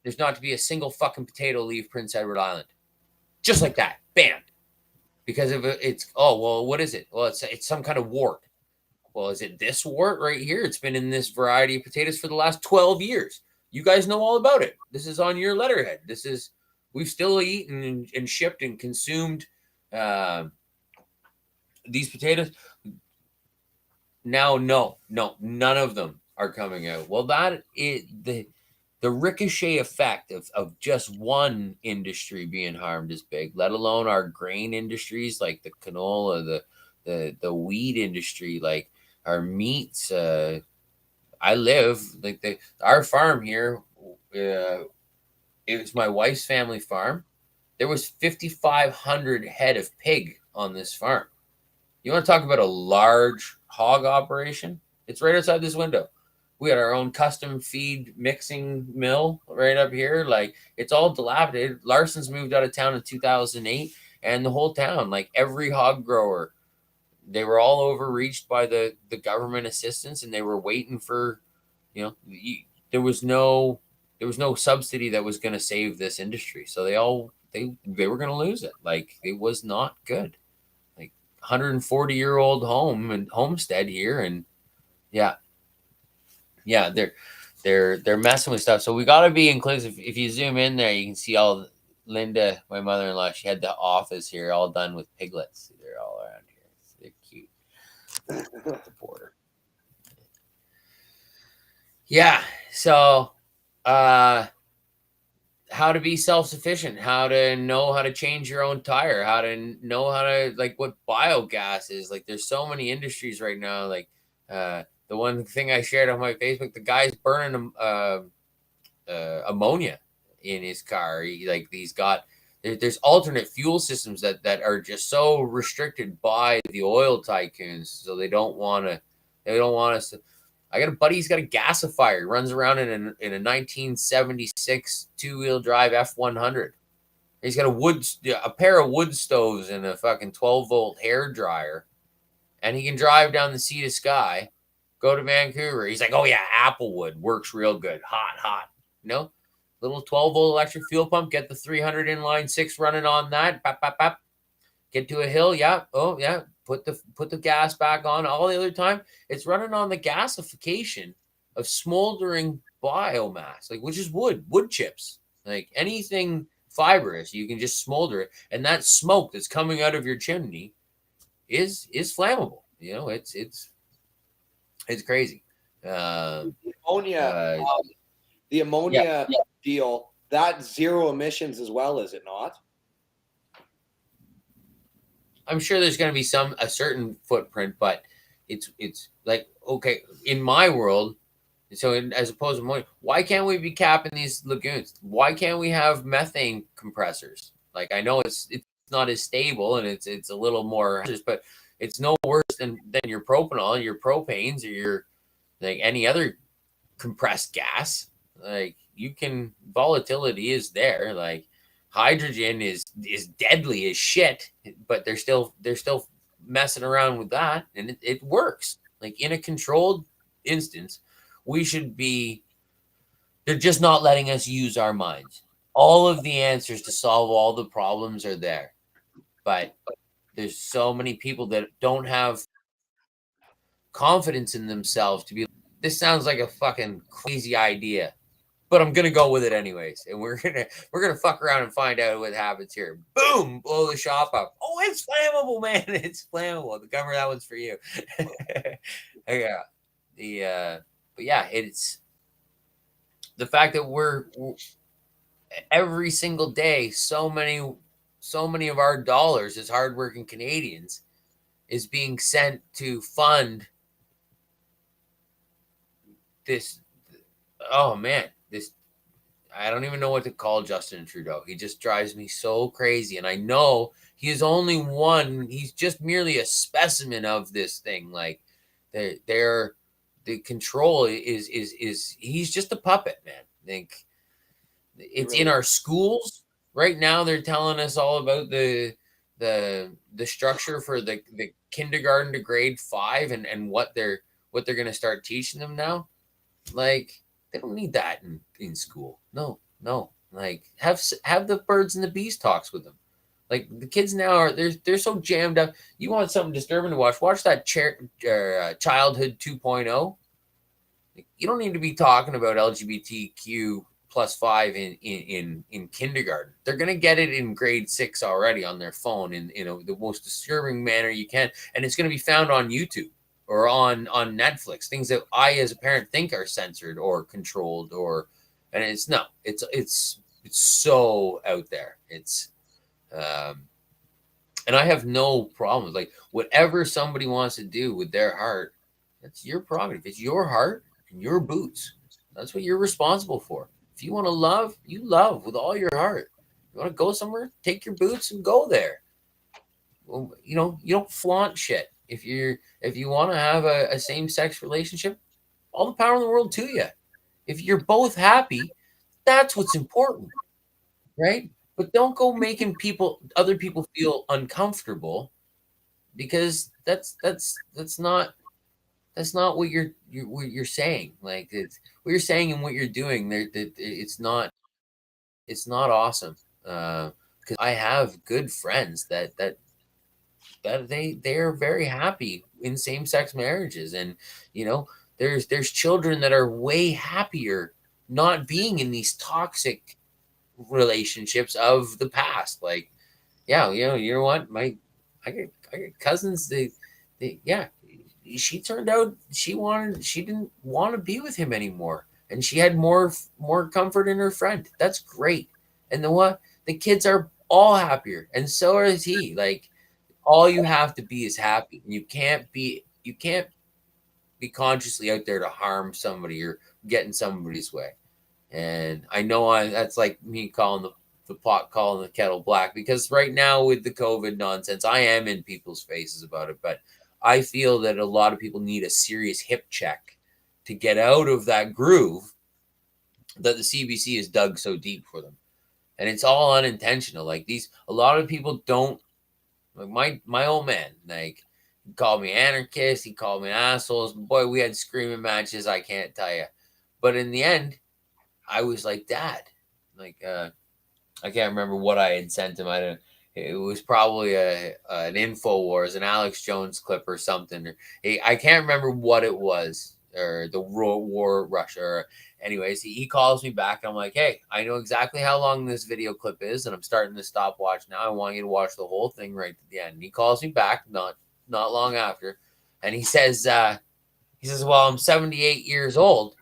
there's not to be a single fucking potato leave Prince Edward Island. Just like that, banned. Because of what is it? Well, it's some kind of wart. Well, is it this wart right here? It's been in this variety of potatoes for the last 12 years. You guys know all about it. This is on your letterhead. We've still eaten and shipped and consumed these potatoes. Now, no, none of them are coming out. Well, the ricochet effect of just one industry being harmed is big, let alone our grain industries like the canola, the wheat industry, like our meats. I live like our farm here. It was my wife's family farm. There was 5,500 head of pig on this farm. You want to talk about a large hog operation? It's right outside this window. We had our own custom feed mixing mill right up here. Like, it's all dilapidated. Larson's moved out of town in 2008, and the whole town, like every hog grower, they were all overreached by the government assistance, and they were waiting for, there was no subsidy that was going to save this industry. So they were going to lose it. Like, it was not good. Like, 140-year-old home and homestead here, and yeah, they're messing with stuff. So we got to be inclusive. If you zoom in there, you can see all Linda, my mother-in-law. She had the office here, all done with piglets. They're all around here. They're cute. The border. Yeah. So, how to be self-sufficient, how to know how to change your own tire, how to know how to, like, what biogas is. Like, there's so many industries right now. Like, the one thing I shared on my Facebook, the guy's burning ammonia in his car. There's alternate fuel systems that are just so restricted by the oil tycoons. So they don't want us to. I got a buddy, he's got a gasifier. He runs around in a 1976 two-wheel drive F100. He's got a pair of wood stoves and a fucking 12-volt hair dryer. And he can drive down the Sea to Sky, go to Vancouver. He's like, oh yeah, Applewood works real good. Hot. Little 12-volt electric fuel pump, get the 300 inline 6 running on that. Bap, bap, bap. Get to a hill, yeah. Oh yeah. Put the gas back on. All the other time, it's running on the gasification of smoldering biomass, like, which is wood chips, like anything fibrous. You can just smolder it, and that smoke that's coming out of your chimney is flammable. It's crazy. The ammonia deal, that's zero emissions as well, is it not? I'm sure there's going to be a certain footprint, but it's like, okay, in my world, so as opposed to ammonia, why can't we be capping these lagoons? Why can't we have methane compressors? Like, I know it's not as stable and it's a little more, but it's no worse than your propanol, your propanes, or your, like, any other compressed gas. Like, volatility is there. Like, hydrogen is deadly as shit, but they're still messing around with that, and it works. Like, in a controlled instance, they're just not letting us use our minds. All of the answers to solve all the problems are there, but there's so many people that don't have confidence in themselves to be, this sounds like a fucking crazy idea, but I'm gonna go with it anyways, and we're gonna fuck around and find out what happens here. Boom, blow the shop up. Oh, it's flammable, man. It's flammable. The cover, that one's for you. Yeah. But yeah, it's the fact that we're every single day, so many of our dollars as hardworking Canadians is being sent to fund this. Oh man, this, I don't even know what to call Justin Trudeau. He just drives me so crazy. And I know he is only one. He's just merely a specimen of this thing. Like, the control is he's just a puppet, man. I think it's in our schools right now. They're telling us all about the structure for the kindergarten to grade 5 and what they're going to start teaching them now. Like, they don't need that in school. No. Like, have the birds and the bees talks with them. Like, the kids now they're so jammed up. You want something disturbing to watch that Childhood 2.0. Like, you don't need to be talking about LGBTQ +5 in kindergarten. They're gonna get it in grade 6 already on their phone in the most disturbing manner you can, and it's gonna be found on YouTube or on Netflix, things that I as a parent think are censored or controlled, and it's so out there. It's and I have no problems. Like, whatever somebody wants to do with their heart, that's your prerogative. It's your heart and your boots. That's what you're responsible for. If you want to love, you love with all your heart. You want to go somewhere, take your boots and go there. Well, you don't flaunt shit. If you want to have a same-sex relationship, all the power in the world to you. If you're both happy, that's what's important, right? But don't go making other people feel uncomfortable, because that's not what you're saying. Like, it's what you're saying and what you're doing. It's not awesome. Because I have good friends that they're very happy in same-sex marriages, and there's children that are way happier not being in these toxic relationships of the past. Like, yeah, you know what, I got cousins, yeah, she turned out she didn't want to be with him anymore, and she had more comfort in her friend. That's great. And the kids are all happier, and so is he. Like, all you have to be is happy. You can't be consciously out there to harm somebody or get in somebody's way. And I know that's like me calling the pot calling the kettle black, because right now with the COVID nonsense, I am in people's faces about it. But I feel that a lot of people need a serious hip check to get out of that groove that the CBC has dug so deep for them. And it's all unintentional. Like, a lot of people don't, like my old man, like, he called me anarchist, he called me assholes. Boy, we had screaming matches, I can't tell you. But in the end, I was like, Dad, like, I can't remember what I had sent him. It was probably an InfoWars, an Alex Jones clip or something. I can't remember what it was, or the war Russia. Or, anyways, he calls me back. And I'm like, hey, I know exactly how long this video clip is, and I'm starting the stopwatch now. I want you to watch the whole thing right to the end. And he calls me back not long after, and he says, well, I'm 78 years old.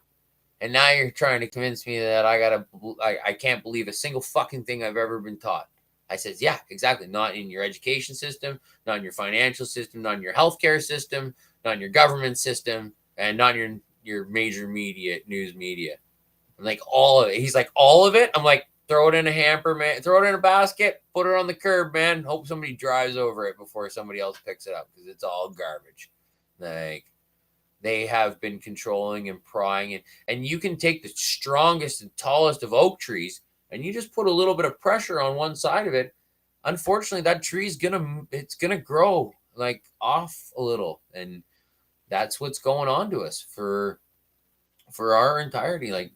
And now you're trying to convince me that I can't believe a single fucking thing I've ever been taught. I says, yeah, exactly. Not in your education system, not in your financial system, not in your healthcare system, not in your government system, and not in your major media, news media. I'm like, all of it. He's like, all of it? I'm like, throw it in a hamper, man. Throw it in a basket. Put it on the curb, man. Hope somebody drives over it before somebody else picks it up, because it's all garbage. Like, they have been controlling and prying, and you can take the strongest and tallest of oak trees, and you just put a little bit of pressure on one side of it. Unfortunately, that tree is gonna grow like off a little, and that's what's going on to us for our entirety. Like,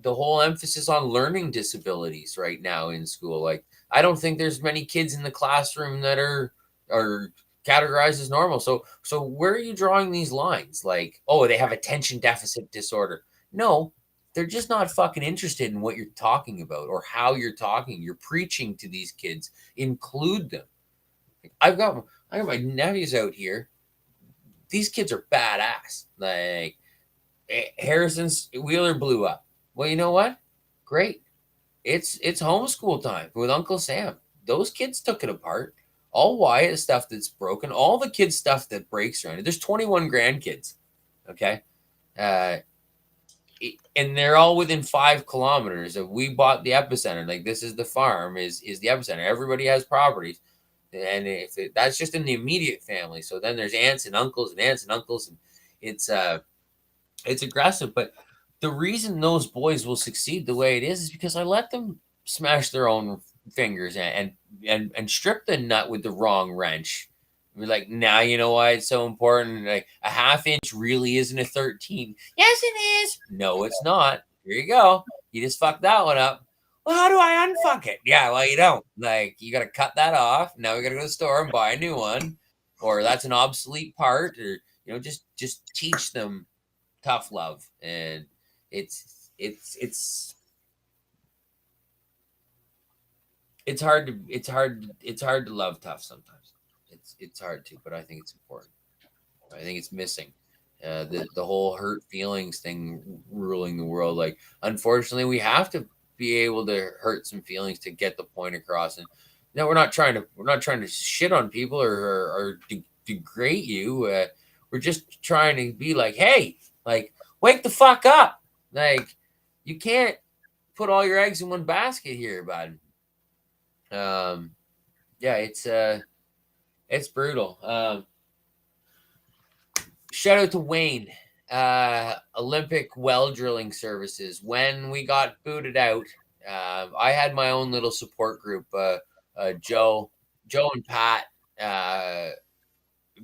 the whole emphasis on learning disabilities right now in school. Like, I don't think there's many kids in the classroom that are categorized as normal. So where are you drawing these lines? Like, oh, they have attention deficit disorder. No, they're just not fucking interested in what you're talking about or how you're talking. You're preaching to these kids. Include them. I got my nephews out here. These kids are badass. Like, Harrison's Wheeler blew up. Well, you know what? Great. It's homeschool time with Uncle Sam. Those kids took it apart. All Wyatt stuff that's broken, all the kids' stuff that breaks around it. There's 21 grandkids, okay? And they're all within 5 kilometers of, we bought the epicenter. Like, this is the farm, is the epicenter. Everybody has properties. And that's just in the immediate family. So then there's aunts and uncles, and it's aggressive. But the reason those boys will succeed the way it is because I let them smash their own fingers and strip the nut with the wrong wrench. We're like, now you know why it's so important. Like, a half inch really isn't a 13. Yes, it is. No, it's not. Here you go. You just fucked that one up. Well, how do I unfuck it? Yeah, well, you don't. Like, you got to cut that off. Now we got to go to the store and buy a new one, or that's an obsolete part, or just teach them tough love. And it's hard to love tough sometimes. It's hard to, but I think it's important. I think it's missing. The whole hurt feelings thing ruling the world. Like, unfortunately, we have to be able to hurt some feelings to get the point across. And no, we're not trying to shit on people or degrade you. We're just trying to be like, hey, like, wake the fuck up. Like, you can't put all your eggs in one basket here, bud. Yeah, it's brutal. Shout out to Wayne Olympic well drilling services. When we got booted out, I had my own little support group. Joe and Pat.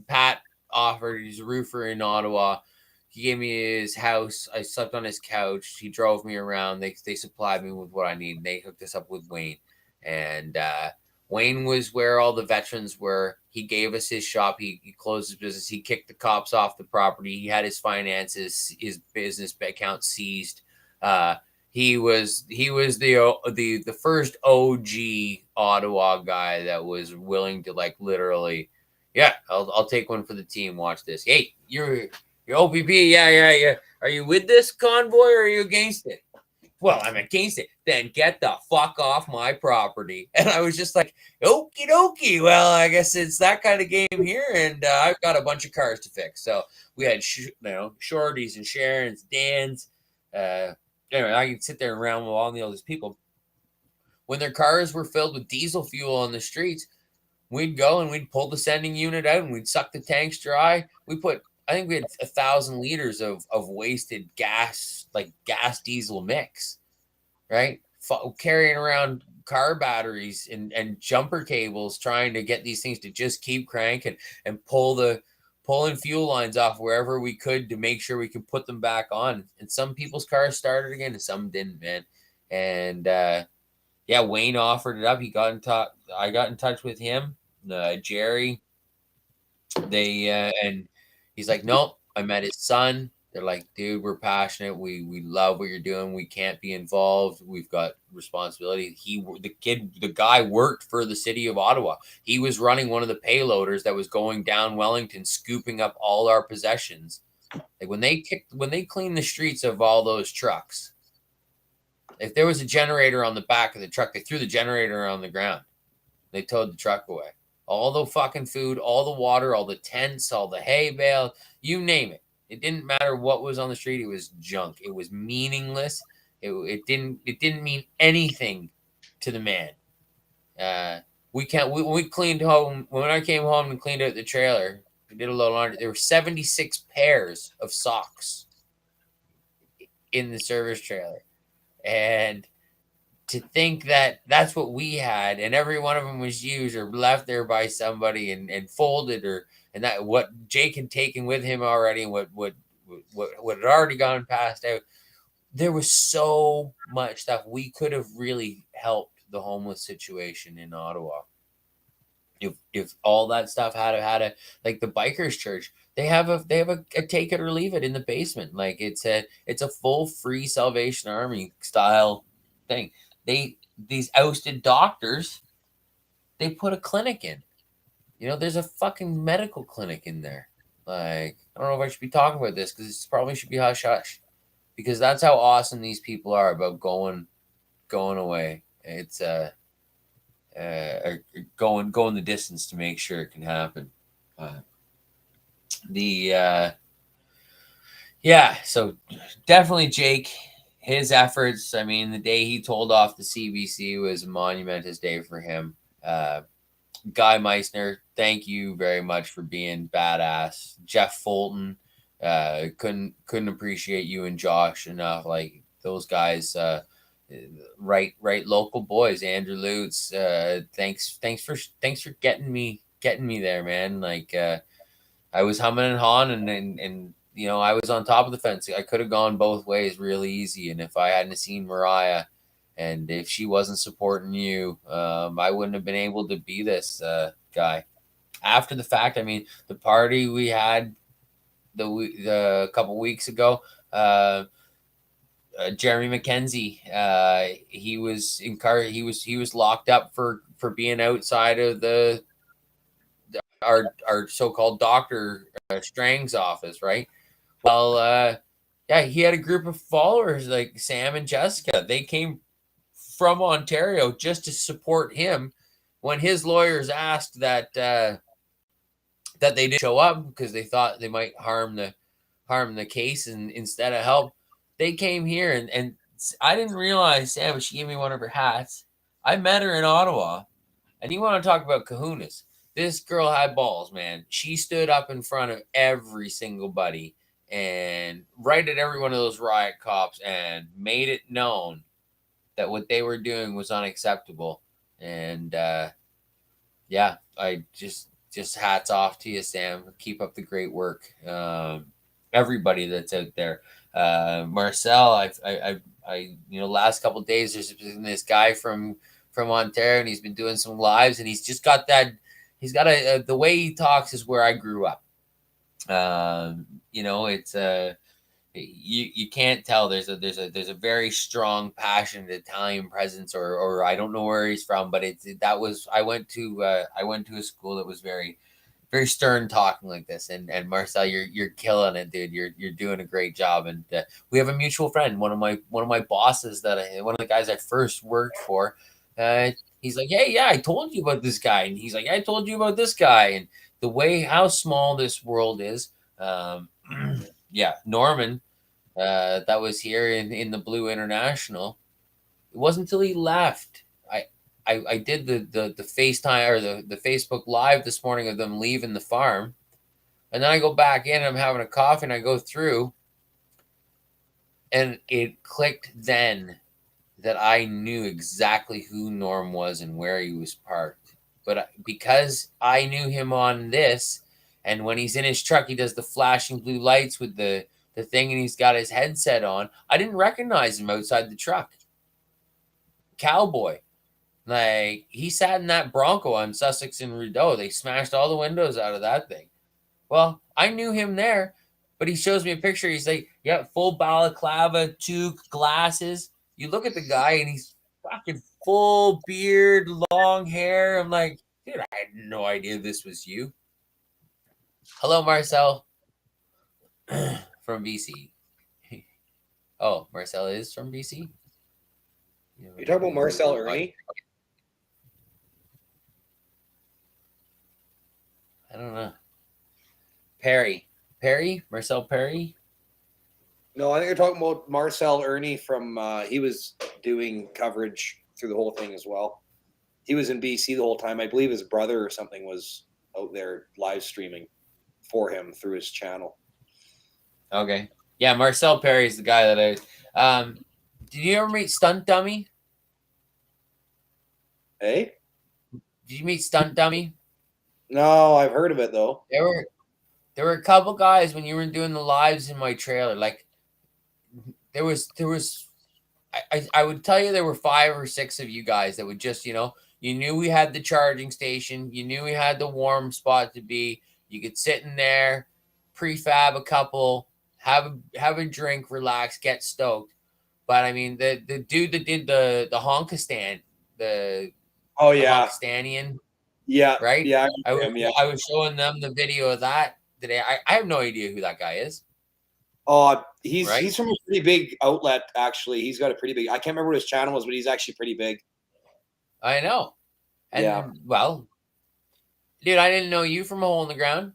Pat offered. He's a roofer in Ottawa. He gave me his house. I slept on his couch. He drove me around. They supplied me with what I need. They hooked us up with Wayne, and Wayne was where all the veterans were. He gave us his shop. He closed his business. He kicked the cops off the property. He had his finances, his business account seized. He was the first OG Ottawa guy that was willing to like literally, yeah, I'll take one for the team. Watch this. Hey, you're OPP. Yeah. Are you with this convoy or are you against it? Well, I'm against it. Then get the fuck off my property. And I was just like, okie dokie. Well, I guess it's that kind of game here. And I've got a bunch of cars to fix. So we had, Shorties and Sharons, Dans. Anyway, I can sit there and round with all these people. When their cars were filled with diesel fuel on the streets, we'd go and we'd pull the sending unit out and we'd suck the tanks dry. I think we had 1,000 liters of wasted gas, like gas diesel mix, right? Carrying around car batteries and jumper cables, trying to get these things to just keep cranking and pulling fuel lines off wherever we could to make sure we could put them back on. And some people's cars started again and some didn't, man. And Wayne offered it up. I got in touch with him, Jerry. And he's like, nope. I met his son. They're like, dude, we're passionate. We love what you're doing. We can't be involved. We've got responsibility. The guy worked for the city of Ottawa. He was running one of the payloaders that was going down Wellington, scooping up all our possessions. Like when they cleaned the streets of all those trucks, if there was a generator on the back of the truck, they threw the generator on the ground. They towed the truck away. All the fucking food, all the water, all the tents, all the hay bale, you name it. It didn't matter what was on the street. It was junk. It was meaningless. It didn't mean anything to the man. We cleaned home. When I came home and cleaned out the trailer, we did a little laundry. There were 76 pairs of socks in the service trailer. And to think that that's what we had and every one of them was used or left there by somebody and folded and that what Jake had taken with him already and what had already gone passed out. There was so much stuff. We could have really helped the homeless situation in Ottawa. If all that stuff had a like the bikers church, they have a take it or leave it in the basement. Like it's a full free Salvation Army style thing. These ousted doctors, they put a clinic in. There's a fucking medical clinic in there. Like, I don't know if I should be talking about this because it probably should be hush hush. Because that's how awesome these people are about going away. It's going the distance to make sure it can happen. So definitely Jake. His efforts, I mean, the day he told off the CBC was a monumentous day for him. Guy Meissner, thank you very much for being badass. Jeff Fulton, couldn't appreciate you and Josh enough. Like those guys, right local boys. Andrew Lutz, thanks for getting me there, man. Like I was humming and hawing and I was on top of the fence. I could have gone both ways really easy. And if I hadn't seen Mariah and if she wasn't supporting you, I wouldn't have been able to be this guy. After the fact, I mean, the party we had the couple weeks ago, Jeremy McKenzie, he was locked up for being outside of our so-called Dr. Strang's office, right? Well, he had a group of followers like Sam and Jessica. They came from Ontario just to support him when his lawyers asked that they didn't show up because they thought they might harm the case and instead of help. They came here and I didn't realize Sam, she gave me one of her hats. I met her in Ottawa, and you want to talk about kahunas. This girl had balls, man. She stood up in front of every single buddy and right at every one of those riot cops and made it known that what they were doing was unacceptable. And yeah, I just hats off to you, Sam. Keep up the great work. Everybody that's out there. Marcel, I last couple of days there's been this guy from Ontario, and he's been doing some lives, and he's just got that. He's got the way he talks is where I grew up. It's you can't tell there's a very strong, passionate Italian presence, or I don't know where he's from, but I went to a school that was very, very stern talking like this. And Marcel, you're killing it, dude. You're doing a great job. And we have a mutual friend, one of my bosses one of the guys I first worked for. He's like, hey, yeah, I told you about this guy, and he's like, I told you about this guy, and the way how small this world is. Yeah, Norman, that was here in the Blue International. It wasn't until he left. I did the FaceTime or the Facebook Live this morning of them leaving the farm. And then I go back in and I'm having a coffee and I go through. And it clicked then that I knew exactly who Norm was and where he was parked. But because I knew him on this, and when he's in his truck, he does the flashing blue lights with the thing, and he's got his headset on. I didn't recognize him outside the truck. Cowboy. Like, he sat in that Bronco on Sussex and Rideau. They smashed all the windows out of that thing. Well, I knew him there, but he shows me a picture. He's like, yeah, full balaclava, toque, glasses. You look at the guy, and he's fucking full beard, long hair. I'm like, dude, I had no idea this was you. Hello, Marcel. From BC. Oh, Marcel is from BC? You talking about Marcel Ernie? I don't know. Marcel Perry? No, I think you're talking about Marcel Ernie from, he was doing coverage through the whole thing as well. He was in BC the whole time. I believe his brother or something was out there live streaming for him through his channel. Okay. Yeah, Marcel Perry is the guy that I... did you ever meet Stunt Dummy? Hey? Did you meet Stunt Dummy? No, I've heard of it though. There were a couple guys when you were doing the lives in my trailer. Like there was I would tell you there were 5 or 6 of you guys that would just, you knew we had the charging station, you knew we had the warm spot to be. You could sit in there, prefab a couple, have a drink, relax, get stoked. But I mean, the dude that did the Honkistan, the Honkistanian. Yeah. Right? Yeah. I was showing them the video of that today. I have no idea who that guy is. He's from a pretty big outlet, actually. He's got a pretty big, I can't remember what his channel was, but he's actually pretty big. I know. And well, dude, I didn't know you from a hole in the ground.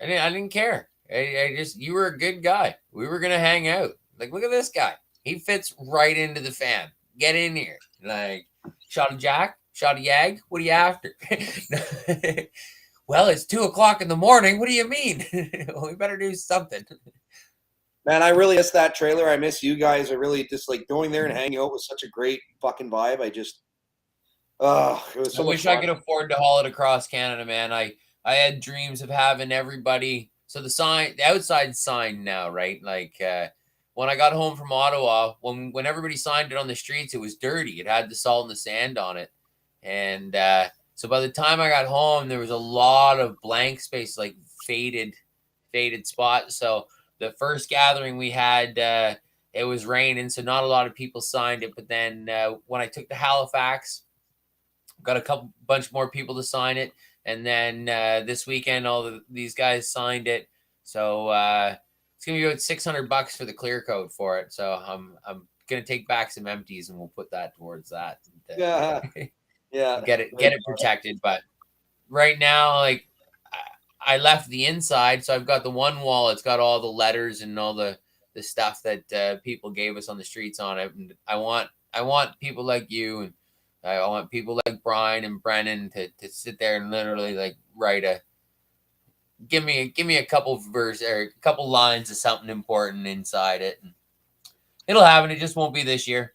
I didn't care. You were a good guy. We were gonna hang out. Like, look at this guy. He fits right into the fam. Get in here. Like, shot a jack, shot a yag. What are you after? Well, it's 2:00 in the morning. What do you mean? We better do something. Man, I really miss that trailer. I miss you guys. I really just like going there and hanging out was such a great fucking vibe. It was so I much wish fun. I could afford to haul it across Canada, man. I had dreams of having everybody. So the outside sign now, right? Like when I got home from Ottawa, when everybody signed it on the streets, it was dirty. It had the salt and the sand on it. And so by the time I got home, there was a lot of blank space, like faded spots. So the first gathering we had, it was raining, so not a lot of people signed it. But then when I took to Halifax, got a bunch more people to sign it. And then this weekend, these guys signed it. So it's gonna be about $600 for the clear code for it. So I'm gonna take back some empties and we'll put that towards that. Yeah. Get it protected. But right now, like I left the inside, so I've got the one wall. It's got all the letters and all the stuff that people gave us on the streets on it. And I want people like you, and I want people like Brian and Brennan to sit there and literally like write give me a couple verses or a couple lines of something important inside it. And it'll happen. It just won't be this year.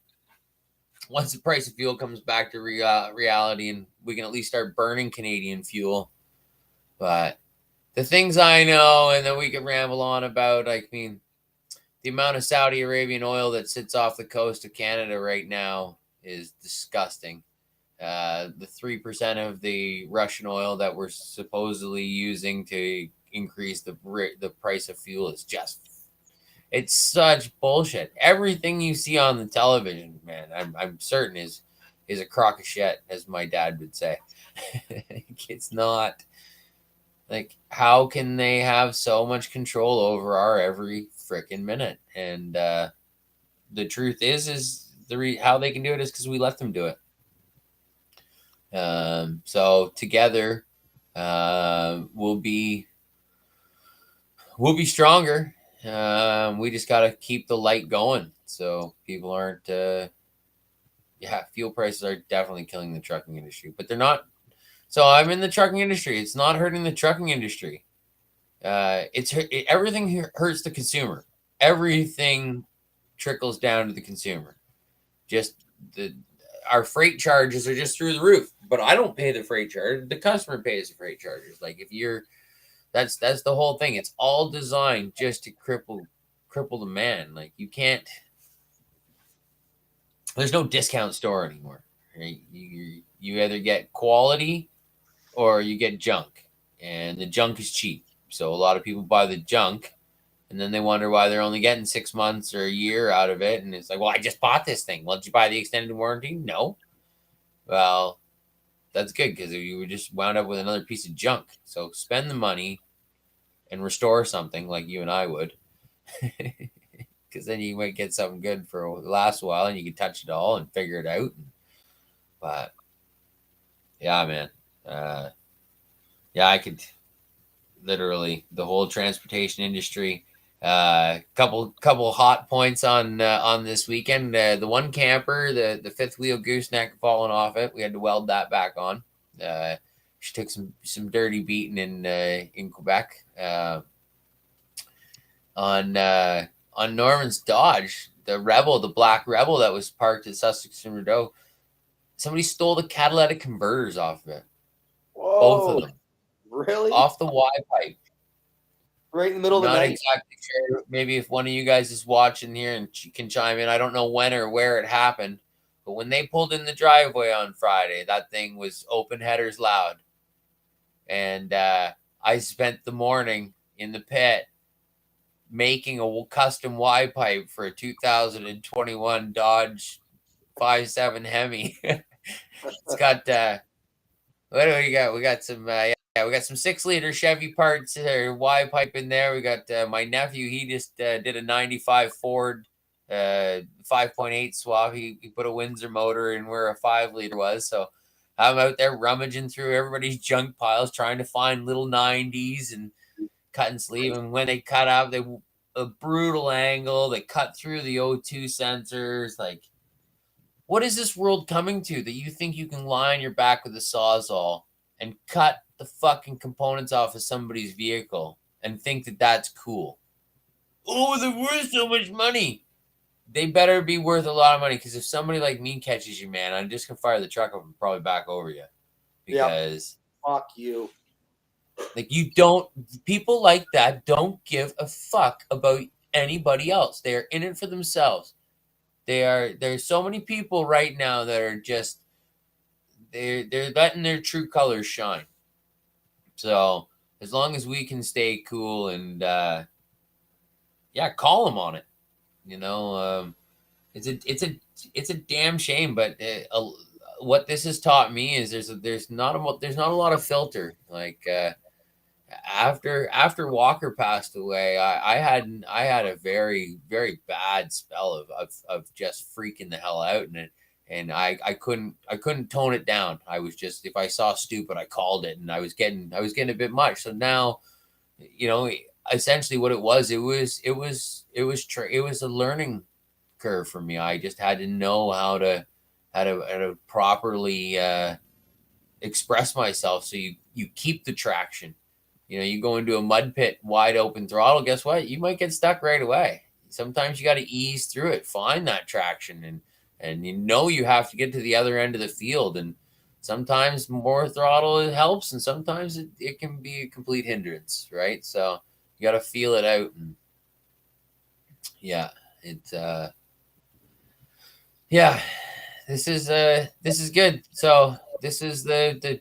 Once the price of fuel comes back to reality and we can at least start burning Canadian fuel. But the things I know, and then we can ramble on about, I mean, the amount of Saudi Arabian oil that sits off the coast of Canada right now is disgusting. The 3% of the Russian oil that we're supposedly using to increase the price of fuel is just, it's such bullshit. Everything you see on the television, man, I'm certain is a crock of shit, as my dad would say. It's not like, how can they have so much control over our every freaking minute? And the truth is how they can do it is because we let them do it. So together, we'll be stronger. We just got to keep the light going so people aren't. Fuel prices are definitely killing the trucking industry, but they're not. So I'm in the trucking industry. It's not hurting the trucking industry. Everything hurts the consumer. Everything trickles down to the consumer. Just our freight charges are just through the roof, but I don't pay the freight charge. The customer pays the freight charges. Like, that's the whole thing. It's all designed just to cripple the man. Like, you can't. There's no discount store anymore. Right? You either get quality or you get junk, and the junk is cheap. So a lot of people buy the junk, and then they wonder why they're only getting 6 months or a year out of it. And it's like, well, I just bought this thing. Well, did you buy the extended warranty? No. Well, that's good, because you just wound up with another piece of junk. So spend the money and restore something like you and I would, because then you might get something good for the last while, and you can touch it all and figure it out. But yeah, man. I could literally, the whole transportation industry. Couple hot points on this weekend. The one camper, the fifth wheel gooseneck falling off it. We had to weld that back on. She took some dirty beating in Quebec. On Norman's Dodge, the black Rebel that was parked at Sussex and Rideau, somebody stole the catalytic converters off of it. Whoa. Both of them. Really? Off the Y pipe. Right in the middle of the night. Not exactly sure. Maybe if one of you guys is watching here and can chime in. I don't know when or where it happened, but when they pulled in the driveway on Friday, that thing was open headers loud. And I spent the morning in the pit making a custom Y pipe for a 2021 Dodge 5.7 Hemi. It's got what do we got? We got some we got some 6-liter Chevy parts or Y pipe in there. We got my nephew. He just did a 95 Ford 5.8 swap. He put a Windsor motor in where a 5-liter was. So I'm out there rummaging through everybody's junk piles, trying to find little 90s and cut and sleeve. And when they cut out, a brutal angle. They cut through the O2 sensors. Like, what is this world coming to that you think you can lie on your back with a Sawzall and cut the fucking components off of somebody's vehicle and think that that's cool? Oh, they're worth so much money. They better be worth a lot of money, because if somebody like me catches you, man, I'm just going to fire the truck up and probably back over you. Because fuck you. Like, people like that don't give a fuck about anybody else. They are in it for themselves. There's so many people right now that are just, they're letting their true colors shine. So as long as we can stay cool and call them on it, it's a damn shame. But what this has taught me is there's not a lot of filter. Like after Walker passed away, I had a very, very bad spell of just freaking the hell out, and I couldn't tone it down. I was just, if I saw stupid, I called it, and I was getting a bit much. So now, essentially what it was a learning curve for me. I just had to know how to properly express myself, so you keep the traction. you go into a mud pit, wide open throttle, guess what? You might get stuck right away. Sometimes you got to ease through it, find that traction, and you have to get to the other end of the field. And sometimes more throttle helps, and sometimes it can be a complete hindrance, right? So you got to feel it out. And this is good. So this is the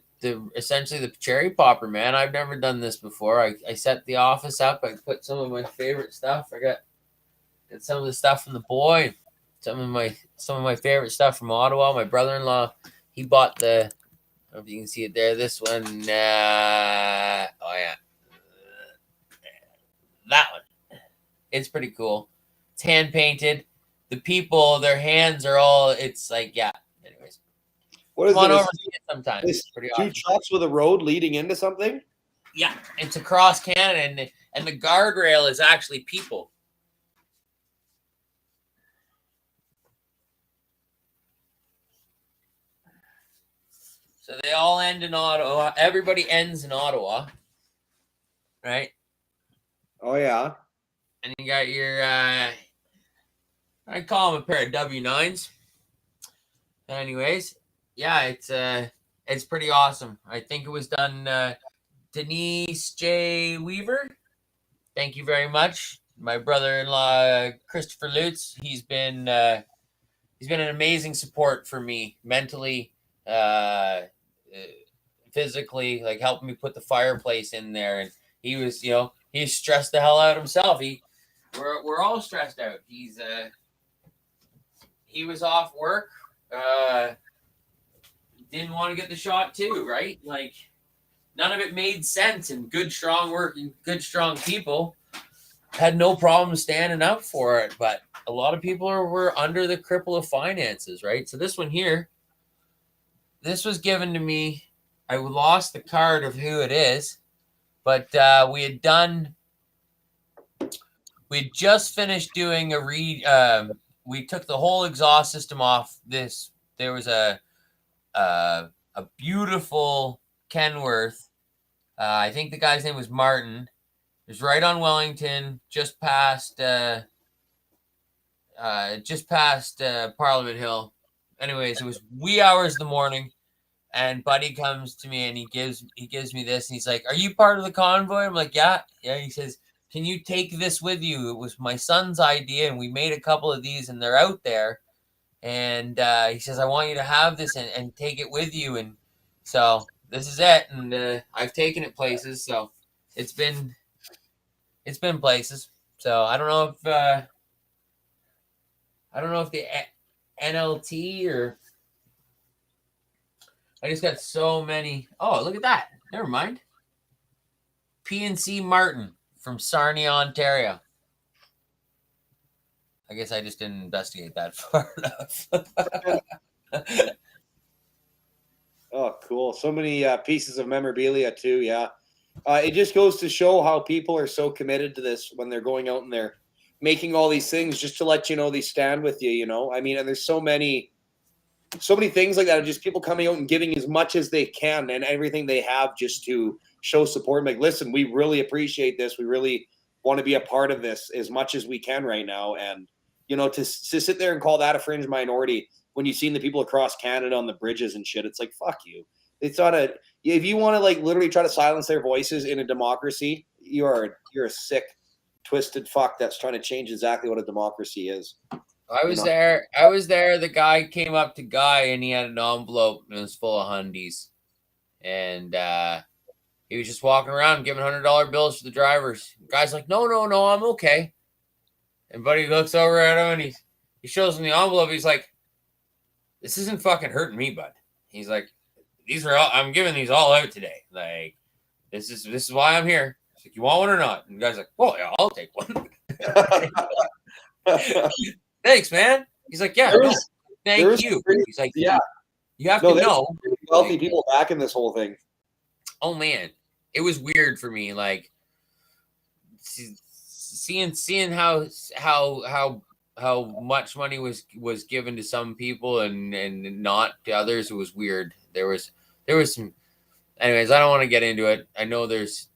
essentially the cherry popper, man. I've never done this before. I set the office up. I put some of my favorite stuff. I got some of the stuff from the boy, some of my favorite stuff from Ottawa. My brother-in-law, he bought I don't know if you can see it there. This one, oh yeah, that one. It's pretty cool. It's hand painted. The people, their hands are all. It's like, yeah. Anyways, what is come on it? over to it sometimes. It's pretty two awesome. trucks with a road leading into something. Yeah, it's across Canada, and the guardrail is actually people. So they all end in Ottawa. Everybody ends in Ottawa, right? Oh yeah. And you got your I call them a pair of W9s. Anyways, yeah, it's pretty awesome. I think it was done Denise J. Weaver. Thank you very much. My brother-in-law Christopher Lutz, he's been an amazing support for me mentally, physically, like helping me put the fireplace in there. And he was, he's stressed the hell out himself. We're all stressed out. He was off work. Didn't want to get the shot too, right? Like none of it made sense. And good, strong work and good, strong people had no problem standing up for it. But a lot of people were under the cripple of finances, right? So this one here, this was given to me. I lost the card of who it is, but we had just finished doing a read. We took the whole exhaust system off this. There was a beautiful Kenworth. I think the guy's name was Martin. It was right on Wellington, just past Parliament Hill. Anyways, it was wee hours in the morning, and Buddy comes to me and he gives me this, and he's like, "Are you part of the convoy?" I'm like, "Yeah." He says, "Can you take this with you? It was my son's idea, and we made a couple of these, and they're out there." And he says, "I want you to have this and take it with you." And so this is it, and I've taken it places. So it's been places. So I don't know if the NLT or I just got so many. Oh, look at that. Never mind. PNC Martin from Sarnia, Ontario. I guess I just didn't investigate that far enough. Oh, cool. So many pieces of memorabilia too. Yeah. It just goes to show how people are so committed to this when they're going out and they're making all these things just to let you know they stand with you, I mean, and there's so many things like that. Just people coming out and giving as much as they can and everything they have just to show support. Like, listen, we really appreciate this. We really want to be a part of this as much as we can right now. And, to sit there and call that a fringe minority when you've seen the people across Canada on the bridges and shit, it's like, fuck you. It's not if you want to like literally try to silence their voices in a democracy, you're a sick, twisted fuck that's trying to change exactly what a democracy is. I was there. The guy came up to Guy and he had an envelope and it was full of hundies. And he was just walking around giving $100 bills to the drivers. The guy's like, no, I'm okay. And Buddy looks over at him and he shows him the envelope. He's like, this isn't fucking hurting me, bud. He's like, I'm giving these all out today. Like, this is why I'm here. He's like, you want one or not? And the guy's like, well, yeah, I'll take one. Thanks, man. He's like, yeah, thank you. He's like, yeah, you have to know. Wealthy people back in this whole thing. Oh man, it was weird for me. Like seeing how much money was given to some people and not to others. It was weird. There was some. Anyways, I don't want to get into it. I know there's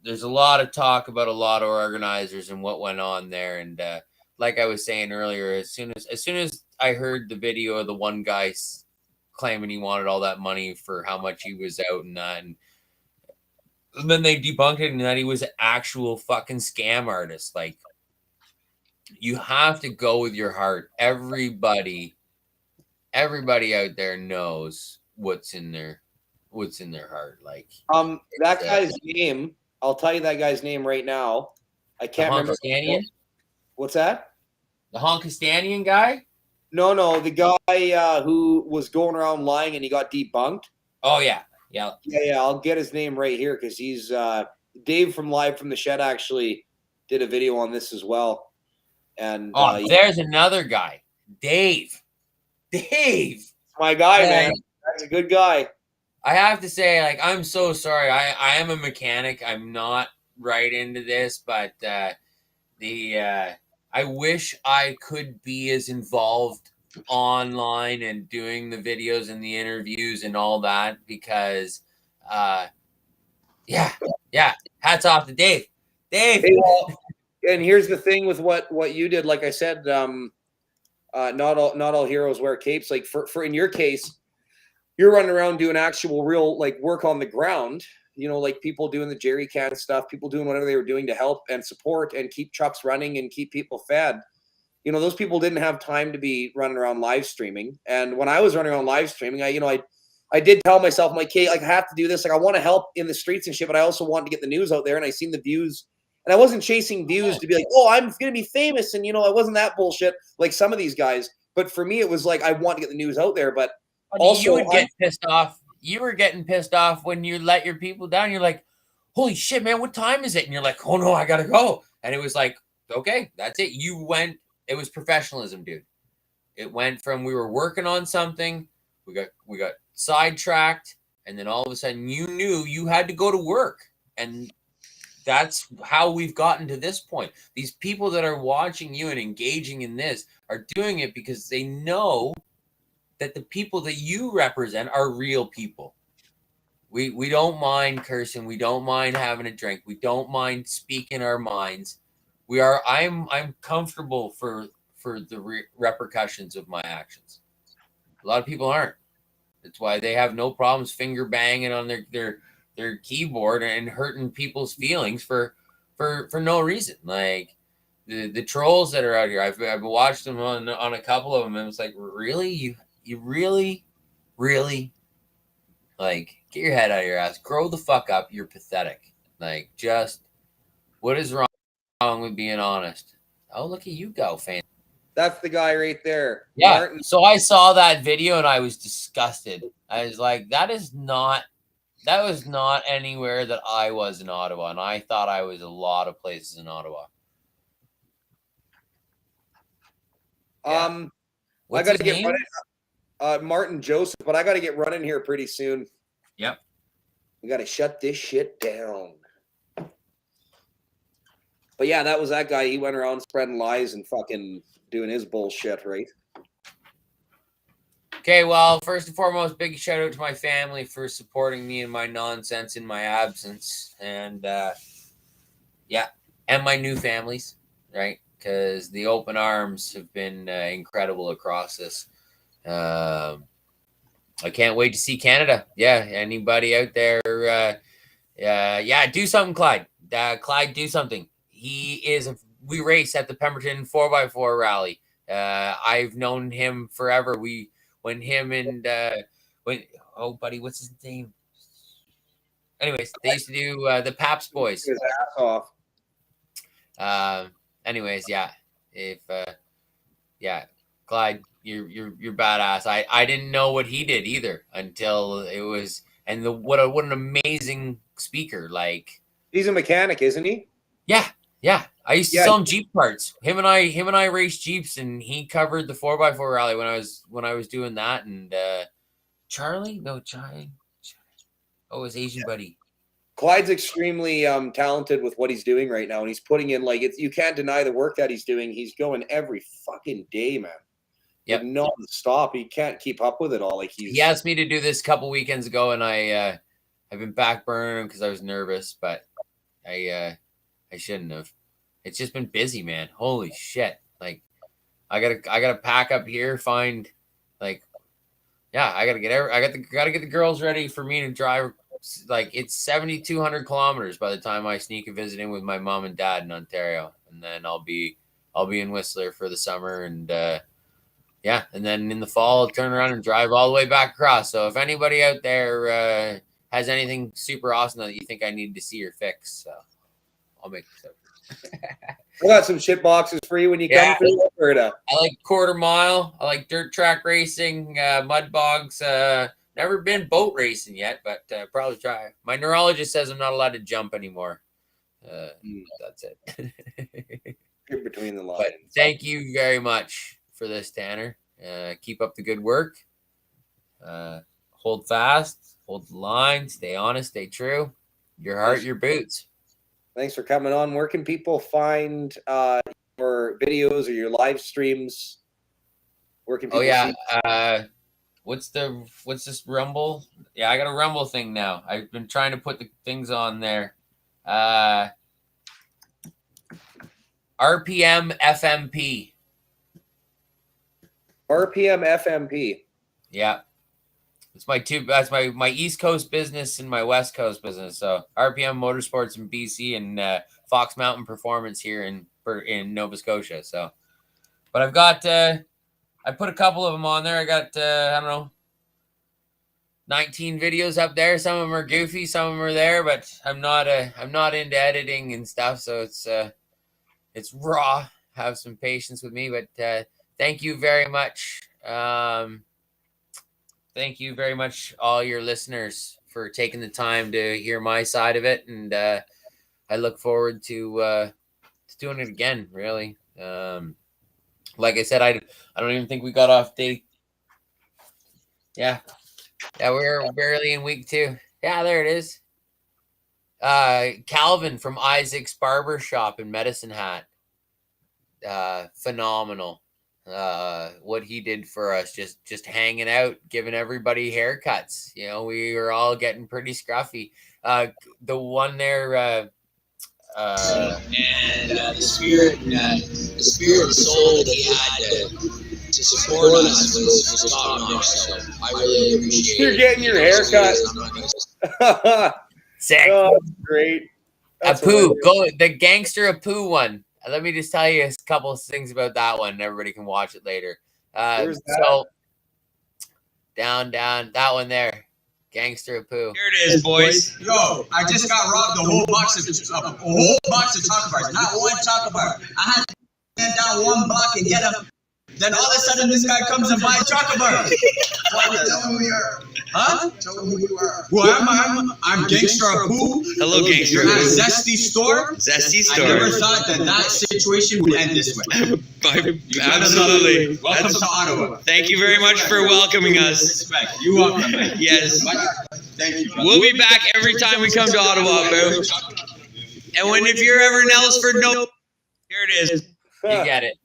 there's a lot of talk about a lot of organizers and what went on there. And like I was saying earlier, as soon as I heard the video of the one guy claiming he wanted all that money for how much he was out and that, and then they debunked it and that he was an actual fucking scam artist. Like, you have to go with your heart. Everybody out there knows what's in their heart. Like, that guy's name, I'll tell you that guy's name right now. I can't remember. What's that? The Honkastanian guy? No, the guy who was going around lying and he got debunked. Oh yeah. I'll get his name right here because he's Dave from Live from the Shed actually did a video on this as well. And there's another guy, Dave. My guy, man. That's a good guy. I have to say, like, I'm so sorry. I am a mechanic. I'm not right into this, but I wish I could be as involved online and doing the videos and the interviews and all that because, hats off to Dave. Hey, well, and here's the thing with what you did. Like I said, not all heroes wear capes. Like for in your case, you're running around doing actual real like work on the ground, you know, like people doing the jerry can stuff, people doing whatever they were doing to help and support and keep trucks running and keep people fed. You know, those people didn't have time to be running around live streaming. And when I was running around live streaming, I did tell myself, like, hey, like I have to do this. Like I want to help in the streets and shit, but I also want to get the news out there. And I seen the views and I wasn't chasing views to be like, oh, I'm going to be famous. And, you know, I wasn't that bullshit like some of these guys. But for me, it was like, I want to get the news out there. But also, you would get pissed off. You were getting pissed off when you let your people down. You're like, holy shit, man, what time is it? And you're like, oh no, I got to go. And it was like, okay, that's it. It was professionalism, dude. It went from, we were working on something. We got sidetracked. And then all of a sudden you knew you had to go to work. And that's how we've gotten to this point. These people that are watching you and engaging in this are doing it because they know that the people that you represent are real people. We don't mind cursing. We don't mind having a drink. We don't mind speaking our minds. I'm comfortable for the repercussions of my actions. A lot of people aren't. That's why they have no problems finger banging on their keyboard and hurting people's feelings for no reason. Like the trolls that are out here, I've watched them on a couple of them, and it's like, really, you really, like, get your head out of your ass, grow the fuck up. You're pathetic. Like, just what is wrong with being honest? Oh, look at you go, fan. That's the guy right there. Yeah. Martin. So I saw that video and I was disgusted. I was like, that was not anywhere that I was in Ottawa. And I thought I was a lot of places in Ottawa. I got to get running. Martin Joseph, but I got to get running here pretty soon. Yep. We got to shut this shit down. But yeah, that was that guy. He went around spreading lies and fucking doing his bullshit, right? Okay, well, first and foremost, big shout out to my family for supporting me in my nonsense in my absence. And and my new families, right? Because the open arms have been incredible across this. I can't wait to see Canada. Yeah, anybody out there? Do something, Clyde. Clyde, do something. We race at the Pemberton 4x4 rally. I've known him forever. Buddy, what's his name? Anyways, they used to do the Paps Boys. His ass off. Anyways, Clyde, you're badass. I didn't know what he did either until it was, and what an amazing speaker. Like, he's a mechanic, isn't he? Yeah. I used to sell him Jeep parts. Him and I raced Jeeps, and he covered the 4x4 rally when I was doing that. And Charlie, his Asian buddy. Clyde's extremely talented with what he's doing right now, and he's putting in, like, you can't deny the work that he's doing. He's going every fucking day, man. Yep. Non-stop. He can't keep up with it all. Like, he asked me to do this a couple weekends ago, and I've been back burning him because I was nervous, but I shouldn't have. It's just been busy, man. Holy shit! Like, I gotta pack up here. Find, like, yeah, I gotta get the girls ready for me to drive. Like, it's 7,200 kilometers by the time I sneak a visit in with my mom and dad in Ontario, and then I'll be in Whistler for the summer, and yeah, and then in the fall I'll turn around and drive all the way back across. So if anybody out there has anything super awesome that you think I need to see or fix, I'll make this up. I got some shit boxes for you when you come through Alberta. I like quarter mile. I like dirt track racing, mud bogs. Never been boat racing yet, but probably try. My neurologist says I'm not allowed to jump anymore. That's it. You're between the lines. But thank you very much for this, Tanner. Keep up the good work. Hold fast, hold the line, stay honest, stay true. Your heart, your boots. Thanks for coming on. Where can people find your videos or your live streams? Where can people see? What's this Rumble? Yeah, I got a Rumble thing now. I've been trying to put the things on there. RPM FMP. RPM FMP. Yeah. It's that's my East Coast business and my West Coast business. So RPM Motorsports in BC and Fox Mountain Performance here in Nova Scotia. So, but I've got I put a couple of them on there. I got I don't know, 19 videos up there. Some of them are goofy, some of them are there, but I'm not into editing and stuff. So it's raw. Have some patience with me, but thank you very much. Thank you very much, all your listeners, for taking the time to hear my side of it, and I look forward to doing it again. Really, like I said, I don't even think we got off day. Yeah, we're barely in week 2. Yeah, there it is. Calvin from Isaac's Barber Shop in Medicine Hat. Phenomenal. What he did for us, just hanging out, giving everybody haircuts. You know, we were all getting pretty scruffy. The one there, and the spirit and soul that he had to support us was top notch. So I really appreciate You're getting your haircut. Sick. Oh, great. Apu, go the gangster Apu one. Let me just tell you a couple of things about that one. And everybody can watch it later. So down, that one there, gangster Apu. Here it is, boys. Yo, I just got robbed a whole box of chocolate bars. Not one chocolate bar. I had to stand down one block and get them. Then all of a sudden, this guy comes and buys chocolate bars. Tell him who you are. Huh? Tell him who you are. Who am I? I'm Gangster Apu. Hello, Gangster You're at Apu. Zesty Store. Zesty Store. I never thought that situation would end this way. Absolutely. Welcome to Ottawa. Thank you very much for welcoming us. Respect. You're welcome, man. Yes. Thank you. We'll be back every time we come to Ottawa, bro. And if you're ever in Ellsford, here it is. You get it.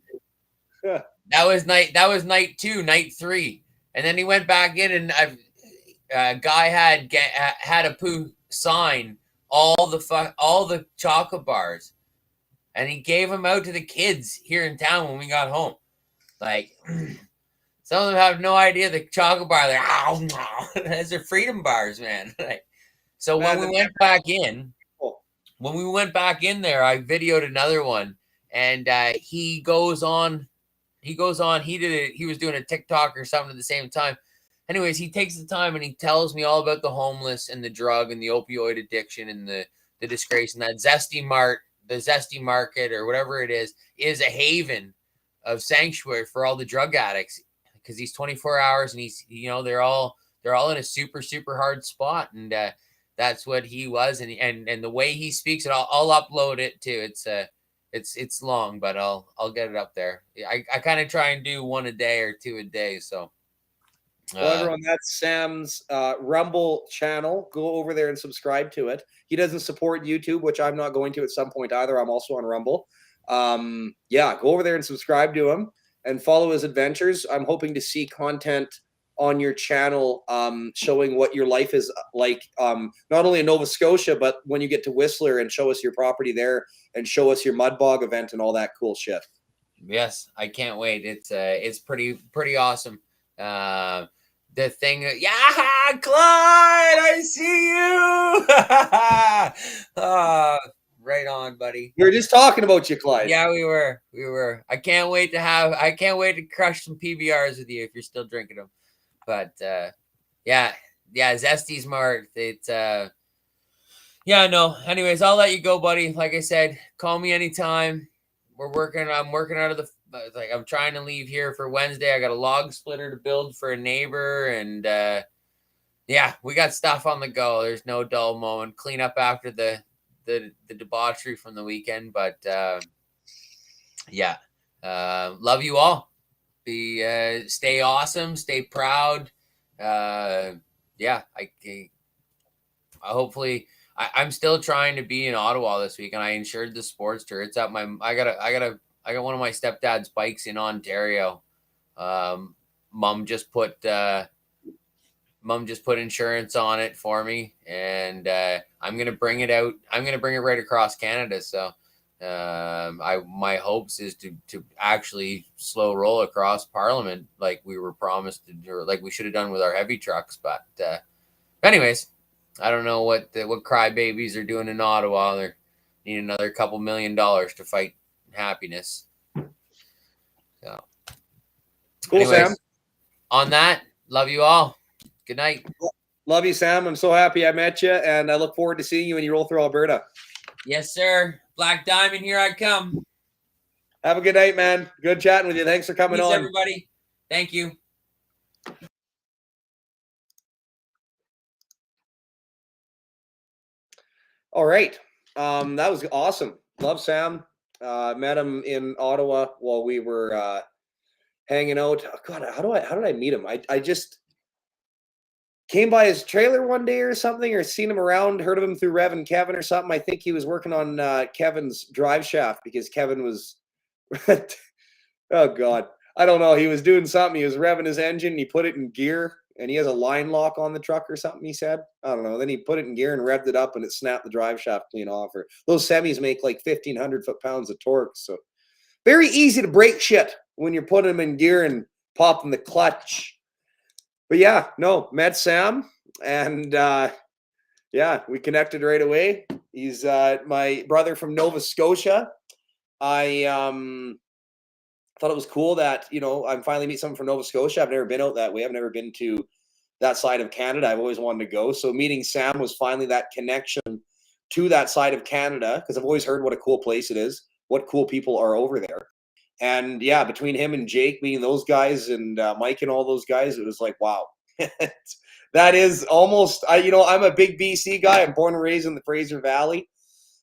That was night 2, night 3, and then he went back in, and guy had Apu sign all the chocolate bars, and he gave them out to the kids here in town when we got home. Like, some of them have no idea the chocolate bar. They're those are freedom bars, man. Like, so when we went back in there, I videoed another one, and he goes on. He did it. He was doing a TikTok or something at the same time. Anyways, he takes the time and he tells me all about the homeless and the drug and the opioid addiction and the disgrace, and that Zesty Market or whatever it is a haven of sanctuary for all the drug addicts, because he's 24 hours and he's, you know, they're all in a super, super hard spot. And that's what he was. And the way he speaks it, I'll upload it too. It's long, but I'll get it up there. I kind of try and do 1 a day or 2 a day. So, well, everyone, that's Sam's Rumble channel. Go over there and subscribe to it. He doesn't support YouTube, which I'm not going to at some point either. I'm also on Rumble. Yeah, go over there and subscribe to him and follow his adventures. I'm hoping to see content on your channel, showing what your life is like, not only in Nova Scotia, but when you get to Whistler, and show us your property there and show us your mud bog event and all that cool shit. Yes, I can't wait. It's pretty awesome. The thing, yeah, Clyde, I see you. Right on, buddy. We were just talking about you, Clyde. Yeah, we were. I can't wait to crush some PBRs with you if you're still drinking them. But yeah, Zesty's marked. It's yeah, no. Anyways, I'll let you go, buddy. Like I said, call me anytime. I'm working out of the, like, I'm trying to leave here for Wednesday. I got a log splitter to build for a neighbor, and yeah, we got stuff on the go. There's no dull moment. Clean up after the debauchery from the weekend, but yeah, love you all. Stay awesome, stay proud. Yeah, hopefully I'm still trying to be in Ottawa this week, and I insured the Sportster. It's at my, I got one of my stepdad's bikes in Ontario. Mom just put insurance on it for me, and I'm gonna bring it out. I'm gonna bring it right across Canada. So my hopes is to actually slow roll across Parliament like we were promised to do, like we should have done with our heavy trucks. But anyways, I don't know what crybabies are doing in Ottawa. They need another couple $1 million to fight happiness. So cool, anyways, Sam. On that, love you all. Good night. Love you, Sam. I'm so happy I met you, and I look forward to seeing you when you roll through Alberta. Yes, sir. Black Diamond, here I come. Have a good night, man. Good chatting with you. Thanks for coming on. Everybody. Thank you. All right. That was awesome. Love Sam. Met him in Ottawa while we were hanging out. Oh, God, how did I meet him? I just came by his trailer one day or something, or seen him around, heard of him through Rev and Kevin or something. I think he was working on Kevin's drive shaft, because Kevin was, oh God, I don't know. He was doing something. He was revving his engine. He put it in gear, and he has a line lock on the truck or something, he said. I don't know. Then he put it in gear and revved it up, and it snapped the drive shaft clean off. Or those semis make like 1,500 foot-pounds of torque. So very easy to break shit when you're putting them in gear and popping the clutch. But yeah, no, met Sam, and yeah, we connected right away. He's my brother from Nova Scotia. I thought it was cool that, you know, I'm finally meeting someone from Nova Scotia. I've never been out that way. I've never been to that side of Canada. I've always wanted to go. So meeting Sam was finally that connection to that side of Canada, because I've always heard what a cool place it is, what cool people are over there. And yeah, between him and Jake, meeting those guys, and Mike and all those guys, it was like, wow. That is almost, I'm a big BC guy. I'm born and raised in the Fraser Valley.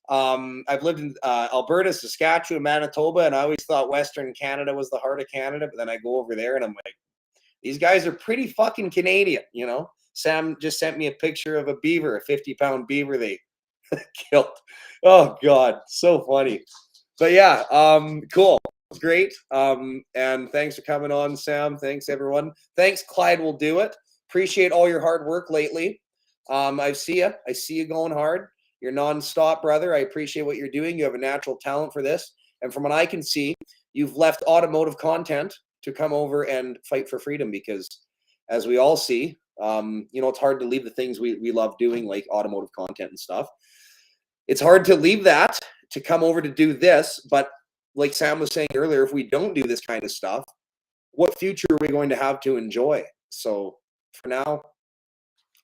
I've lived in Alberta, Saskatchewan, Manitoba, and I always thought Western Canada was the heart of Canada. But then I go over there and I'm like, these guys are pretty fucking Canadian, you know? Sam just sent me a picture of a beaver, a 50-pound beaver they killed. Oh God, so funny. But yeah, cool. Great. And thanks for coming on, Sam. Thanks, everyone. Thanks, Clyde will do it. Appreciate all your hard work lately. I see you going hard. You're nonstop, brother. I appreciate what you're doing. You have a natural talent for this. And from what I can see, you've left automotive content to come over and fight for freedom, because as we all see, it's hard to leave the things we love doing, like automotive content and stuff. It's hard to leave that to come over to do this, but like Sam was saying earlier, if we don't do this kind of stuff, what future are we going to have to enjoy? So for now,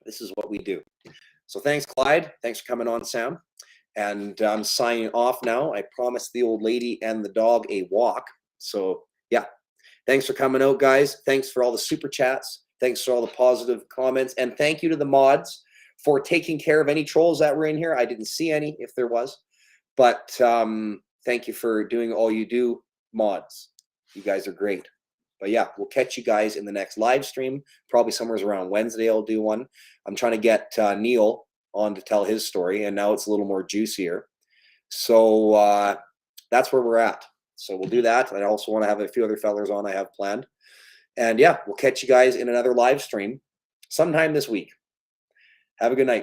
this is what we do. So thanks, Clyde. Thanks for coming on, Sam. And I'm signing off now. I promised the old lady and the dog a walk. So yeah, thanks for coming out, guys. Thanks for all the super chats. Thanks for all the positive comments. And thank you to the mods for taking care of any trolls that were in here. I didn't see any, if there was. But thank you for doing all you do, mods. You guys are great. But yeah, we'll catch you guys in the next live stream. Probably somewhere around Wednesday I'll do one. I'm trying to get Neil on to tell his story, and now it's a little more juicier. So that's where we're at. So we'll do that. I also want to have a few other fellers on I have planned. And yeah, we'll catch you guys in another live stream sometime this week. Have a good night.